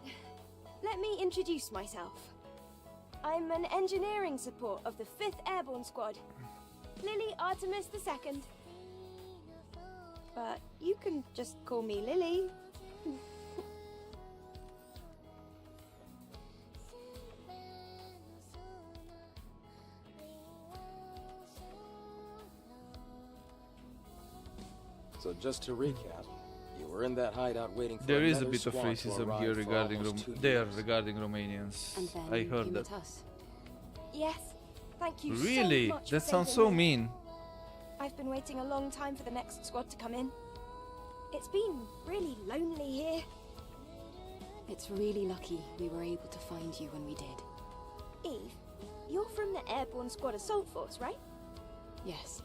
Speaker 6: Let me introduce myself. I'm an engineering support of the 5th Airborne Squad. Lily Artemis II. But you can just call me Lily.
Speaker 2: So just to recap, you were in that hideout waiting for
Speaker 1: There is a
Speaker 2: another
Speaker 1: bit of
Speaker 2: squad to
Speaker 1: racism
Speaker 2: arrive
Speaker 1: here
Speaker 2: for
Speaker 1: regarding
Speaker 2: almost 2
Speaker 1: there
Speaker 2: years.
Speaker 1: regarding Romanians.
Speaker 4: And then
Speaker 1: I heard
Speaker 4: you
Speaker 1: that.
Speaker 4: met us.
Speaker 6: Yes. Thank you
Speaker 1: Really?
Speaker 6: so much
Speaker 1: That
Speaker 6: for
Speaker 1: sounds
Speaker 6: saving
Speaker 1: so
Speaker 6: me.
Speaker 1: mean.
Speaker 6: I've been waiting a long time for the next squad to come in. It's been really lonely here.
Speaker 4: It's really lucky we were able to find you when we did.
Speaker 6: Eve, you're from the Airborne Squad Assault Force, right?
Speaker 4: Yes.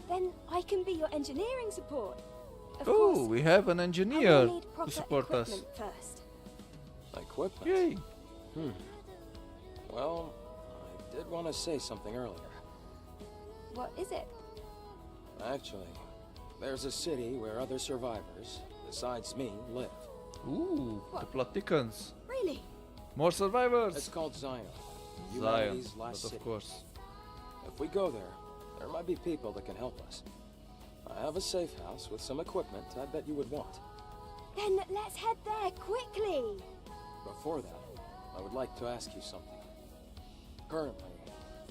Speaker 6: Then I can be your engineering support. Of
Speaker 1: Oh,
Speaker 6: course,
Speaker 1: we have an
Speaker 6: I
Speaker 1: engineer
Speaker 6: will need
Speaker 1: to
Speaker 6: proper
Speaker 1: support us.
Speaker 6: equipment first.
Speaker 2: Equipment?
Speaker 1: Yay!
Speaker 2: Well, I did want to say something earlier.
Speaker 6: What is it?
Speaker 2: Actually, there's a city where other survivors, besides me, live.
Speaker 1: Ooh, the
Speaker 6: What?
Speaker 1: plot thickens.
Speaker 6: Really?
Speaker 1: More survivors!
Speaker 2: It's called Zion.
Speaker 1: Zion,
Speaker 2: Humanity's
Speaker 1: but
Speaker 2: last
Speaker 1: of
Speaker 2: city.
Speaker 1: course.
Speaker 2: If we go there might be people that can help us. I have a safe house with some equipment I bet you would want.
Speaker 6: Then let's head there quickly.
Speaker 2: Before that, I would like to ask you something. Currently,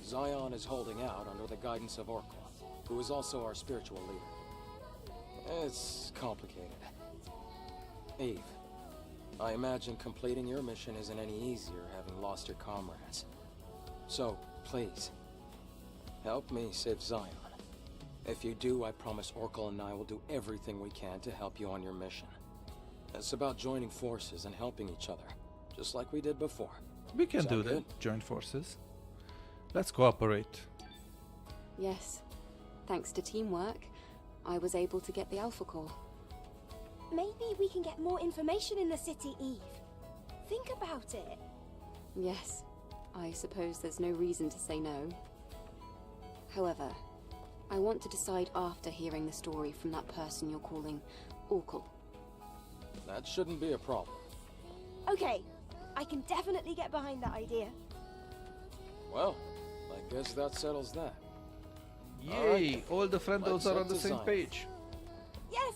Speaker 2: Zion is holding out under the guidance of Oracle, who is also our spiritual leader. It's complicated. Eve, I imagine completing your mission isn't any easier having lost your comrades. So, please, help me save Zion. If you do, I promise Oracle and I will do everything we can to help you on your mission. It's about joining forces and helping each other, just like we did before.
Speaker 1: We can
Speaker 2: Sound
Speaker 1: do that.
Speaker 2: good?
Speaker 1: Join forces. Let's cooperate.
Speaker 4: Yes. Thanks to teamwork, I was able to get the Alpha Core.
Speaker 6: Maybe we can get more information in the city, Eve. Think about it.
Speaker 4: Yes. I suppose there's no reason to say no. However, I want to decide after hearing the story from that person you're calling Oracle.
Speaker 2: That shouldn't be a problem.
Speaker 6: Okay, I can definitely get behind that idea.
Speaker 2: Well, I guess that settles that.
Speaker 1: Yay! All the friendos
Speaker 2: Let's
Speaker 1: are
Speaker 2: head
Speaker 1: on the
Speaker 2: to
Speaker 1: same
Speaker 2: Zion.
Speaker 1: page.
Speaker 6: Yes!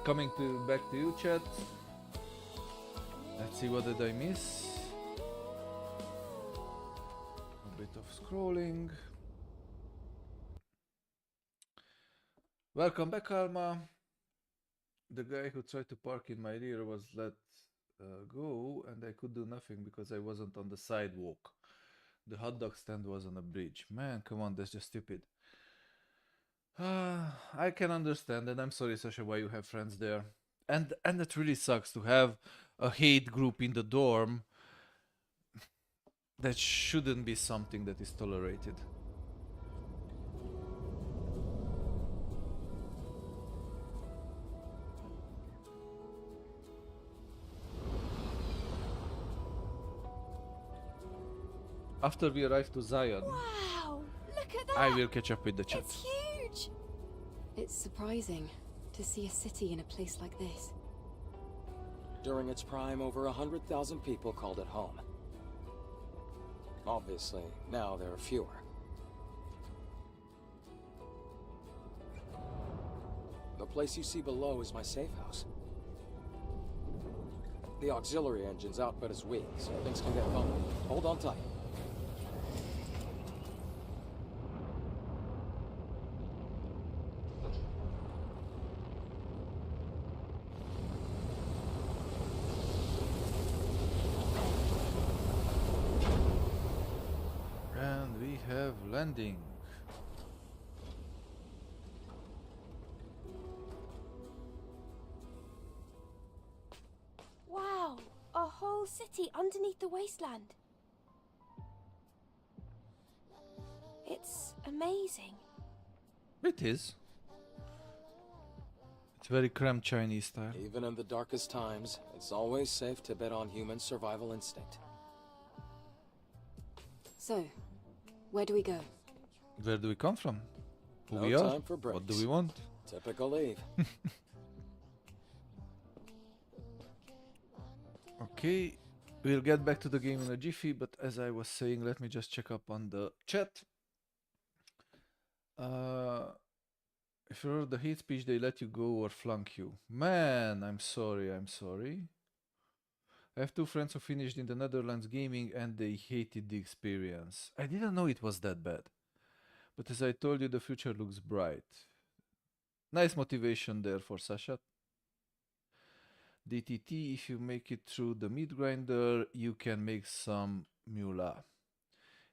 Speaker 1: Coming back to you, chat. Let's see, what did I miss? A bit of scrolling. Welcome back, Alma. The guy who tried to park in my rear was let go, and I could do nothing because I wasn't on the sidewalk. The hot dog stand was on a bridge. Man, come on, that's just stupid. I can understand, and I'm sorry, Sasha, why you have friends there. And that really sucks to have a hate group in the dorm, that shouldn't be something that is tolerated. After we arrive to Zion,
Speaker 6: Wow! Look at that!
Speaker 1: I will catch up with the chat.
Speaker 6: It's huge!
Speaker 4: It's surprising to see a city in a place like this.
Speaker 2: During its prime, over 100,000 people called it home. Obviously, now there are fewer. The place you see below is my safe house. The auxiliary engine's output is weak, so things can get bumpy. Hold on tight.
Speaker 1: And we have landing.
Speaker 6: Wow! A whole city underneath the wasteland. It's amazing.
Speaker 1: It is. It's very cramped Chinese style.
Speaker 2: Even in the darkest times, it's always safe to bet on human survival instinct.
Speaker 4: So, where do we go?
Speaker 1: Where do we come from? Who
Speaker 2: No
Speaker 1: we are?
Speaker 2: time for
Speaker 1: What do
Speaker 2: breaks.
Speaker 1: we want?
Speaker 2: Typical Eve.
Speaker 1: Okay, we'll get back to the game in a jiffy, but as I was saying, let me just check up on the chat. If you're the hate speech, they let you go or flunk you. Man, I'm sorry, I'm sorry. I have two friends who finished in the Netherlands gaming and they hated the experience. I didn't know it was that bad. But as I told you, the future looks bright. Nice motivation there for Sasha. DTT, if you make it through the meat grinder, you can make some moolah.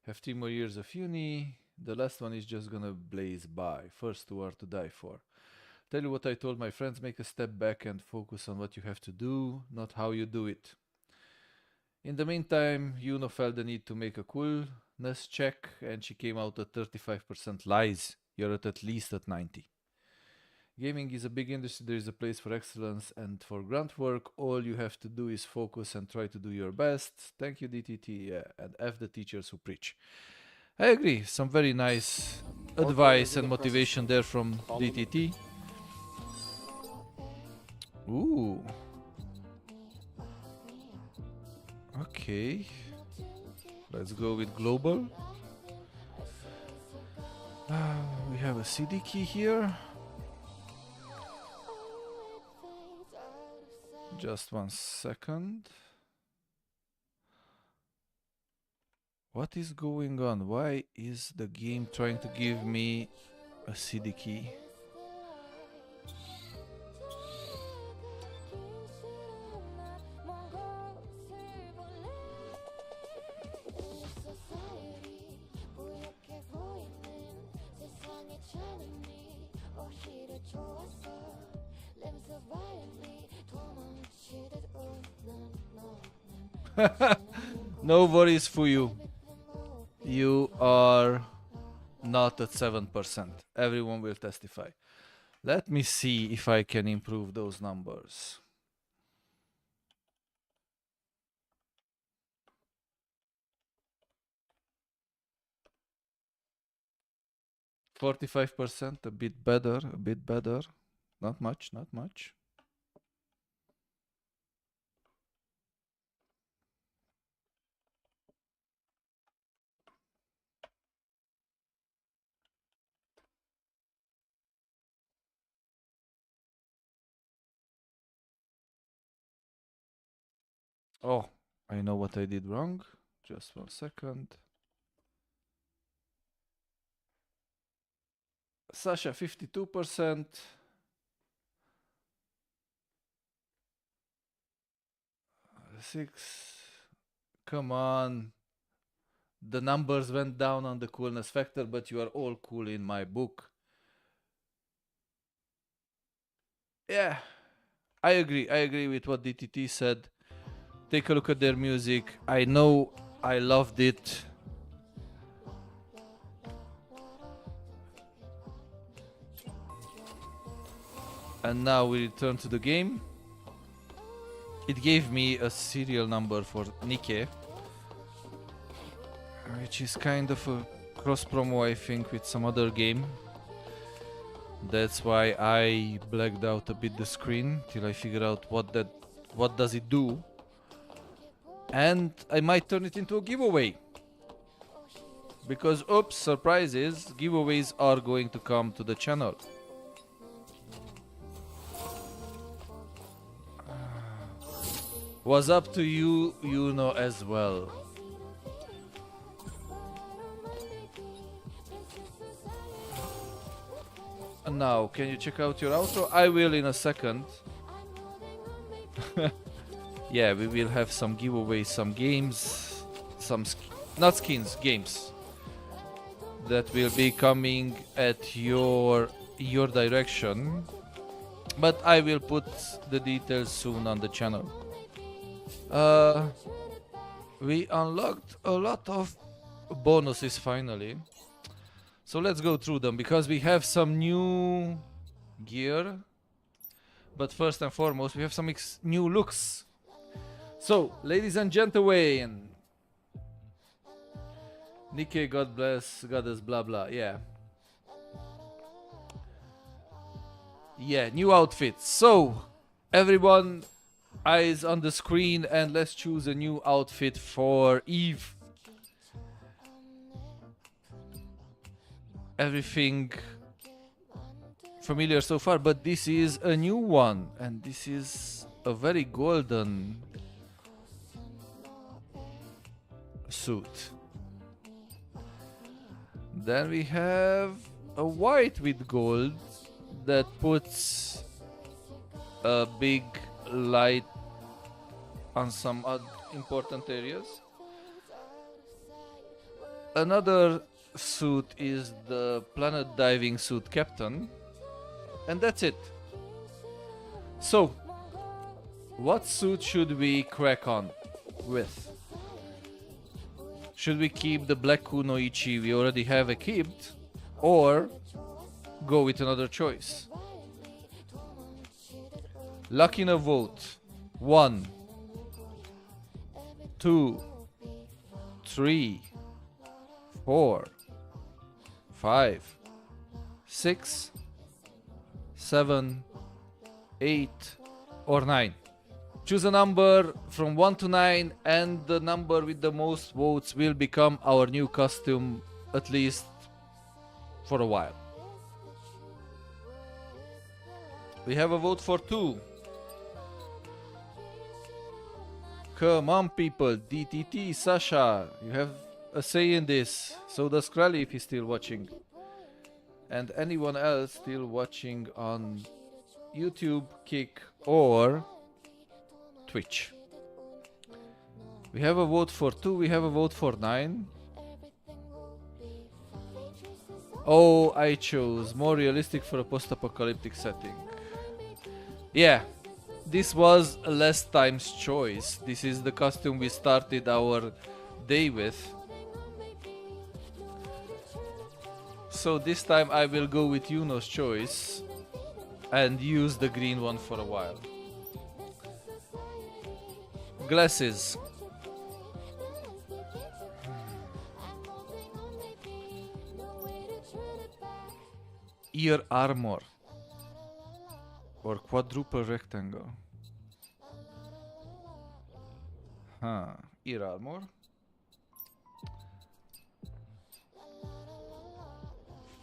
Speaker 1: Have 3 more years of uni. The last one is just gonna blaze by. First two are to die for. Tell you what I told my friends, make a step back and focus on what you have to do, not how you do it. In the meantime, Yuno felt the need to make a coolness check and she came out at 35% lies. You're at least at 90. Gaming is a big industry, there is a place for excellence and for grunt work. All you have to do is focus and try to do your best. Thank you, DTT, and F the teachers who preach. I agree, some very nice advice and motivation there from DTT. Ooh. Okay. Let's go with global. We have a CD key here. Just 1 second. What is going on? Why is the game trying to give me a CD key? No worries for you. You are not at 7%. Everyone will testify. Let me see if I can improve those numbers. %, a bit better, a bit better. Not much, not much. Oh, I know what I did wrong. Just 1 second. Sasha, 52%. Six. Come on. The numbers went down on the coolness factor, but you are all cool in my book. Yeah, I agree with what DTT said. take a look at their music. I know I loved it. And now we return to the game. It gave me a serial number for Nike, which is kind of a cross promo, I think, with some other game. That's why I blacked out a bit the screen till I figure out what does it do. And I might turn it into a giveaway. Because oops, surprises, giveaways are going to come to the channel. Was up to you, you know, as well. And now, can you check out your outro? I will in a second. Yeah, we will have some giveaways, some games, not skins, games that will be coming at your direction. But I will put the details soon on the channel. We unlocked a lot of bonuses finally. So let's go through them because we have some new gear. But first and foremost, we have some new looks. So, ladies and gentlemen, Nikkei, God bless, goddess, blah blah, yeah. Yeah, new outfits. So, everyone, eyes on the screen, and let's choose a new outfit for Eve. Everything familiar so far, but this is a new one, and this is a very golden suit. Then we have a white with gold that puts a big light on some important areas. Another suit is the planet diving suit captain, and that's it. So, what suit should we crack on with? Should we keep the black kunoichi we already have equipped, or go with another choice? Luck in a vote. 1, 2, 3, 4, 5, 6, 7, 8, or 9. Choose a number from 1 to 9, and the number with the most votes will become our new costume, at least for a while. We have a vote for 2. Come on, people. DTT, Sasha, you have a say in this. So does Krali if he's still watching. And anyone else still watching on YouTube, Kick, or Twitch. We have a vote for 2, we have a vote for 9. Oh, I chose more realistic for a post-apocalyptic setting. Yeah, this was a last time's choice. This is the costume we started our day with. So this time I will go with Yuno's choice and use the green one for a while. Glasses. Ear armor. Or quadruple rectangle. Ear armor.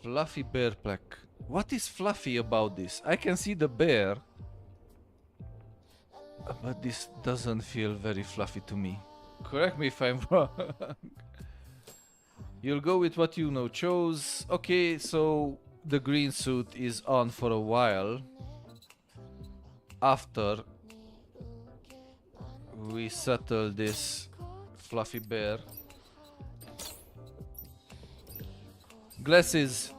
Speaker 1: Fluffy bear plaque. What is fluffy about this? I can see the bear, but this doesn't feel very fluffy to me. Correct me if I'm wrong. You'll go with what you know chose. Okay, so the green suit is on for a while. After we settle this fluffy bear. Glasses.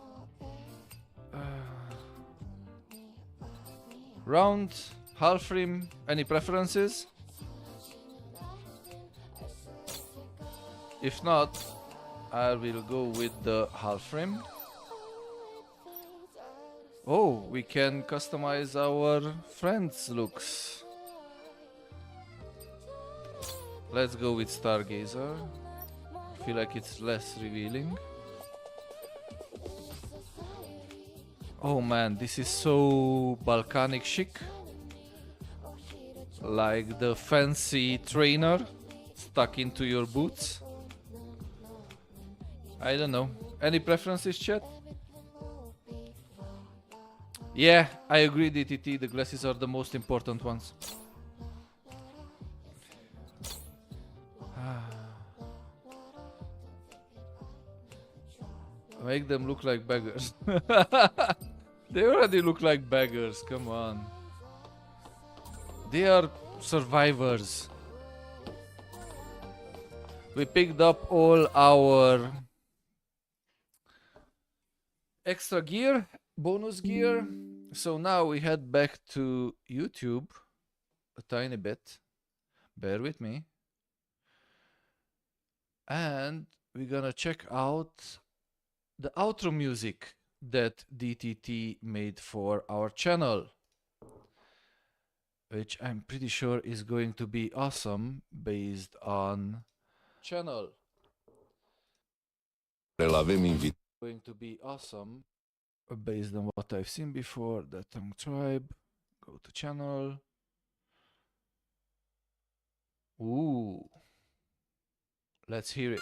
Speaker 1: Round, half rim, any preferences? If not, I will go with the half rim. Oh, we can customize our friends' looks. Let's go with Stargazer. Feel like it's less revealing. Oh man, this is so Balkanic chic. Like the fancy trainer stuck into your boots. I don't know. Any preferences, chat? Yeah, I agree, DTT. The glasses are the most important ones. Make them look like beggars. They already look like beggars, come on. They are survivors. We picked up all our extra gear, bonus gear. So now we head back to YouTube a tiny bit. Bear with me. And we're gonna check out the outro music that DTT made for our channel, which I'm pretty sure is going to be awesome based on channel. Going to be awesome based on what I've seen before. The Tongue Tribe. Go to channel. Ooh. Let's hear it.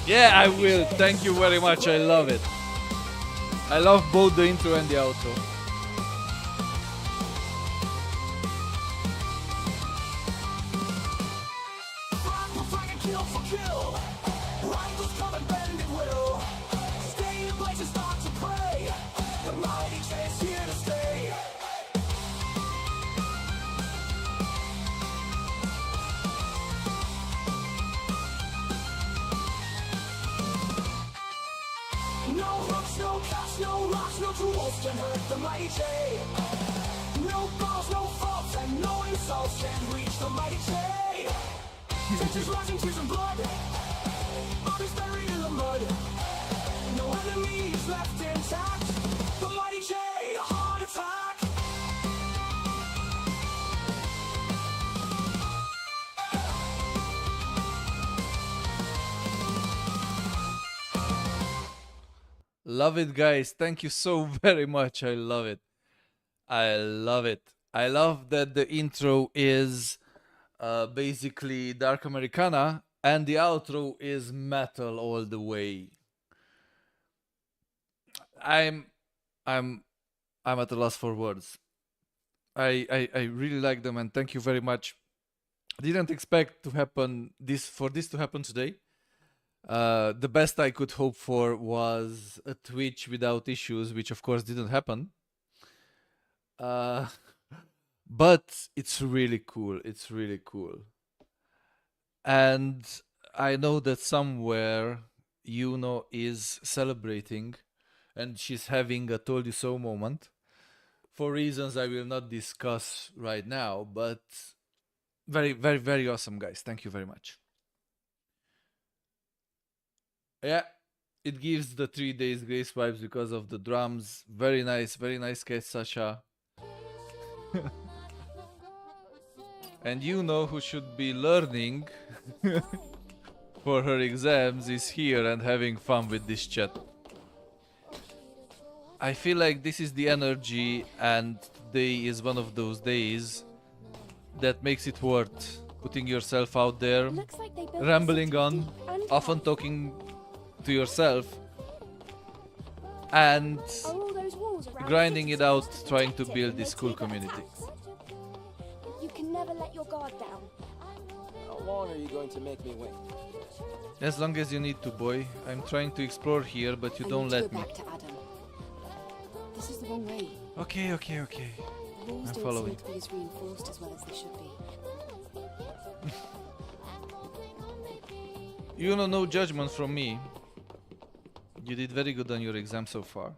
Speaker 1: Yeah, I will. Thank you very much. I love it. I love both the intro and the outro. Love it, guys. Thank you so very much. I love it. I love it. I love that the intro is basically Dark Americana and the outro is metal all the way. I'm I'm at a loss for words. I really like them and thank you very much. I didn't expect for this to happen today. The best I could hope for was a Twitch without issues, which of course didn't happen. But it's really cool. It's really cool. And I know that somewhere Yuno is celebrating and she's having a told you so moment for reasons I will not discuss right now, but very, very, very awesome, guys. Thank you very much. Yeah, it gives the 3 days grace vibes because of the drums. Very nice case, Sasha. And you know who should be learning for her exams is here and having fun with this chat. I feel like this is the energy and today is one of those days that makes it worth putting yourself out there, rambling on, often talking to yourself and grinding it out, trying to build this cool community.
Speaker 6: You can never let your guard down.
Speaker 2: How long are you going to make me wait?
Speaker 1: As long as you need to, boy. I'm trying to explore here, but you don't let me.
Speaker 4: Back to Adam. This is the wrong way.
Speaker 1: Okay.
Speaker 4: The rules
Speaker 1: I'm
Speaker 4: don't
Speaker 1: following.
Speaker 4: seem to be as reinforced as well as they should be.
Speaker 1: You know, no judgment from me. You did very good on your exam so far.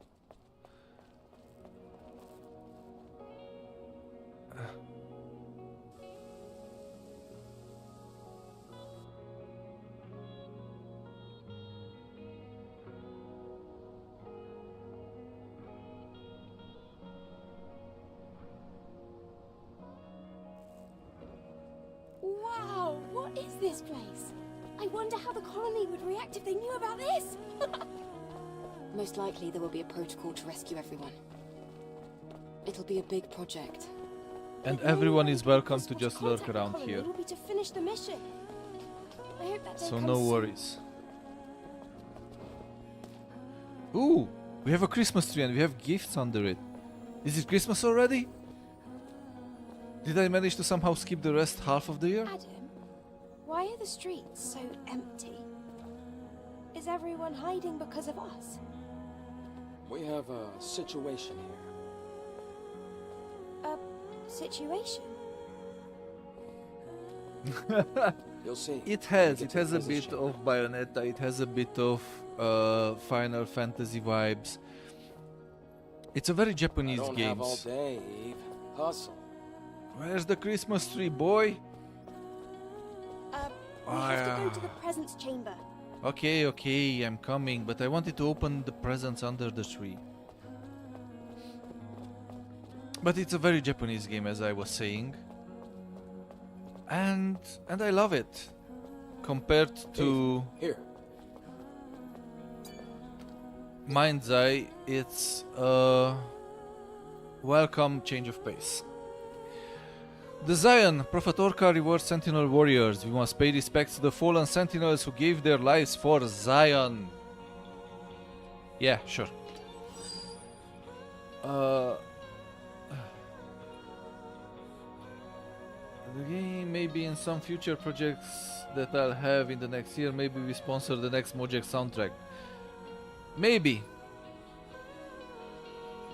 Speaker 6: Wow, what is this place? I wonder how the colony would react if they knew about this.
Speaker 4: Most likely there will be a protocol to rescue everyone. It'll be a big project.
Speaker 1: And everyone is welcome to just lurk around here.
Speaker 6: Will be to finish the mission. I hope that day
Speaker 1: So
Speaker 6: comes
Speaker 1: no
Speaker 6: soon.
Speaker 1: worries. Ooh, we have a Christmas tree and we have gifts under it. Is it Christmas already? Did I manage to somehow skip the rest half of the year?
Speaker 6: Adam, why are the streets so empty? Is everyone hiding because of us?
Speaker 2: We have a situation here.
Speaker 6: A situation?
Speaker 2: You'll see.
Speaker 1: It has
Speaker 2: Get
Speaker 1: a
Speaker 2: to the
Speaker 1: bit
Speaker 2: position.
Speaker 1: of Bayonetta, it has a bit of Final Fantasy vibes. It's a very
Speaker 2: I
Speaker 1: Japanese
Speaker 2: don't
Speaker 1: game.
Speaker 2: have all day, Eve. Hustle.
Speaker 1: Where's the Christmas tree, boy?
Speaker 6: We have to go to the presence chamber.
Speaker 1: Okay, I'm coming, but I wanted to open the presents under the tree. But it's a very Japanese game, as I was saying. And I love it. Compared to
Speaker 2: Here.
Speaker 1: Mind's Eye, it's a welcome change of pace. The Zion, Prophet Orca rewards Sentinel warriors. We must pay respects to the fallen Sentinels who gave their lives for Zion. Yeah, sure. The game maybe in some future projects that I'll have in the next year, maybe we sponsor the next Mojang soundtrack. Maybe.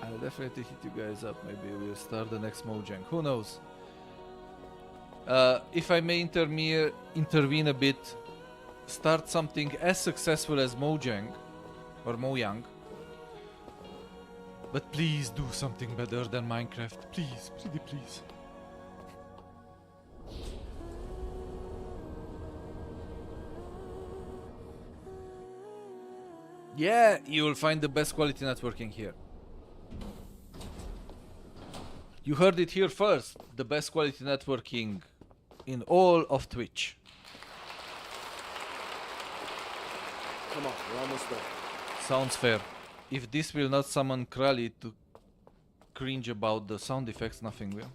Speaker 1: I'll definitely hit you guys up. Maybe we'll start the next Mojang. Who knows? If I may intervene a bit, start something as successful as Mojang or Mojang. But please do something better than Minecraft. Please, please. Yeah, you will find the best quality networking here. You heard it here first. The best quality networking in all of Twitch.
Speaker 2: Come on, we're almost there.
Speaker 1: Sounds fair. If this will not summon Krali to cringe about the sound effects, nothing will.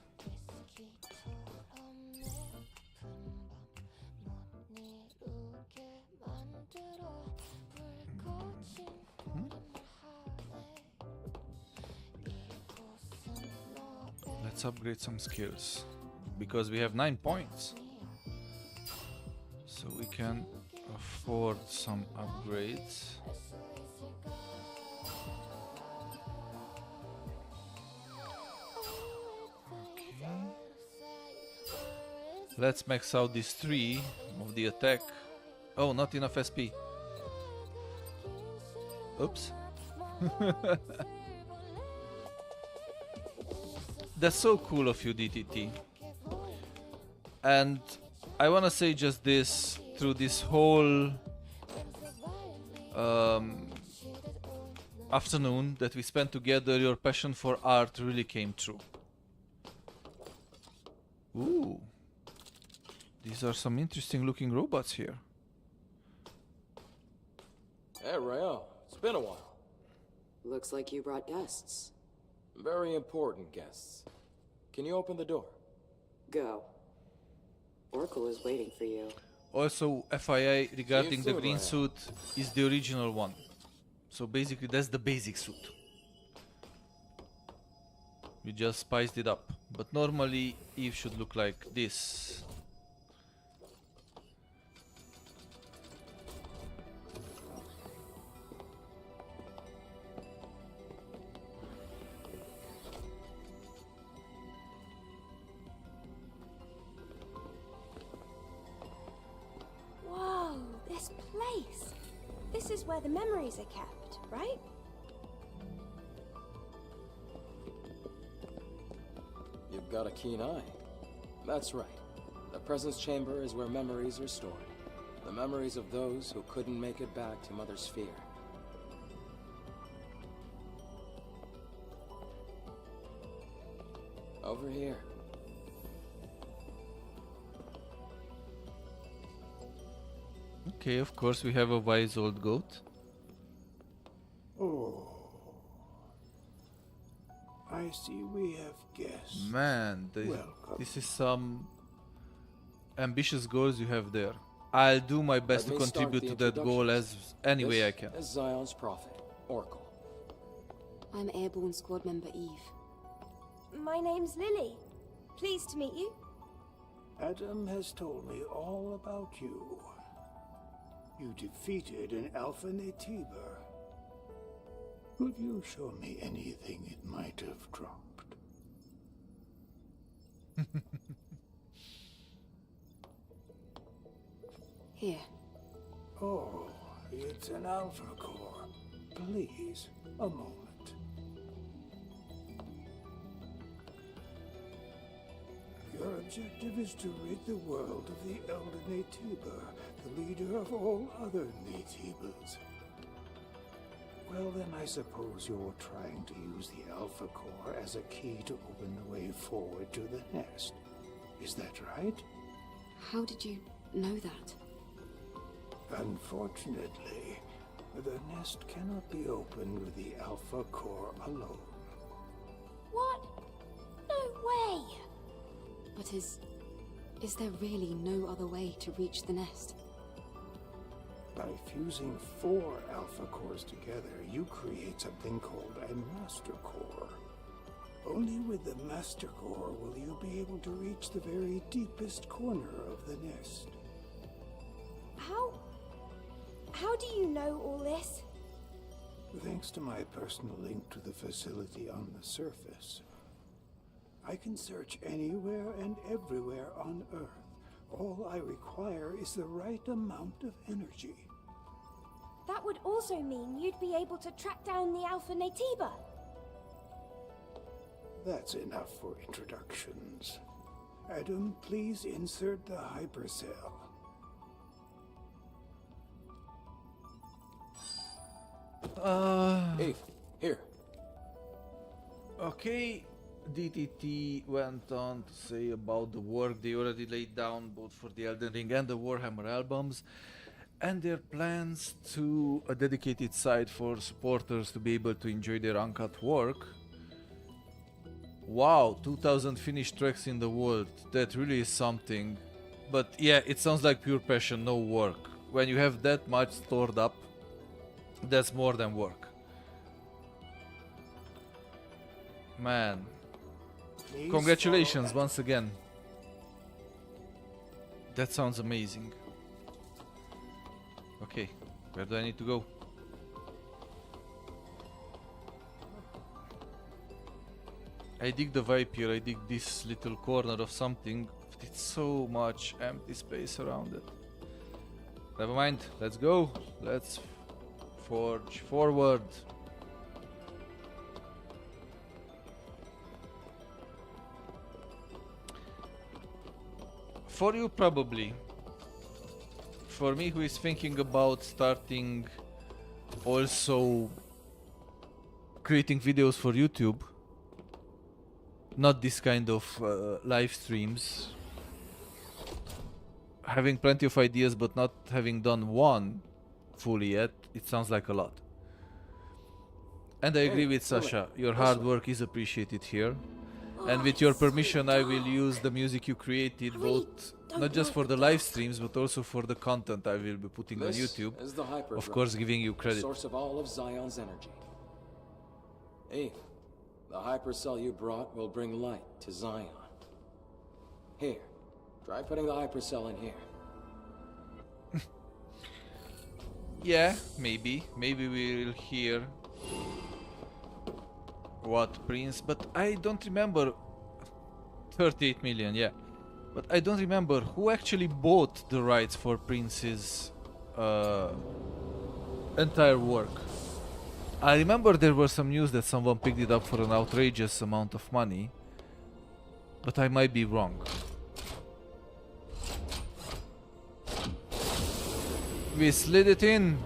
Speaker 1: Let's upgrade some skills, because we have 9 points, so we can afford some upgrades. Okay. Let's max out these 3 of the attack. Oh, not enough SP. Oops. That's so cool of you, DTT. And I wanna say just this, through this whole afternoon that we spent together, your passion for art really came true. Ooh. These are some interesting looking robots here.
Speaker 2: Hey, Rael. It's been a while.
Speaker 7: Looks like you brought guests.
Speaker 2: Very important guests. Can you open the door?
Speaker 7: Go. Oracle is waiting for you.
Speaker 1: Also, FYI regarding the
Speaker 2: soon,
Speaker 1: green
Speaker 2: Raya.
Speaker 1: suit is the original one. So basically that's the basic suit. We just spiced it up. But normally Eve should look like this.
Speaker 6: Whoa, this place. This is where the memories are kept, right?
Speaker 2: You've got a keen eye. That's right. The presence chamber is where memories are stored. The memories of those who couldn't make it back to Mother Sphere. Over here.
Speaker 1: Okay, of course we have a wise old goat.
Speaker 8: Oh. I see we have guests.
Speaker 1: Man,
Speaker 8: Welcome.
Speaker 1: this is some ambitious goals you have there. I'll do my best to
Speaker 2: Let me start
Speaker 1: contribute
Speaker 2: the
Speaker 1: to that goal as any way I
Speaker 2: This
Speaker 1: can.
Speaker 2: is Zion's prophet, Oracle.
Speaker 4: I'm Airborne Squad Member Eve.
Speaker 6: My name's Lily. Pleased to meet you.
Speaker 8: Adam has told me all about you. You defeated an Alpha Natiba. Could you show me anything it might have dropped?
Speaker 4: Here.
Speaker 8: Oh, it's an Alpha Core. Please, a moment. Your objective is to rid the world of the Elder Natiba, the leader of all other Natibas. Well, then I suppose you're trying to use the Alpha Core as a key to open the way forward to the nest. Is that right?
Speaker 4: How did you know that?
Speaker 8: Unfortunately, the nest cannot be opened with the Alpha Core alone.
Speaker 6: What? No way!
Speaker 4: But is there really no other way to reach the nest?
Speaker 8: By fusing 4 Alpha Cores together, you create something called a Master Core. Only with the Master Core will you be able to reach the very deepest corner of the nest.
Speaker 6: How do you know all this?
Speaker 8: Thanks to my personal link to the facility on the surface, I can search anywhere and everywhere on Earth. All I require is the right amount of energy.
Speaker 6: That would also mean you'd be able to track down the Alpha Natiba.
Speaker 8: That's enough for introductions. Adam, please insert the hypercell.
Speaker 2: Eve, here.
Speaker 1: Okay, DTT went on to say about the work they already laid down both for the Elden Ring and the Warhammer albums. And their plans to a dedicated site for supporters to be able to enjoy their uncut work. Wow, 2000 finished tracks in the world. That really is something. But yeah, it sounds like pure passion, no work. When you have that much stored up, that's more than work. Man.
Speaker 8: Please
Speaker 1: Congratulations
Speaker 8: follow-
Speaker 1: once again. That sounds amazing. Okay, where do I need to go? I dig the vibe here, I dig this little corner of something, but it's so much empty space around it. Never mind, let's go. Let's forge forward. For you probably. For me who is thinking about starting also creating videos for YouTube, not this kind of live streams, having plenty of ideas but not having done one fully yet, it sounds like a lot. And I agree with Sasha, your hard work is appreciated here. And with your permission I will use the music you created both not just for the live streams but also for the content I will be putting on YouTube.
Speaker 2: Is the hyper
Speaker 1: Of course giving you credit.
Speaker 2: source of all of Zion's energy. Eve, the hypercell you brought will bring light to Zion. Here, try putting the hypercell in here.
Speaker 1: Yeah, maybe we'll hear what Prince, but I don't remember 38 million, yeah. But I don't remember who actually bought the rights for Prince's entire work. I remember there was some news that someone picked it up for an outrageous amount of money, but I might be wrong. We slid it in,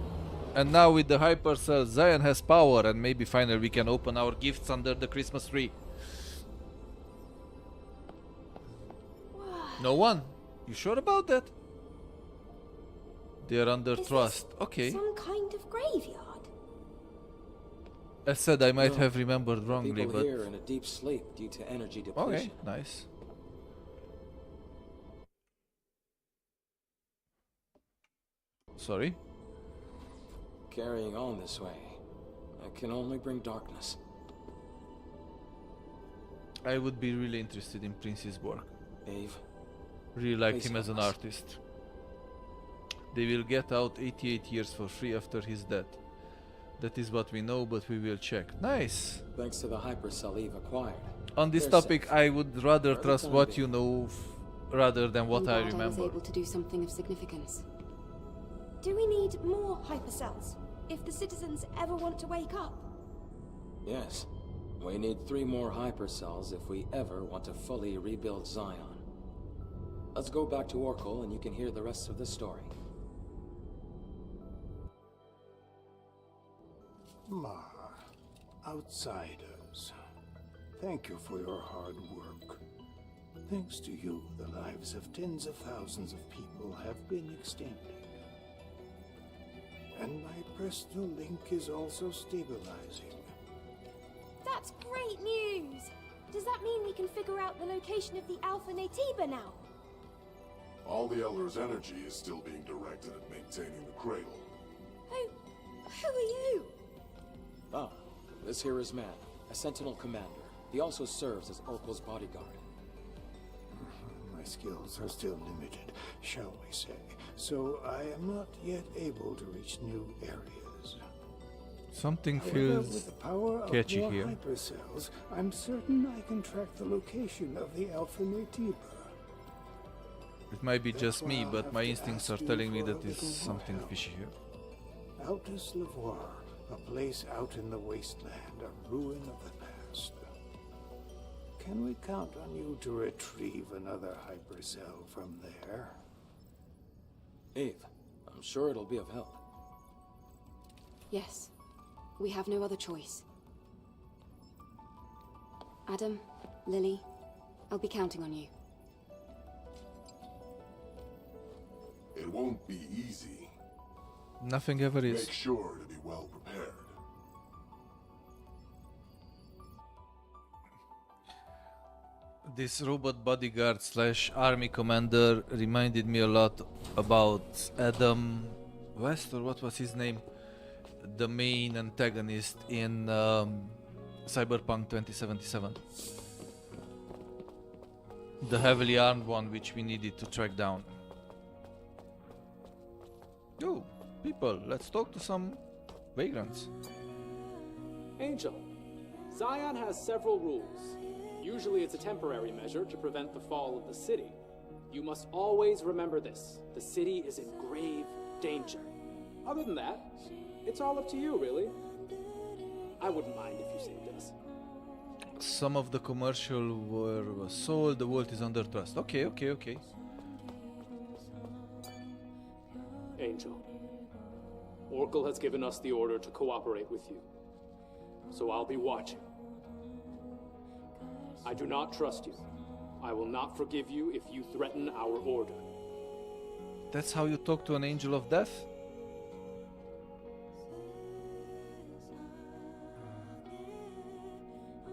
Speaker 1: and now with the hypercell Zion has power, and maybe finally we can open our gifts under the Christmas tree. No one? You sure about that? They are under
Speaker 6: Is
Speaker 1: trust.
Speaker 6: this
Speaker 1: Okay.
Speaker 6: some kind of graveyard?
Speaker 1: As said, I might
Speaker 2: No,
Speaker 1: have remembered wrongly,
Speaker 2: People
Speaker 1: but
Speaker 2: here in a deep sleep due to energy depletion.
Speaker 1: okay, nice. Sorry.
Speaker 2: Carrying on this way, it can only bring darkness.
Speaker 1: I would be really interested in Prince's work.
Speaker 2: Eve,
Speaker 1: Really like
Speaker 2: Please
Speaker 1: him as an
Speaker 2: help us.
Speaker 1: artist. They will get out 88 years for free after his death. That is what we know, but we will check. Nice!
Speaker 2: thanks to the hypercell Eve acquired.
Speaker 1: On this
Speaker 2: They're
Speaker 1: topic,
Speaker 2: safe.
Speaker 1: I would rather
Speaker 2: For the
Speaker 1: trust
Speaker 2: time
Speaker 1: what
Speaker 2: being.
Speaker 1: you know rather than what
Speaker 4: I'm
Speaker 1: I
Speaker 4: glad I was
Speaker 1: remember.
Speaker 4: able to do something of significance.
Speaker 6: Do we need more hypercells if the citizens ever want to wake up?
Speaker 2: Yes, we need 3 more hypercells if we ever want to fully rebuild Zion. Let's go back to Oracle and you can hear the rest of the story.
Speaker 8: Outsiders, thank you for your hard work. Thanks to you, the lives of tens of thousands of people have been extended. And my personal link is also stabilizing.
Speaker 6: That's great news! Does that mean we can figure out the location of the Alpha Natiba now?
Speaker 9: All the Elder's energy is still being directed at maintaining the cradle.
Speaker 6: Who are you?
Speaker 2: Ah, this here is Man, a Sentinel commander. He also serves as Oracle's bodyguard.
Speaker 8: My skills are still limited, shall we say, so I am not yet able to reach new areas.
Speaker 1: Something
Speaker 8: However,
Speaker 1: feels
Speaker 8: with the power of
Speaker 1: catchy
Speaker 8: more
Speaker 1: here.
Speaker 8: hypercells, I'm certain I can track the location of the Alpha Natiba.
Speaker 1: It might be
Speaker 8: That's
Speaker 1: just
Speaker 8: why
Speaker 1: me,
Speaker 8: I'll
Speaker 1: but
Speaker 8: have
Speaker 1: my
Speaker 8: to
Speaker 1: instincts
Speaker 8: ask
Speaker 1: are
Speaker 8: you
Speaker 1: telling me
Speaker 8: for a
Speaker 1: that is
Speaker 8: little
Speaker 1: something
Speaker 8: help.
Speaker 1: fishy here.
Speaker 8: Altus Lavoir, a place out in the wasteland, a ruin of the past. Can we count on you to retrieve another hypercell from there?
Speaker 2: Eve, I'm sure it'll be of help.
Speaker 4: Yes. We have no other choice. Adam, Lily, I'll be counting on you.
Speaker 9: It won't be easy,
Speaker 1: Nothing ever is.
Speaker 9: Make sure to be well prepared.
Speaker 1: This robot bodyguard slash army commander reminded me a lot about Adam West, or what was his name? The main antagonist in Cyberpunk 2077. The heavily armed one which we needed to track down. Yo, people, let's talk to some vagrants.
Speaker 10: Angel, Zion has several rules. Usually it's a temporary measure to prevent the fall of the city. You must always remember this. The city is in grave danger. Other than that, it's all up to you, really. I wouldn't mind if you saved us.
Speaker 1: Some of the commercial were sold, the world is under trust. Okay.
Speaker 10: Angel, Oracle has given us the order to cooperate with you. So I'll be watching. I do not trust you. I will not forgive you if you threaten our order.
Speaker 1: That's how you talk to an angel of death?